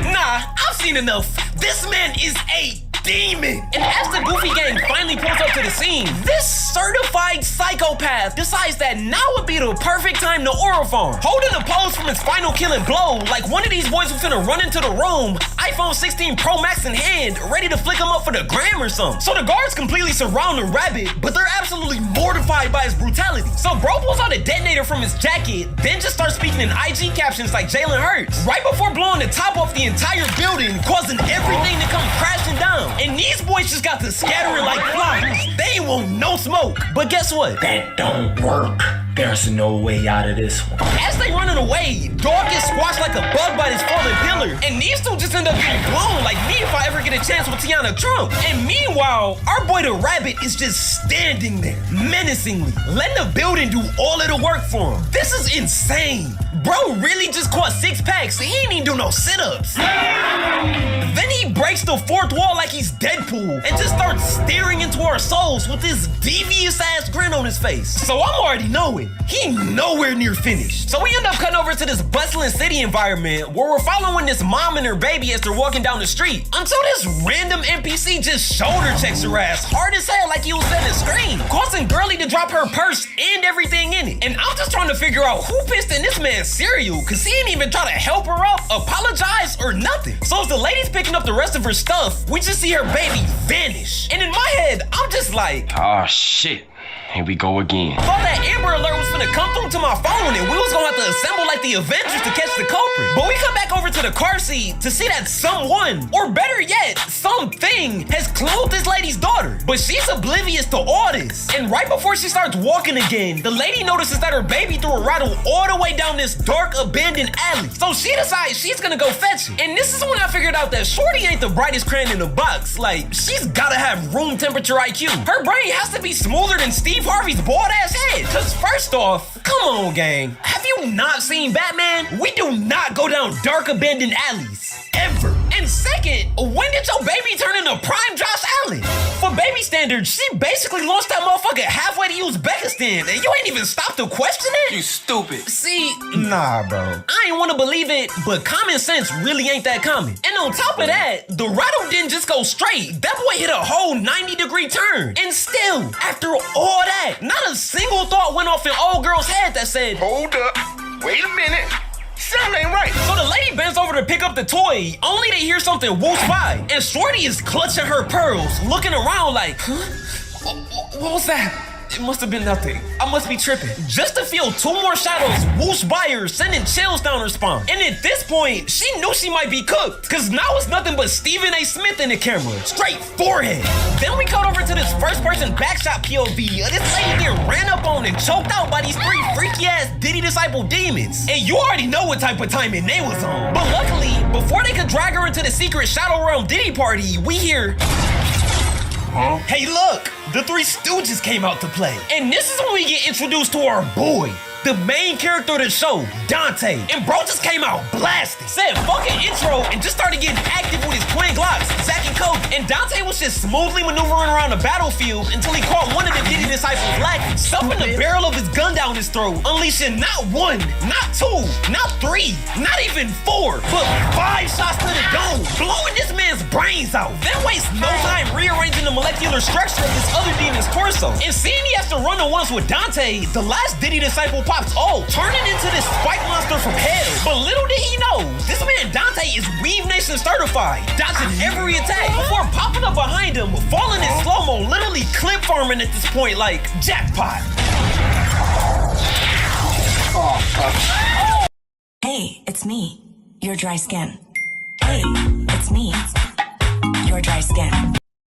Nah, I've seen enough. This man is a demon. And as the Goofy gang finally pulls up to the scene, this certified psychopath decides that now would be the perfect time to aura farm. Holding the pose from his final killing blow, like one of these boys was finna run into the room, iPhone 16 Pro Max in hand, ready to flick him up for the gram or something. So the guards completely surround the rabbit, but they're absolutely mortified by his brutality. So bro pulls out a detonator from his jacket, then just starts speaking in IG captions like Jalen Hurts, right before blowing the top off the entire building, causing everything to come crashing down. And these boys just got to scattering like flies. They ain't want no smoke. But guess what? That don't work. There's no way out of this one. As they running away, dog gets squashed like a bug by this fallen pillar. And these two just end up getting blown like me if I ever get a chance with Tiana Trump. And meanwhile, our boy the rabbit is just standing there, menacingly, letting the building do all of the work for him. This is insane. Bro really just caught 6 packs. He ain't even do no sit-ups. Then he breaks the 4th wall like he's Deadpool and just starts staring into our souls with this devious ass grin on his face. So I'm already knowing he nowhere near finished. So we end up cutting over to this bustling city environment where we're following this mom and her baby as they're walking down the street until this random NPC just shoulder checks her ass hard as hell like he was setting a screen, causing Girly to drop her purse and everything in it. And I'm just trying to figure out who pissed in this man's cereal, cause he ain't even try to help her up, apologize, or nothing. So as the lady's picking up the rest of her stuff, we just see her baby vanish. And in my head, I'm just like, oh shit. Here we go again. Thought that Amber Alert was finna come through to my phone and we was gonna have to assemble like the Avengers to catch the culprit. But we come back over to the car seat to see that someone, or better yet, some some thing has cloned this lady's daughter. But she's oblivious to all this. And right before she starts walking again, the lady notices that her baby threw a rattle all the way down this dark, abandoned alley. So she decides she's gonna go fetch it. And this is when I figured out that Shorty ain't the brightest crayon in the box. Like, she's gotta have room temperature IQ. Her brain has to be smoother than Steve Harvey's bald ass head. Cause first off, come on gang, have you not seen Batman? We do not go down dark abandoned alleys, ever. And second, when did your baby turn into prime Josh Allen? For baby standards, she basically launched that motherfucker halfway to Uzbekistan, and you ain't even stopped to question it? You stupid. See, Nah, bro. I ain't wanna believe it, but common sense really ain't that common. And on top of that, the rattle didn't just go straight. That boy hit a whole 90-degree turn. And still, after all that, not a single thought went off in old girl's head that said, hold up, wait a minute. Something ain't right. So the lady bends over to pick up the toy, only to hear something whoosh by. And Shorty is clutching her pearls, looking around like, huh? What was that? It must have been nothing. I must be tripping. Just to feel two more shadows whoosh by her, sending chills down her spine. And at this point, she knew she might be cooked, cause now it's nothing but Stephen A. Smith in the camera. Straight forehead. Then we cut over to this first-person backshot POV of this lady getting ran up on and choked out by these three freaky-ass Diddy Disciple demons. And you already know what type of timing they was on. But luckily, before they could drag her into the secret Shadow Realm Diddy party, we hear... Huh? Hey look, the Three Stooges came out to play. And this is when we get introduced to our boy, the main character of the show, Dante. And bro just came out blasting. Said fucking intro and just started getting active with his twin Glocks, Zack and Cody. And Dante was just smoothly maneuvering around the battlefield until he caught one of the Diddy Disciples lacking, stuffing the barrel of his gun down his throat, unleashing not one, not two, not three, not even four, but 5 shots to the dome, blowing this man's brains out. Then waste no time rearranging the molecular structure of this other demon's torso. And seeing he has to run the ones with Dante, the last Diddy Disciple pops old, turning into this spike monster from hell. But little did he know, this man Dante is Weave Nation certified, dodging every attack before popping up behind him, falling in slow-mo, literally clip farming at this point like jackpot. Hey, it's me, your dry skin. Hey, it's me, your dry skin.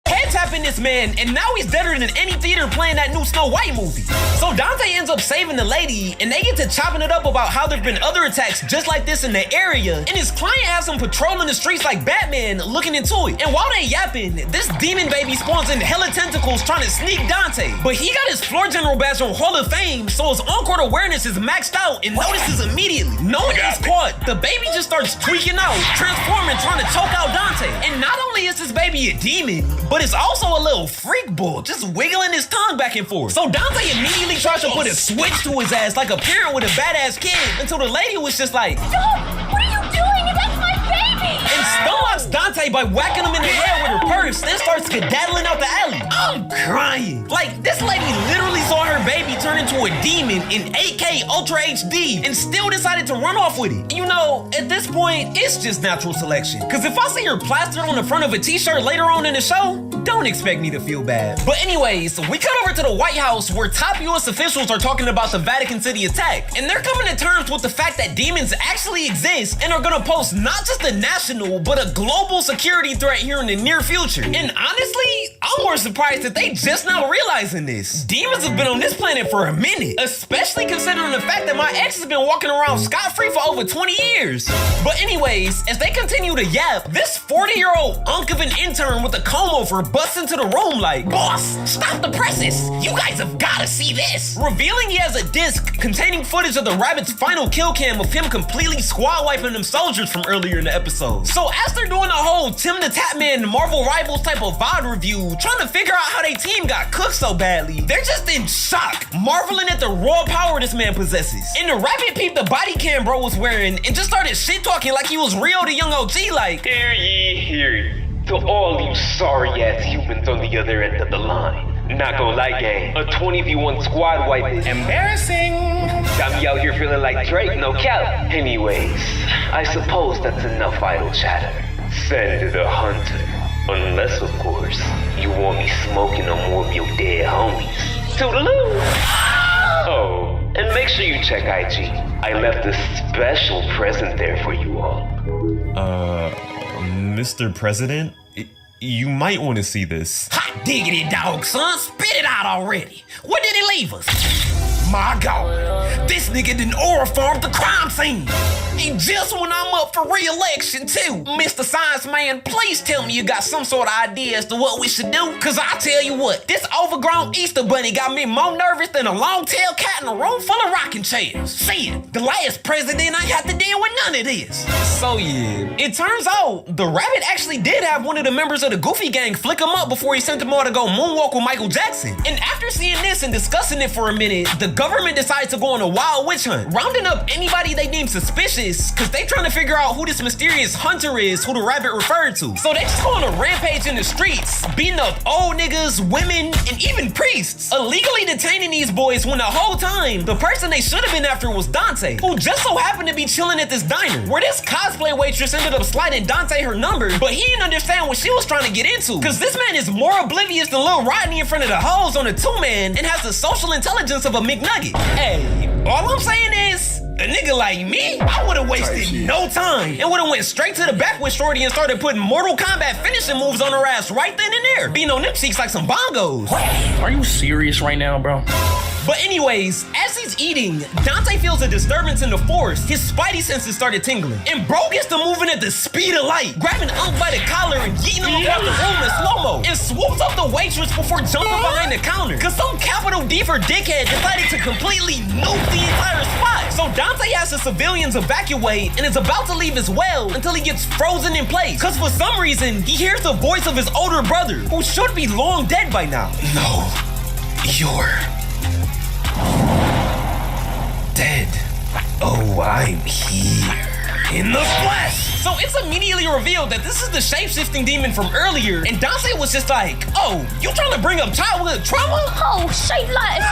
Head tapping this man, and now he's deader than any theater playing that new Snow White movie. So Dante ends up saving the lady, and they get to chopping it up about how there've been other attacks just like this in the area, and his client has him patrolling the streets like Batman, looking into it. And while they yapping, this demon baby spawns in hella tentacles trying to sneak Dante. But he got his floor general badge on Hall of Fame, so his on-court awareness is maxed out and notices immediately. Knowing he's caught, the baby just starts tweaking out, transforming, trying to choke out Dante. And not only is this baby a demon, but it's also a little freak bull, just wiggling his tongue back and forth. So Dante immediately tries to put a switch to his ass like a parent with a badass kid, until the lady was just like, Stop! What are you doing? That's my baby! And stunlocks Dante by whacking him in the head with her purse, then starts skedaddling out the alley. I'm crying. Like, this lady literally saw her baby turn into a demon in 8K Ultra HD and still decided to run off with it. You know, at this point, it's just natural selection. Cause if I see her plastered on the front of a t-shirt later on in the show, don't expect me to feel bad. But anyways, we cut over to the White House where top US officials are talking about the Vatican City attack. And they're coming to terms with the fact that demons actually exist and are gonna pose not just a national, but a global security threat here in the near future. And honestly, I'm more surprised that they just now realizing this. Demons have been on this planet for a minute, especially considering the fact that my ex has been walking around scot-free for over 20 years. But anyways, as they continue to yap, this 40-year-old unk of an intern with a comb over busts into the room like, "Boss, stop the presses! You guys have gotta see this!" Revealing he has a disc containing footage of the rabbit's final kill cam of him completely squad wiping them soldiers from earlier in the episode. So as they're doing a whole Tim the Tatman Marvel Rivals type of VOD review, trying to figure out how their team got cooked so badly, they're just in shock, marveling at the raw power this man possesses. And the rabbit peeped the body cam bro was wearing and just started shit talking like he was Rio the Young OG, like, Hear ye, hear ye. To all you sorry-ass humans on the other end of the line. Not gonna lie, gang, a 20v1 squad wipe is embarrassing. Got me out here feeling like Drake, no cap. Anyways, I suppose that's enough idle chatter. Send the hunter. Unless, of course, you want me smoking on more of your dead homies. Toodaloo! Oh, and make sure you check IG. I left a special present there for you all. Mr. President, You might want to see this. Hot diggity dog, son. Spit it out already. What did he leave us? My God, this nigga done aura farmed the crime scene. And just when I'm up for re-election too. Mr. Science Man, please tell me you got some sort of idea as to what we should do. Cause I tell you what, this overgrown Easter bunny got me more nervous than a long-tailed cat in a room full of rocking chairs. Shit, the last president ain't had to deal with none of this. So yeah, it turns out the rabbit actually did have one of the members of the Goofy gang flick him up before he sent him all to go moonwalk with Michael Jackson. And after seeing this and discussing it for a minute, the government decides to go on a wild witch hunt, rounding up anybody they deem suspicious cause they trying to figure out who this mysterious hunter is who the rabbit referred to. So they just go on a rampage in the streets, beating up old niggas, women, and even priests, illegally detaining these boys when the whole time the person they should have been after was Dante, who just so happened to be chilling at this diner, where this cosplay waitress ended up sliding Dante her number, but he didn't understand what she was trying to get into, cause this man is more oblivious than Lil Rodney in front of the hoes on a two-man and has the social intelligence of a McNugget. Hey, all I'm saying is, a nigga like me, I would've wasted no time and would've went straight to the back with Shorty and started putting Mortal Kombat finishing moves on her ass right then and there, being on them cheeks like some bongos. Are you serious right now, bro? But anyways, as he's eating, Dante feels a disturbance in the force. His spidey senses started tingling, and bro gets to moving at the speed of light, grabbing Unc by the collar and yeeting him across the room in slow-mo, and swoops up the waitress before jumping behind the counter, cause some capital D for dickhead decided to completely nuke the entire spot. So Dante has the civilians evacuate and is about to leave as well until he gets frozen in place, cause for some reason, he hears the voice of his older brother, who should be long dead by now. No, you're dead. Oh, I'm here. In the flesh! So it's immediately revealed that this is the shape-shifting demon from earlier, and Dante was just like, oh, you trying to bring up childhood trauma? Oh, shape like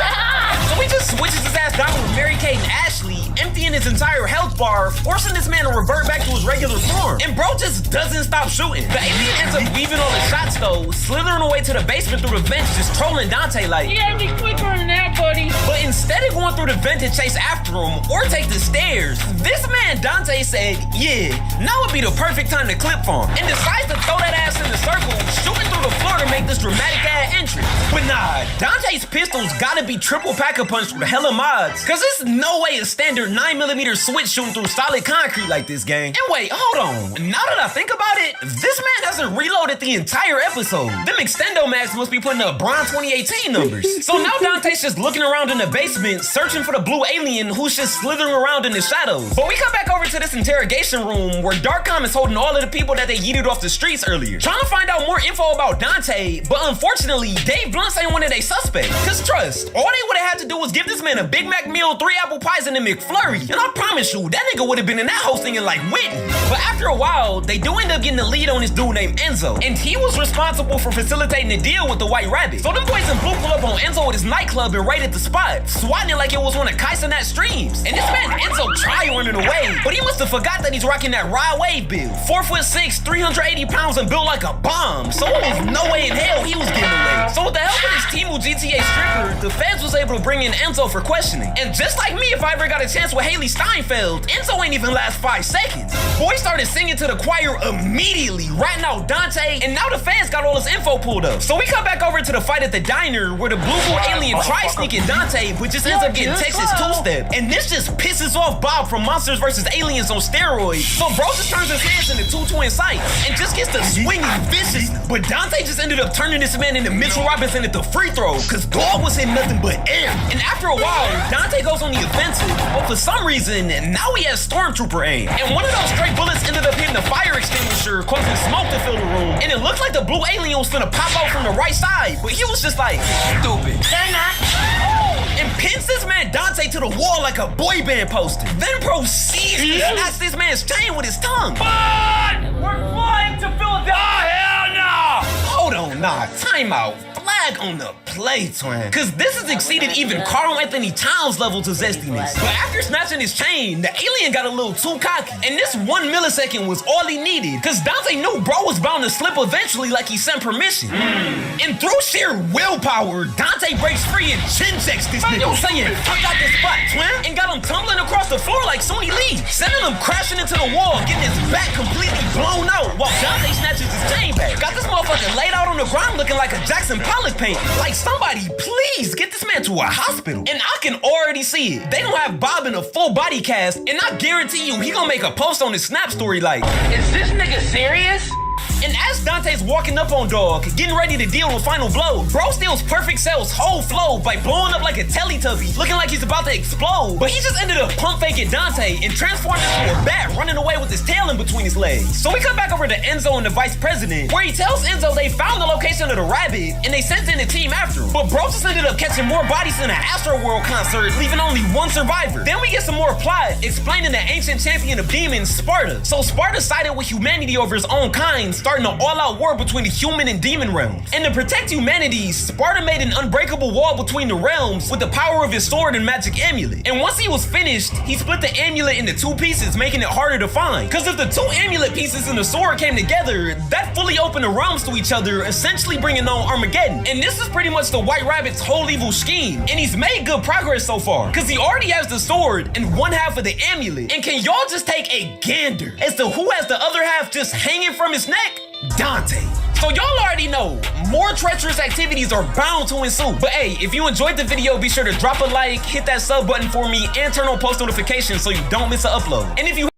So he just switches his ass down with Mary Kate and Ashley, emptying his entire health bar, forcing this man to revert back to his regular form. And bro just doesn't stop shooting. The alien ends up weaving all the shots though, slithering away to the basement through the vents, just trolling Dante like, you gotta be quicker than that, buddy. But instead of going through the vent to chase after him or take the stairs, this man Dante said, yeah, now would be the perfect time to clip farm, and decides to throw that ass in the circle, shooting through the floor to make this dramatic ass entry. But nah, Dante's pistols gotta be triple pack-a-punch with hella mods, cause there's no way a standard 9mm switch shooting through solid concrete like this, gang. And wait, hold on. Now that I think about it, this man hasn't reloaded the entire episode. Them Extendo Max must be putting up Bron 2018 numbers. So now Dante's just looking around in the basement, searching for the blue alien who's just slithering around in the shadows. But we come back over to this interrogation room where Darkcom is holding all of the people that they yeeted off the streets earlier, trying to find out more info about Dante, but unfortunately, Dave Blunt's ain't one of they suspects. Cause trust, all they would've had to do was give this man a Big Mac meal, 3 apple pies, and a McFlurry, and I promise you, that nigga would've been in that hole singing like Whitney. But after a while, they do end up getting the lead on this dude named Enzo, and he was responsible for facilitating the deal with the White Rabbit. So them boys in blue pull up on Enzo at his nightclub and raided the spot, swatting it like it was one of Kaisenat streams. And this man Enzo tried running away, but he must have forgot that he's rocking that Ride Wave build. 4'6", 380 pounds, and built like a bomb. So there was no way in hell he was getting away. So with the help of this Timu GTA stripper, the feds was able to bring in Enzo for questioning. And just like me, if I ever got a chance with Haley Steinfeld, Enzo ain't even last 5 seconds. Boy started singing to the choir immediately, ratting out Dante, and now the fans got all his info pulled up. So we come back over to the fight at the diner where the blue alien tries sneaking Dante, but just ends up getting Texas two-step. And this just pisses off Bob from Monsters vs. Aliens on steroids. So bro just turns his hands into 2 twin sights and just gets to swinging vicious. But Dante just ended up turning this man into Mitchell Robinson at the free throw, cause dog was hitting nothing but air. And after a while, Dante goes on the offensive, but for some reason, now he has Stormtrooper aim. And one of those stray bullets ended up hitting the fire extinguisher, causing smoke to fill the room. And it looked like the blue alien was gonna pop out from the right side, but he was just like, stupid. And pins this man Dante to the wall like a boy band poster. Then proceeds to snatch this man's chain with his tongue. But we're flying to Philadelphia. Oh, hell no! Hold on, nah, time out. bag on the play, twin. Cause this has exceeded even Carl Anthony Towns' level to zestiness. But after snatching his chain, the alien got a little too cocky. And this 1 millisecond was all he needed. Cause Dante knew bro was bound to slip eventually like he sent permission. And through sheer willpower, Dante breaks free and chin checks this nigga. Yo, saying, fuck out this spot, twin. And got him tumbling across the floor like Sonny Lee. Sending him crashing into the wall, getting his back completely blown out while Dante snatches his chain back. Got this motherfucker laid out on the ground looking like a Jackson Pollock painting. Like somebody please get this man to a hospital. And I can already see it. They gonna have Bob in a full body cast, and I guarantee you he gonna make a post on his Snap story like, is this nigga serious? And as Dante's walking up on Dog, getting ready to deal with final blow, bro steals Perfect Cell's whole flow by blowing up like a Teletubby, looking like he's about to explode. But he just ended up pump faking Dante and transformed into a bat running away with his tail in between his legs. So we come back over to Enzo and the vice president, where he tells Enzo they found the location of the rabbit and they sent in a team after him. But bro just ended up catching more bodies than an Astroworld concert, leaving only one survivor. Then we get some more plot explaining the ancient champion of demons, Sparta. So Sparta sided with humanity over his own kind, starting an all-out war between the human and demon realms. And to protect humanity, Sparta made an unbreakable wall between the realms with the power of his sword and magic amulet. And once he was finished, he split the amulet into 2 pieces, making it harder to find. Cause if the 2 amulet pieces and the sword came together, that fully opened the realms to each other, essentially bringing on Armageddon. And this is pretty much the White Rabbit's whole evil scheme. And he's made good progress so far, cause he already has the sword and 1/2 of the amulet. And can y'all just take a gander as to who has the other half just hanging from his neck? Dante. So y'all already know, more treacherous activities are bound to ensue. But hey, if you enjoyed the video, be sure to drop a like, hit that sub button for me, and turn on post notifications so you don't miss an upload. And if you...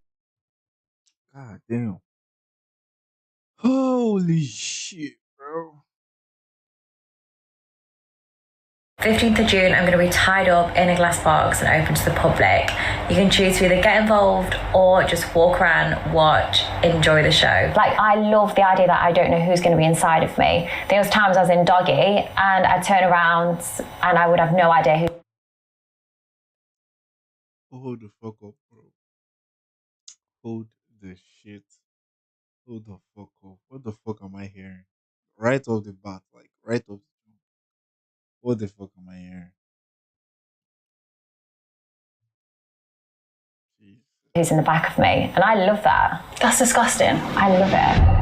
God damn. Holy shit, bro. 15th of June, I'm going to be tied up in a glass box and open to the public. You can choose to either get involved or just walk around, watch, enjoy the show. Like, I love the idea that I don't know who's going to be inside of me. There was times I was in Doggy and I'd turn around and I would have no idea who. Hold the fuck up, bro. Hold the shit. Hold the fuck up. What the fuck am I hearing? Right off the bat, like, right off the... What the fuck am I hearing? who's in the back of me. And I love that. That's disgusting. I love it.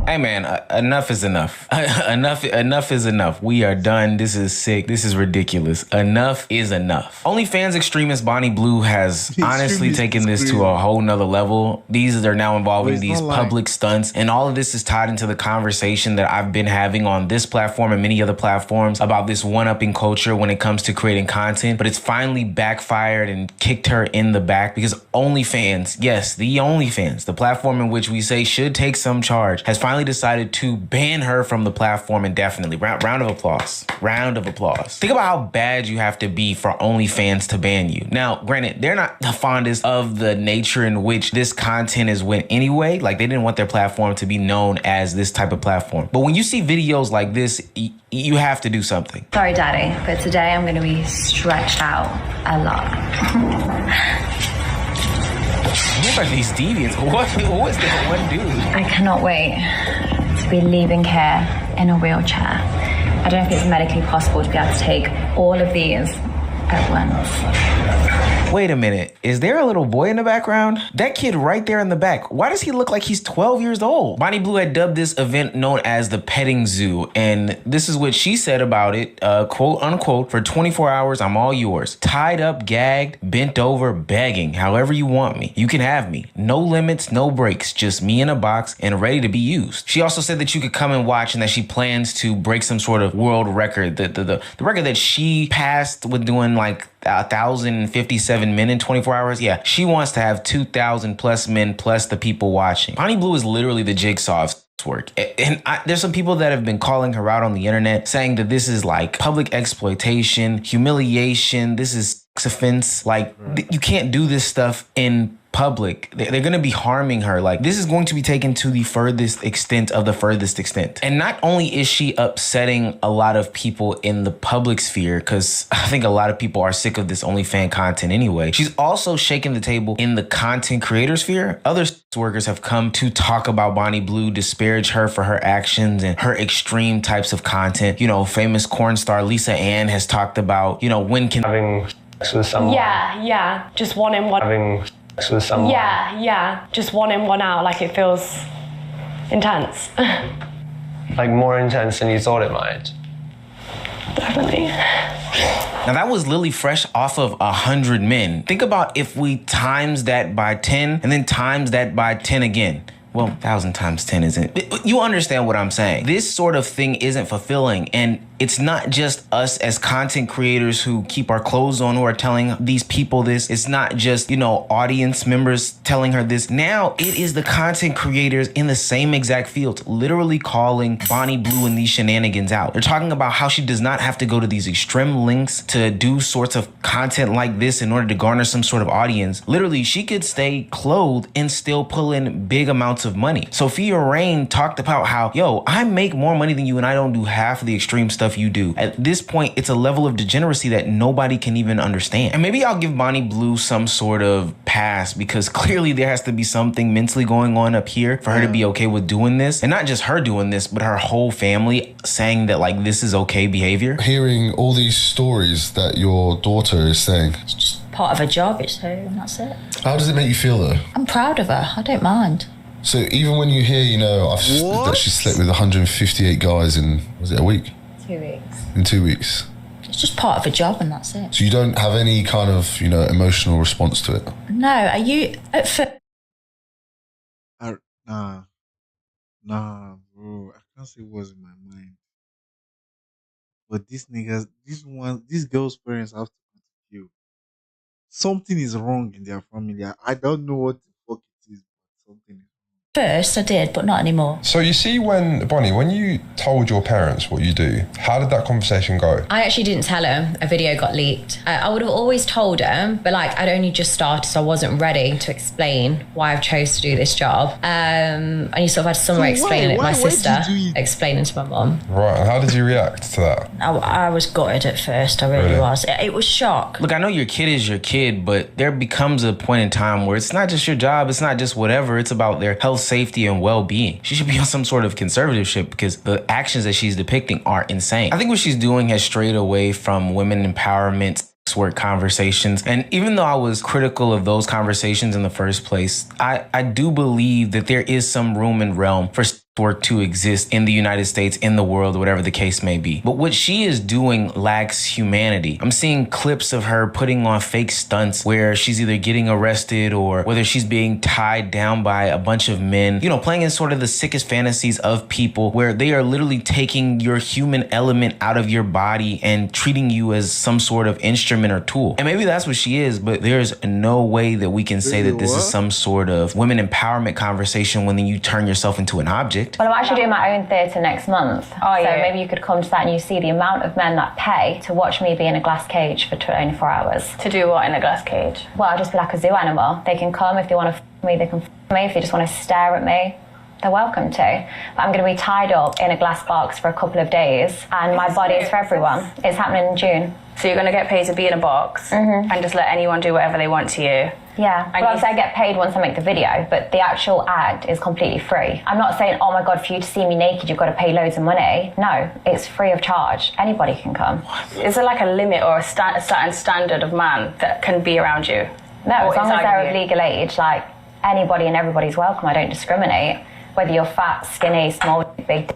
Hey man, enough is enough. Enough is enough. We are done. This is sick. This is ridiculous. Enough is enough. OnlyFans extremist Bonnie Blue has honestly taken this to a whole nother level. These are now involving these public stunts, and all of this is tied into the conversation that I've been having on this platform and many other platforms about this one-upping culture when it comes to creating content. But it's finally backfired and kicked her in the back because OnlyFans, yes, the OnlyFans, the platform in which we say should take some charge, has finally decided to ban her from the platform indefinitely. Round of applause. Round of applause. Think about how bad you have to be for OnlyFans to ban you. Now, granted, they're not the fondest of the nature in which this content is went anyway. Like, they didn't want their platform to be known as this type of platform. But when you see videos like this, you have to do something. Sorry, Daddy, but today I'm going to be stretched out a lot. What are these deviants? What is that one dude? I cannot wait to be leaving here in a wheelchair. I don't know if it's medically possible to be able to take all of these at once. Wait a minute. Is there a little boy in the background? That kid right there in the back. Why does he look like he's 12 years old? Bonnie Blue had dubbed this event known as the petting zoo. And this is what she said about it, quote unquote, for 24 hours, I'm all yours. Tied up, gagged, bent over, begging, however you want me. You can have me. No limits, no breaks, just me in a box and ready to be used. She also said that you could come and watch and that she plans to break some sort of world record. The record that she passed with doing like 1,057 men in 24 hours. Yeah, she wants to have 2,000 plus men plus the people watching. Bonnie Blue is literally the jigsaw of work. And there's some people that have been calling her out on the internet saying that this is like public exploitation, humiliation. This is sex offense. Like, you can't do this stuff in public. They're going to be harming her. Like, this is going to be taken to the furthest extent of the furthest extent. And not only is she upsetting a lot of people in the public sphere, because I think a lot of people are sick of this OnlyFans content anyway, she's also shaking the table in the content creator sphere. Other workers have come to talk about Bonnie Blue, disparage her for her actions and her extreme types of content. You know, famous corn star Lisa Ann has talked about, you know, when can having sex with someone. Yeah, just one in, one Having sex with someone. Yeah, just one in, one out. Like, it feels intense. Like more intense than you thought it might. Definitely. Now that was Lily Fresh off of 100 Men. Think about if we times that by 10 and then times that by 10 again. Well, 1,000 times 10 isn't. You understand what I'm saying. This sort of thing isn't fulfilling. And it's not just us as content creators who keep our clothes on who are telling these people this. It's not just, you know, audience members telling her this. Now it is the content creators in the same exact field literally calling Bonnie Blue and these shenanigans out. They're talking about how she does not have to go to these extreme lengths to do sorts of content like this in order to garner some sort of audience. Literally, she could stay clothed and still pull in big amounts of money. Sophia Rain talked about how, yo, I make more money than you and I don't do half of the extreme stuff you do. At this point, it's a level of degeneracy that nobody can even understand. And maybe I'll give Bonnie Blue some sort of pass because clearly there has to be something mentally going on up here for her to be okay with doing this. And not just her doing this, but her whole family saying that like this is okay behavior. Hearing all these stories that your daughter is saying, it's just Part of her job, it's her, and that's it. How does it make you feel though? I'm proud of her. I don't mind. So even when you hear, you know, that she slept with 158 guys in, was it a week? 2 weeks. In 2 weeks. It's just part of a job and that's it. So you don't have any kind of, you know, emotional response to it? No, are you at first? Nah, bro. I can't say what's in my mind. But these niggas, these girls' parents have to contribute. Something is wrong in their family. I don't know what the fuck it is, but something is. First, I did, but not anymore. So you see Bonnie, when you told your parents what you do, how did that conversation go? I actually didn't tell him. A video got leaked. I would have always told him, but like I'd only just started, so I wasn't ready to explain why I've chose to do this job. And you sort of had someone explain it. My sister explaining to my mum. Right, and how did you react to that? I was gutted at first, I really was. It was shock. Look, I know your kid is your kid, but there becomes a point in time where it's not just your job, it's not just whatever, it's about their health, safety, and well-being. She should be on some sort of conservatorship because the actions that she's depicting are insane. I think what she's doing has strayed away from women empowerment work conversations. And even though I was critical of those conversations in the first place, I do believe that there is some room and realm for work to exist in the United States, in the world, whatever the case may be. But what she is doing lacks humanity. I'm seeing clips of her putting on fake stunts where she's either getting arrested or whether she's being tied down by a bunch of men, you know, playing in sort of the sickest fantasies of people where they are literally taking your human element out of your body and treating you as some sort of instrument or tool. And maybe that's what she is, but there's no way that we can say that this is some sort of women empowerment conversation when then you turn yourself into an object. Well, I'm actually doing my own theatre next month. So maybe you could come to that and you see the amount of men that pay to watch me be in a glass cage for 24 hours. To do what in a glass cage? Well, I'll just be like a zoo animal. They can come if they want to f me, they can f me. If they just want to stare at me, they're welcome to. But I'm going to be tied up in a glass box for a couple of days and my body is for everyone. It's happening in June. So you're going to get paid to be in a box and just let anyone do whatever they want to you? Yeah, well, obviously I get paid once I make the video, but the actual ad is completely free. I'm not saying, oh my God, for you to see me naked, you've got to pay loads of money. No, it's free of charge. Anybody can come. Is there like a limit or a certain standard of man that can be around you? No, as long as they're of legal age, like anybody and everybody's welcome. I don't discriminate. Whether you're fat, skinny, small, big,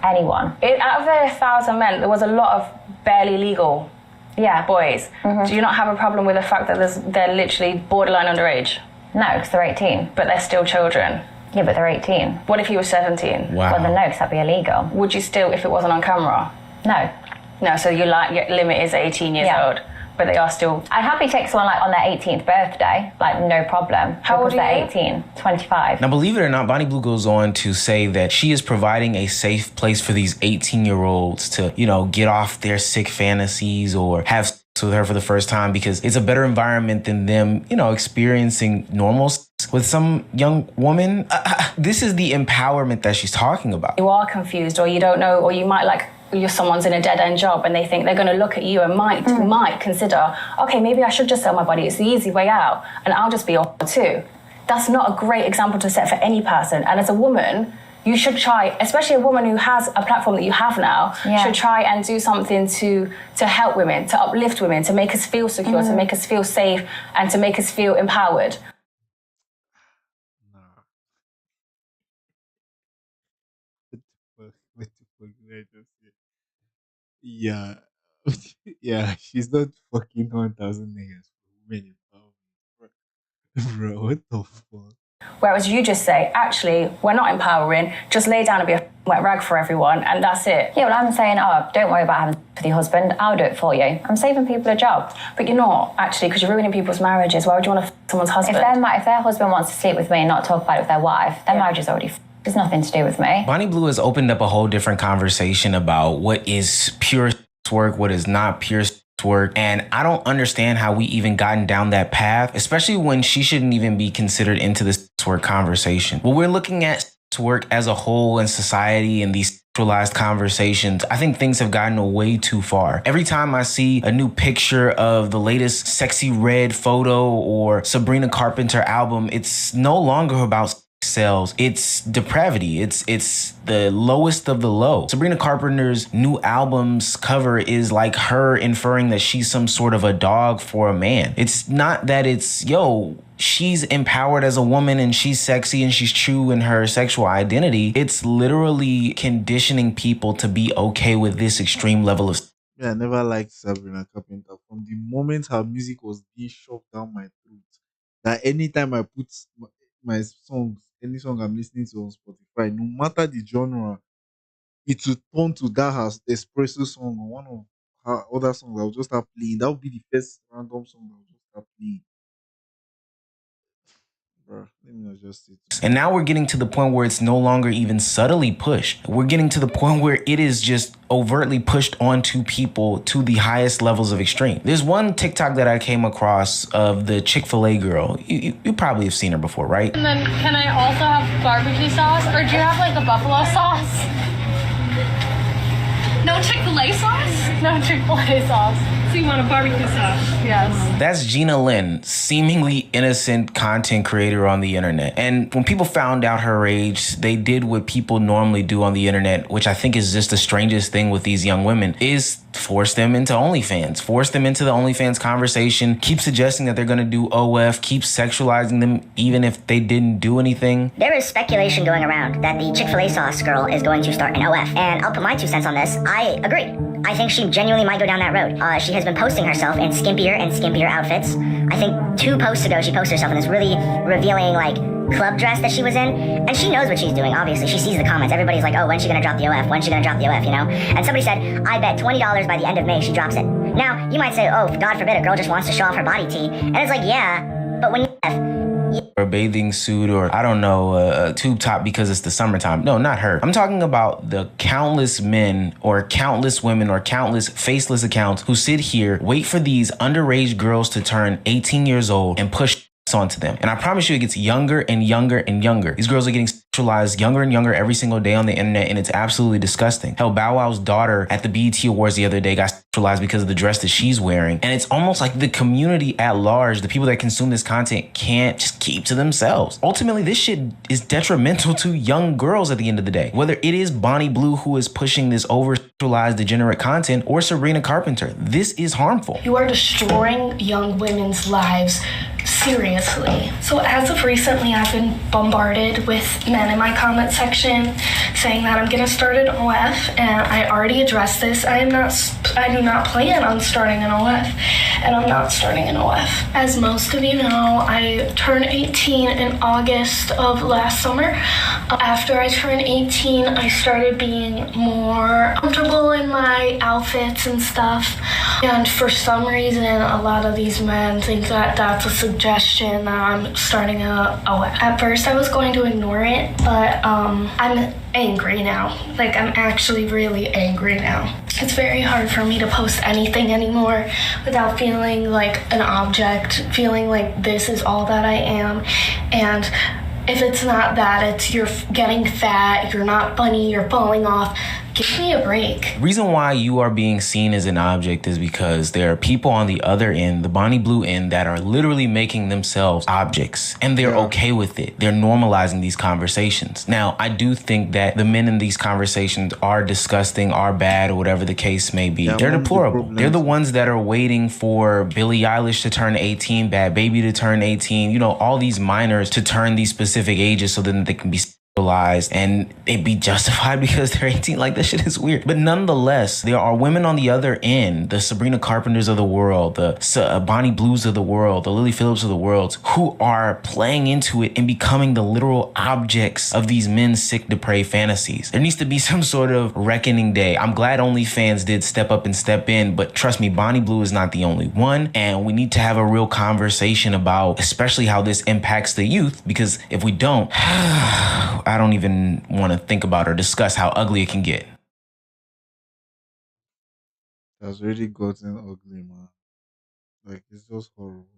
anyone. Out of the 1,000 men, there was a lot of barely legal boys. Do you not have a problem with the fact that they're literally borderline underage? No, because they're 18. But they're still children. Yeah, but they're 18. What if you were 17? Wow. Well, then no, because that'd be illegal. Would you still, if it wasn't on camera? No. No, so your limit is 18 years old. But they are still... I'd happily take someone like on their 18th birthday, like no problem. How old are they're you? 18, 25. Now, believe it or not, Bonnie Blue goes on to say that she is providing a safe place for these 18-year-olds to, you know, get off their sick fantasies or have with her for the first time because it's a better environment than them, experiencing normal with some young woman. This is the empowerment that she's talking about. You are confused, or you don't know, or you might someone's in a dead-end job and they think they're going to look at you and might consider, okay, maybe I should just sell my body. It's the easy way out, and I'll just be your too. That's not a great example to set for any person. And as a woman, you should try, especially a woman who has a platform that you have now, should try and do something to help women, to uplift women, to make us feel secure, to make us feel safe, and to make us feel empowered. What the fuck did I just say? Yeah. Yeah, she's not fucking 1,000 niggas for women empowerment. Bro, what the fuck? Whereas you just say, actually, we're not empowering, just lay down and be a wet rag for everyone, and that's it. Yeah, well, I'm saying, don't worry about having with your husband, I'll do it for you. I'm saving people a job. But you're not, actually, because you're ruining people's marriages. Why would you want to someone's husband? If their husband wants to sleep with me and not talk about it with their wife, their marriage is already There's nothing to do with me. Bonnie Blue has opened up a whole different conversation about what is pure work, what is not pure work. And I don't understand how we even gotten down that path, especially when she shouldn't even be considered into this work conversation. When we're looking at work as a whole in society and these sexualized conversations, I think things have gotten way too far. Every time I see a new picture of the latest Sexy Red photo or Sabrina Carpenter album, it's no longer about sales. It's depravity. It's the lowest of the low. Sabrina Carpenter's new album's cover is like her inferring that she's some sort of a dog for a man. It's not that it's, she's empowered as a woman and she's sexy and she's true in her sexual identity. It's literally conditioning people to be okay with this extreme level of. Yeah, I never liked Sabrina Carpenter. From the moment her music was being shoved down my throat, that anytime I put my songs, any song I'm listening to on Spotify, no matter the genre, it will turn to that her espresso song or one of her other songs I'll just start playing. That would be the first random song I'll just start playing. Bruh, let me not just say it. And now we're getting to the point where it's no longer even subtly pushed. We're getting to the point where it is just overtly pushed onto people to the highest levels of extreme. There's one TikTok that I came across of the Chick-fil-A girl. You probably have seen her before, right? And then can I also have barbecue sauce, or do you have like a buffalo sauce? No Chick-fil-A sauce? No Chick-fil-A sauce. So you want a barbecue sauce? Yes. That's Gina Lynn, seemingly innocent content creator on the internet. And when people found out her age, they did what people normally do on the internet, which I think is just the strangest thing with these young women, is force them into OnlyFans, force them into the OnlyFans conversation, keep suggesting that they're going to do OF, keep sexualizing them even if they didn't do anything. There is speculation going around that the Chick-fil-A sauce girl is going to start an OF, and I'll put my 2 cents on this. I agree. I think she genuinely might go down that road. She has been posting herself in skimpier and skimpier outfits. I think 2 posts ago she posted herself in this really revealing club dress that she was in, and she knows what she's doing. Obviously, she sees the comments. Everybody's like, oh, when's she gonna drop the OF? When's she gonna drop the OF, And somebody said, I bet $20 by the end of May she drops it. Now, you might say, oh, God forbid a girl just wants to show off her body T. And it's like, yeah, but when a bathing suit or, I don't know, a tube top because it's the summertime. No, not her. I'm talking about the countless men or countless women or countless faceless accounts who sit here, wait for these underage girls to turn 18 years old and push onto them. And I promise you, it gets younger and younger and younger. These girls are getting sexualized younger and younger every single day on the internet, and it's absolutely disgusting. Hell, Bow Wow's daughter at the BET Awards the other day got sexualized because of the dress that she's wearing. And it's almost like the community at large, the people that consume this content, can't just keep to themselves. Ultimately, this shit is detrimental to young girls at the end of the day. Whether it is Bonnie Blue who is pushing this over-sexualized degenerate content or Sabrina Carpenter, this is harmful. You are destroying young women's lives seriously. So as of recently, I've been bombarded with men in my comment section saying that I'm gonna start an OF, and I already addressed this. I do not plan on starting an OF, and I'm not starting an OF. As most of you know, I turned 18 in August of last summer. After I turned 18, I started being more comfortable in my outfits and stuff. And for some reason, a lot of these men think that that's a suggestion that I'm starting a OF. At first, I was going to ignore it, but I'm angry now. I'm actually really angry now. It's very hard for me to post anything anymore without feeling like an object, feeling like this is all that I am. And if it's not that, it's you're getting fat, you're not funny, you're falling off. Give me a break. The reason why you are being seen as an object is because there are people on the other end, the Bonnie Blue end, that are literally making themselves objects, and they're okay with it. They're normalizing these conversations. Now, I do think that the men in these conversations are disgusting, are bad, or whatever the case may be. They're deplorable. They're the ones that are waiting for Billie Eilish to turn 18, Bad Baby to turn 18, you know, all these minors to turn these specific ages so that they can be and it be justified because they're 18. Like, that shit is weird. But nonetheless, there are women on the other end, the Sabrina Carpenters of the world, the Bonnie Blues of the world, the Lily Phillips of the world, who are playing into it and becoming the literal objects of these men's sick, depraved fantasies. There needs to be some sort of reckoning day. I'm glad OnlyFans did step up and step in, but trust me, Bonnie Blue is not the only one, and we need to have a real conversation about especially how this impacts the youth, because if we don't, I don't even want to think about or discuss how ugly it can get. That's really gotten ugly, man. Like, it's just horrible. Bro.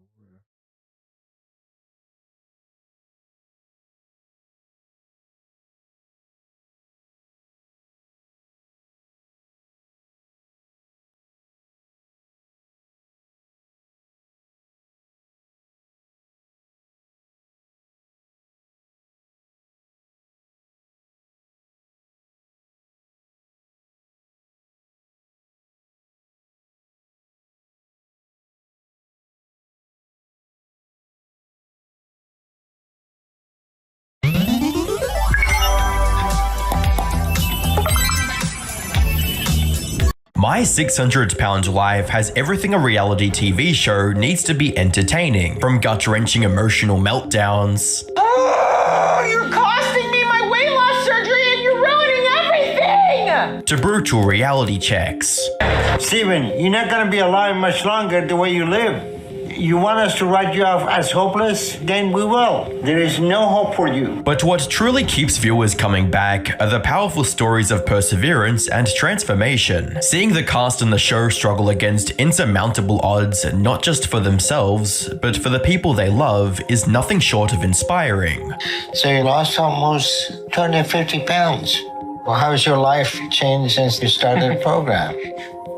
My 600-Pound Life has everything a reality TV show needs to be entertaining, from gut-wrenching emotional meltdowns. Oh, you're costing me my weight loss surgery and you're ruining everything! To brutal reality checks. Steven, you're not gonna be alive much longer the way you live. You want us to write you off as hopeless? Then we will. There is no hope for you. But what truly keeps viewers coming back are the powerful stories of perseverance and transformation. Seeing the cast in the show struggle against insurmountable odds, not just for themselves, but for the people they love, is nothing short of inspiring. So you lost almost 250 pounds. Well, how has your life changed since you started the program?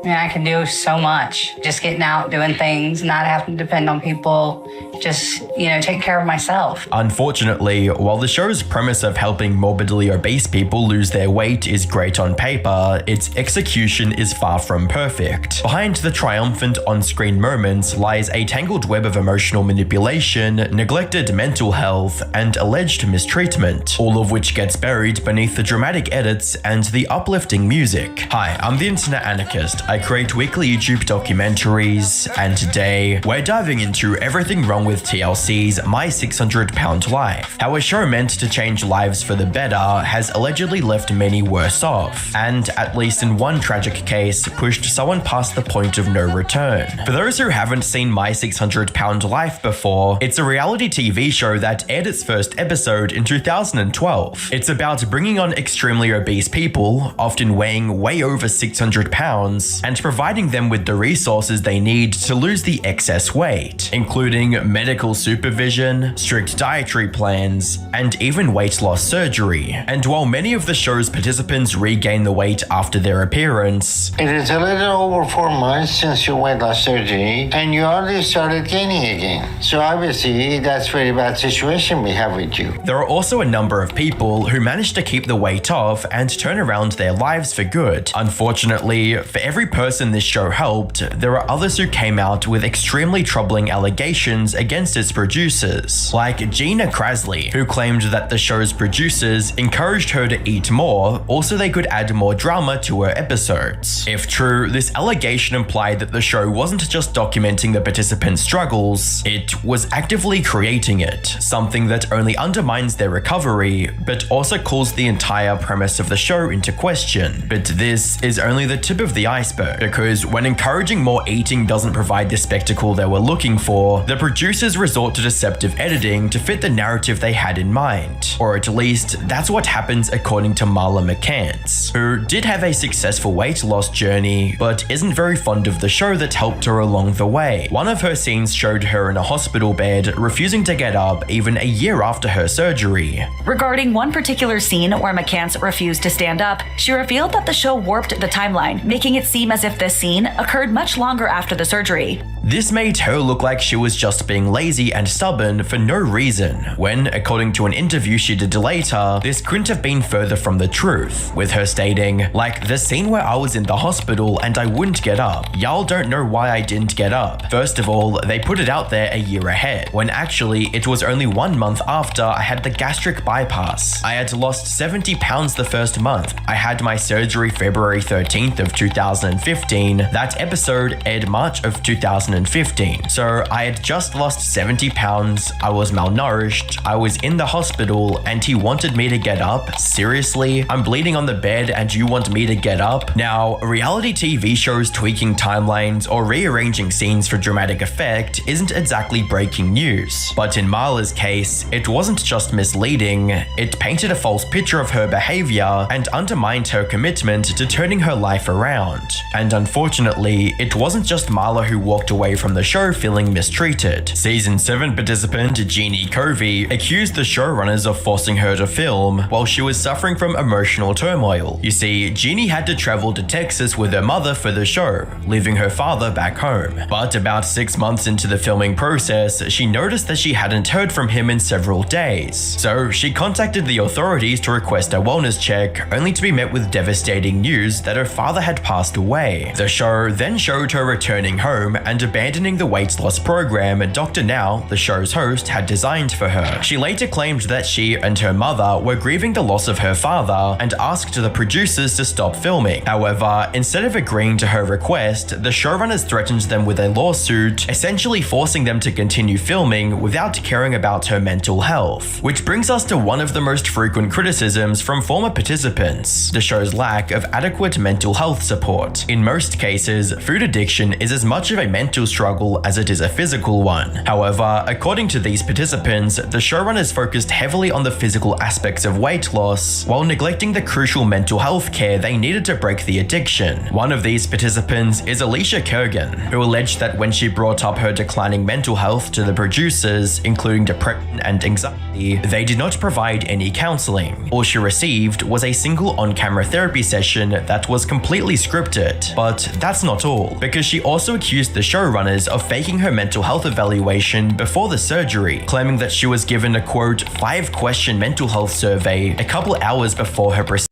I can do so much. Just getting out, doing things, not having to depend on people, just, take care of myself. Unfortunately, while the show's premise of helping morbidly obese people lose their weight is great on paper, its execution is far from perfect. Behind the triumphant on-screen moments lies a tangled web of emotional manipulation, neglected mental health, and alleged mistreatment, all of which gets buried beneath the dramatic edits and the uplifting music. Hi, I'm the Internet Anarchist. I create weekly YouTube documentaries, and today we're diving into everything wrong with TLC's My 600-Pound Life, how a show meant to change lives for the better has allegedly left many worse off, and at least in one tragic case, pushed someone past the point of no return. For those who haven't seen My 600-Pound Life before, it's a reality TV show that aired its first episode in 2012. It's about bringing on extremely obese people, often weighing way over 600 pounds, and providing them with the resources they need to lose the excess weight, including medical supervision, strict dietary plans, and even weight loss surgery. And while many of the show's participants regain the weight after their appearance, it is a little over 4 months since your weight loss surgery, and you already started gaining again. So obviously, that's a very bad situation we have with you. There are also a number of people who managed to keep the weight off and turn around their lives for good. Unfortunately, for every person this show helped, there are others who came out with extremely troubling allegations against its producers, like Gina Krasley, who claimed that the show's producers encouraged her to eat more, also they could add more drama to her episodes. If true, this allegation implied that the show wasn't just documenting the participants' struggles, it was actively creating it, something that only undermines their recovery, but also calls the entire premise of the show into question. But this is only the tip of the iceberg iceberg, because when encouraging more eating doesn't provide the spectacle they were looking for, the producers resort to deceptive editing to fit the narrative they had in mind. Or at least, that's what happens according to Marla McCants, who did have a successful weight loss journey, but isn't very fond of the show that helped her along the way. One of her scenes showed her in a hospital bed, refusing to get up even a year after her surgery. Regarding one particular scene where McCants refused to stand up, she revealed that the show warped the timeline, making it seem as if this scene occurred much longer after the surgery. This made her look like she was just being lazy and stubborn for no reason, when, according to an interview she did later, this couldn't have been further from the truth, with her stating, like, the scene where I was in the hospital and I wouldn't get up. Y'all don't know why I didn't get up. First of all, they put it out there a year ahead, when actually it was only 1 month after I had the gastric bypass. I had lost 70 pounds the first month. I had my surgery February 13th of 2015. That episode aired March of 2015. So I had just lost 70 pounds, I was malnourished, I was in the hospital, and he wanted me to get up? Seriously? I'm bleeding on the bed and you want me to get up? Now, reality TV shows tweaking timelines or rearranging scenes for dramatic effect isn't exactly breaking news. But in Marla's case, it wasn't just misleading, it painted a false picture of her behavior and undermined her commitment to turning her life around. And unfortunately, it wasn't just Marla who walked away from the show feeling mistreated. Season 7 participant Jeannie Covey accused the showrunners of forcing her to film while she was suffering from emotional turmoil. You see, Jeannie had to travel to Texas with her mother for the show, leaving her father back home. But about 6 months into the filming process, she noticed that she hadn't heard from him in several days. So she contacted the authorities to request a wellness check, only to be met with devastating news that her father had passed away. The show then showed her returning home and abandoning the weight loss program Dr. Now, the show's host, had designed for her. She later claimed that she and her mother were grieving the loss of her father and asked the producers to stop filming. However, instead of agreeing to her request, the showrunners threatened them with a lawsuit, essentially forcing them to continue filming without caring about her mental health. Which brings us to one of the most frequent criticisms from former participants, the show's lack of adequate mental health support. In most cases, food addiction is as much of a mental struggle as it is a physical one. However, according to these participants, the showrunners focused heavily on the physical aspects of weight loss, while neglecting the crucial mental health care they needed to break the addiction. One of these participants is Alicia Kurgan, who alleged that when she brought up her declining mental health to the producers, including depression and anxiety, they did not provide any counseling. All she received was a single on-camera therapy session that was completely scripted. But that's not all, because she also accused the showrunners of faking her mental health evaluation before the surgery, claiming that she was given a quote 5-question mental health survey a couple hours before her procedure.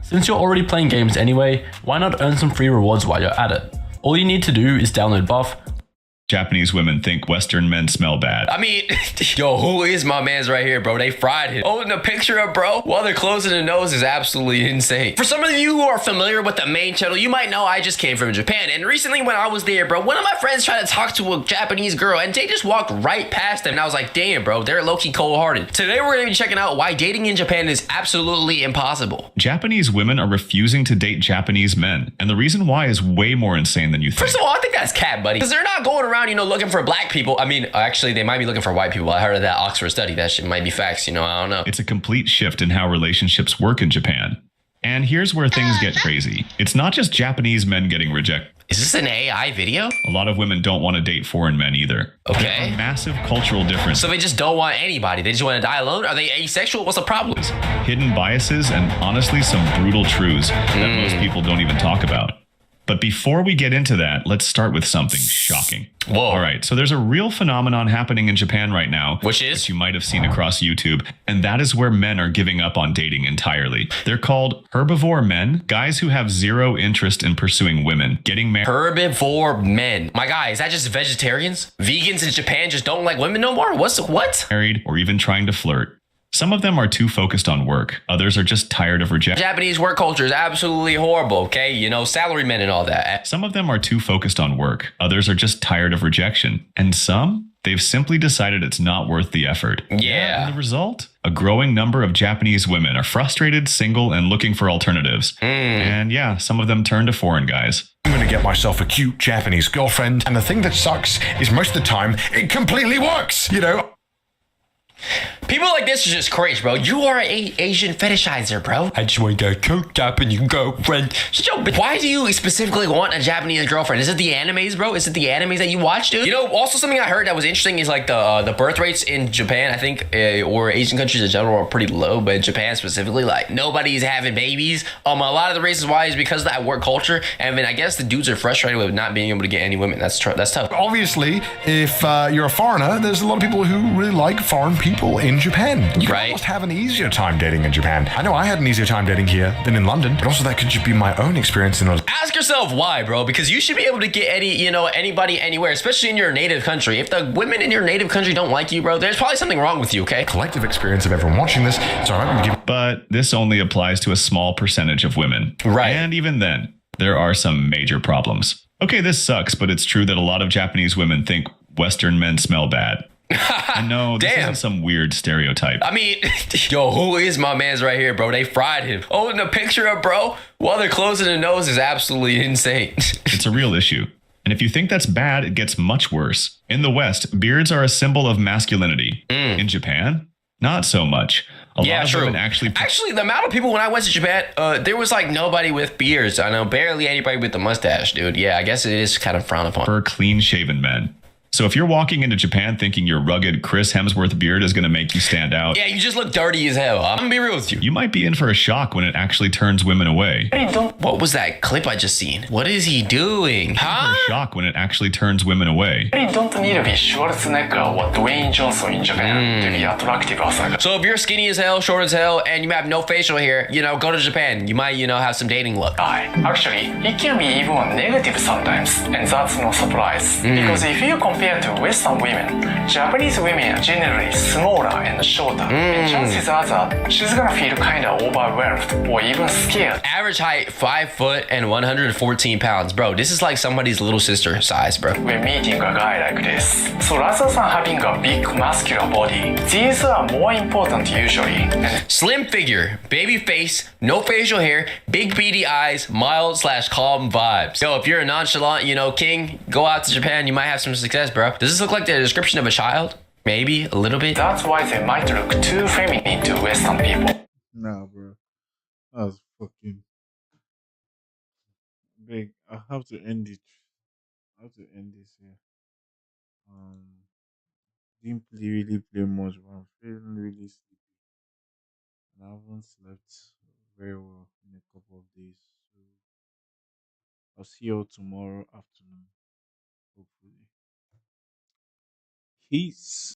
Since you're already playing games anyway, why not earn some free rewards while you're at it? All you need to do is download Buff. Japanese women think Western men smell bad. I mean, yo, who is my man's right here, bro? They fried him. Holding a picture up, bro, while they're closing the nose is absolutely insane. For some of you who are familiar with the main channel, you might know I just came from Japan. And recently when I was there, bro, one of my friends tried to talk to a Japanese girl and they just walked right past them. And I was like, damn, bro, they're low-key cold-hearted. Today we're gonna be checking out why dating in Japan is absolutely impossible. Japanese women are refusing to date Japanese men. And the reason why is way more insane than you think. First of all, I think that's cat, buddy. Because they're not going around, looking for black people. I mean, actually, they might be looking for white people. I heard of that Oxford study. That shit might be facts, I don't know. It's a complete shift in how relationships work in Japan. And here's where things get crazy. It's not just Japanese men getting rejected. Is this an AI video? A lot of women don't want to date foreign men either. Okay. There's a massive cultural difference. So they just don't want anybody. They just want to die alone? Are they asexual? What's the problem? Hidden biases and honestly some brutal truths that most people don't even talk about. But before we get into that, let's start with something shocking. Whoa. All right, so there's a real phenomenon happening in Japan right now, which is you might have seen across YouTube, and that is where men are giving up on dating entirely. They're called herbivore men, guys who have zero interest in pursuing women, getting married. Herbivore men. My guy, is that just vegetarians? Vegans in Japan just don't like women no more? What? Married or even trying to flirt. Some of them are too focused on work. Others are just tired of rejection. Japanese work culture is absolutely horrible, okay? You know, salarymen and all that. Some of them are too focused on work. Others are just tired of rejection. And some, they've simply decided it's not worth the effort. Yeah. And the result? A growing number of Japanese women are frustrated, single, and looking for alternatives. And yeah, some of them turn to foreign guys. I'm going to get myself a cute Japanese girlfriend. And the thing that sucks is most of the time, it completely works, you know? People like this are just crazy, bro. You are an Asian fetishizer, bro. I just want to go cook Japanese girlfriend. Why do you specifically want a Japanese girlfriend? Is it the animes, bro? Is it the animes that you watch, dude? You know, also something I heard that was interesting is like the birth rates in Japan, I think, or Asian countries in general are pretty low, but in Japan specifically, like nobody's having babies. A lot of the reasons why is because of that work culture, and then I guess the dudes are frustrated with not being able to get any women. That's tough. Obviously, if you're a foreigner, there's a lot of people who really like foreign people in Japan. You almost have an easier time dating in Japan. I know I had an easier time dating here than in London, but also that could just be my own experience. Ask yourself why, bro, because you should be able to get anybody anywhere, especially in your native country. If the women in your native country don't like you, bro, there's probably something wrong with you, okay? Collective experience of everyone watching this. But this only applies to a small percentage of women. Right. And even then, there are some major problems. Okay, this sucks, but it's true that a lot of Japanese women think Western men smell bad. I know, this isn't some weird stereotype. I mean, yo, who is my man's right here, bro? They fried him. Holding the picture up, bro, while they're closing their nose is absolutely insane. It's a real issue. And if you think that's bad, it gets much worse. In the West, beards are a symbol of masculinity. In Japan, not so much. A lot of women actually, the amount of people when I went to Japan, there was like nobody with beards. I know barely anybody with a mustache, dude. Yeah, I guess it is kind of frowned upon. For clean-shaven men. So if you're walking into Japan thinking your rugged Chris Hemsworth beard is going to make you stand out. Yeah, you just look dirty as hell. I'm going to be real with you. You might be in for a shock when it actually turns women away. What was that clip I just seen? What is he doing? Huh? For a shock when it actually turns women away. You don't need to be Schwarzenegger or Dwayne Johnson in Japan to be attractive as a guy. So if you're skinny as hell, short as hell, and you have no facial hair, go to Japan. You might, have some dating luck. Actually, it can be even negative sometimes, and that's no surprise. Because if you compare to Western women, Japanese women are generally smaller and shorter, and chances are that she's gonna feel kinda overwhelmed or even scared. Average height 5 foot and 114 pounds. Bro, this is like somebody's little sister size, bro. When meeting a guy like this. So rather than having a big muscular body, these are more important usually. Slim figure, baby face, no facial hair, big beady eyes, mild/calm vibes. Yo, if you're a nonchalant, king, go out to Japan, you might have some success, bro. Does this look like the description of a child? Maybe a little bit. That's why they might look too feminine to Western people. Nah, bro. That was fucking big. I have to end it. I have to end this here. Didn't really play much, but I'm feeling really sleepy. And I haven't slept very well in a couple of days. So I'll see you all tomorrow afternoon, hopefully. Peace.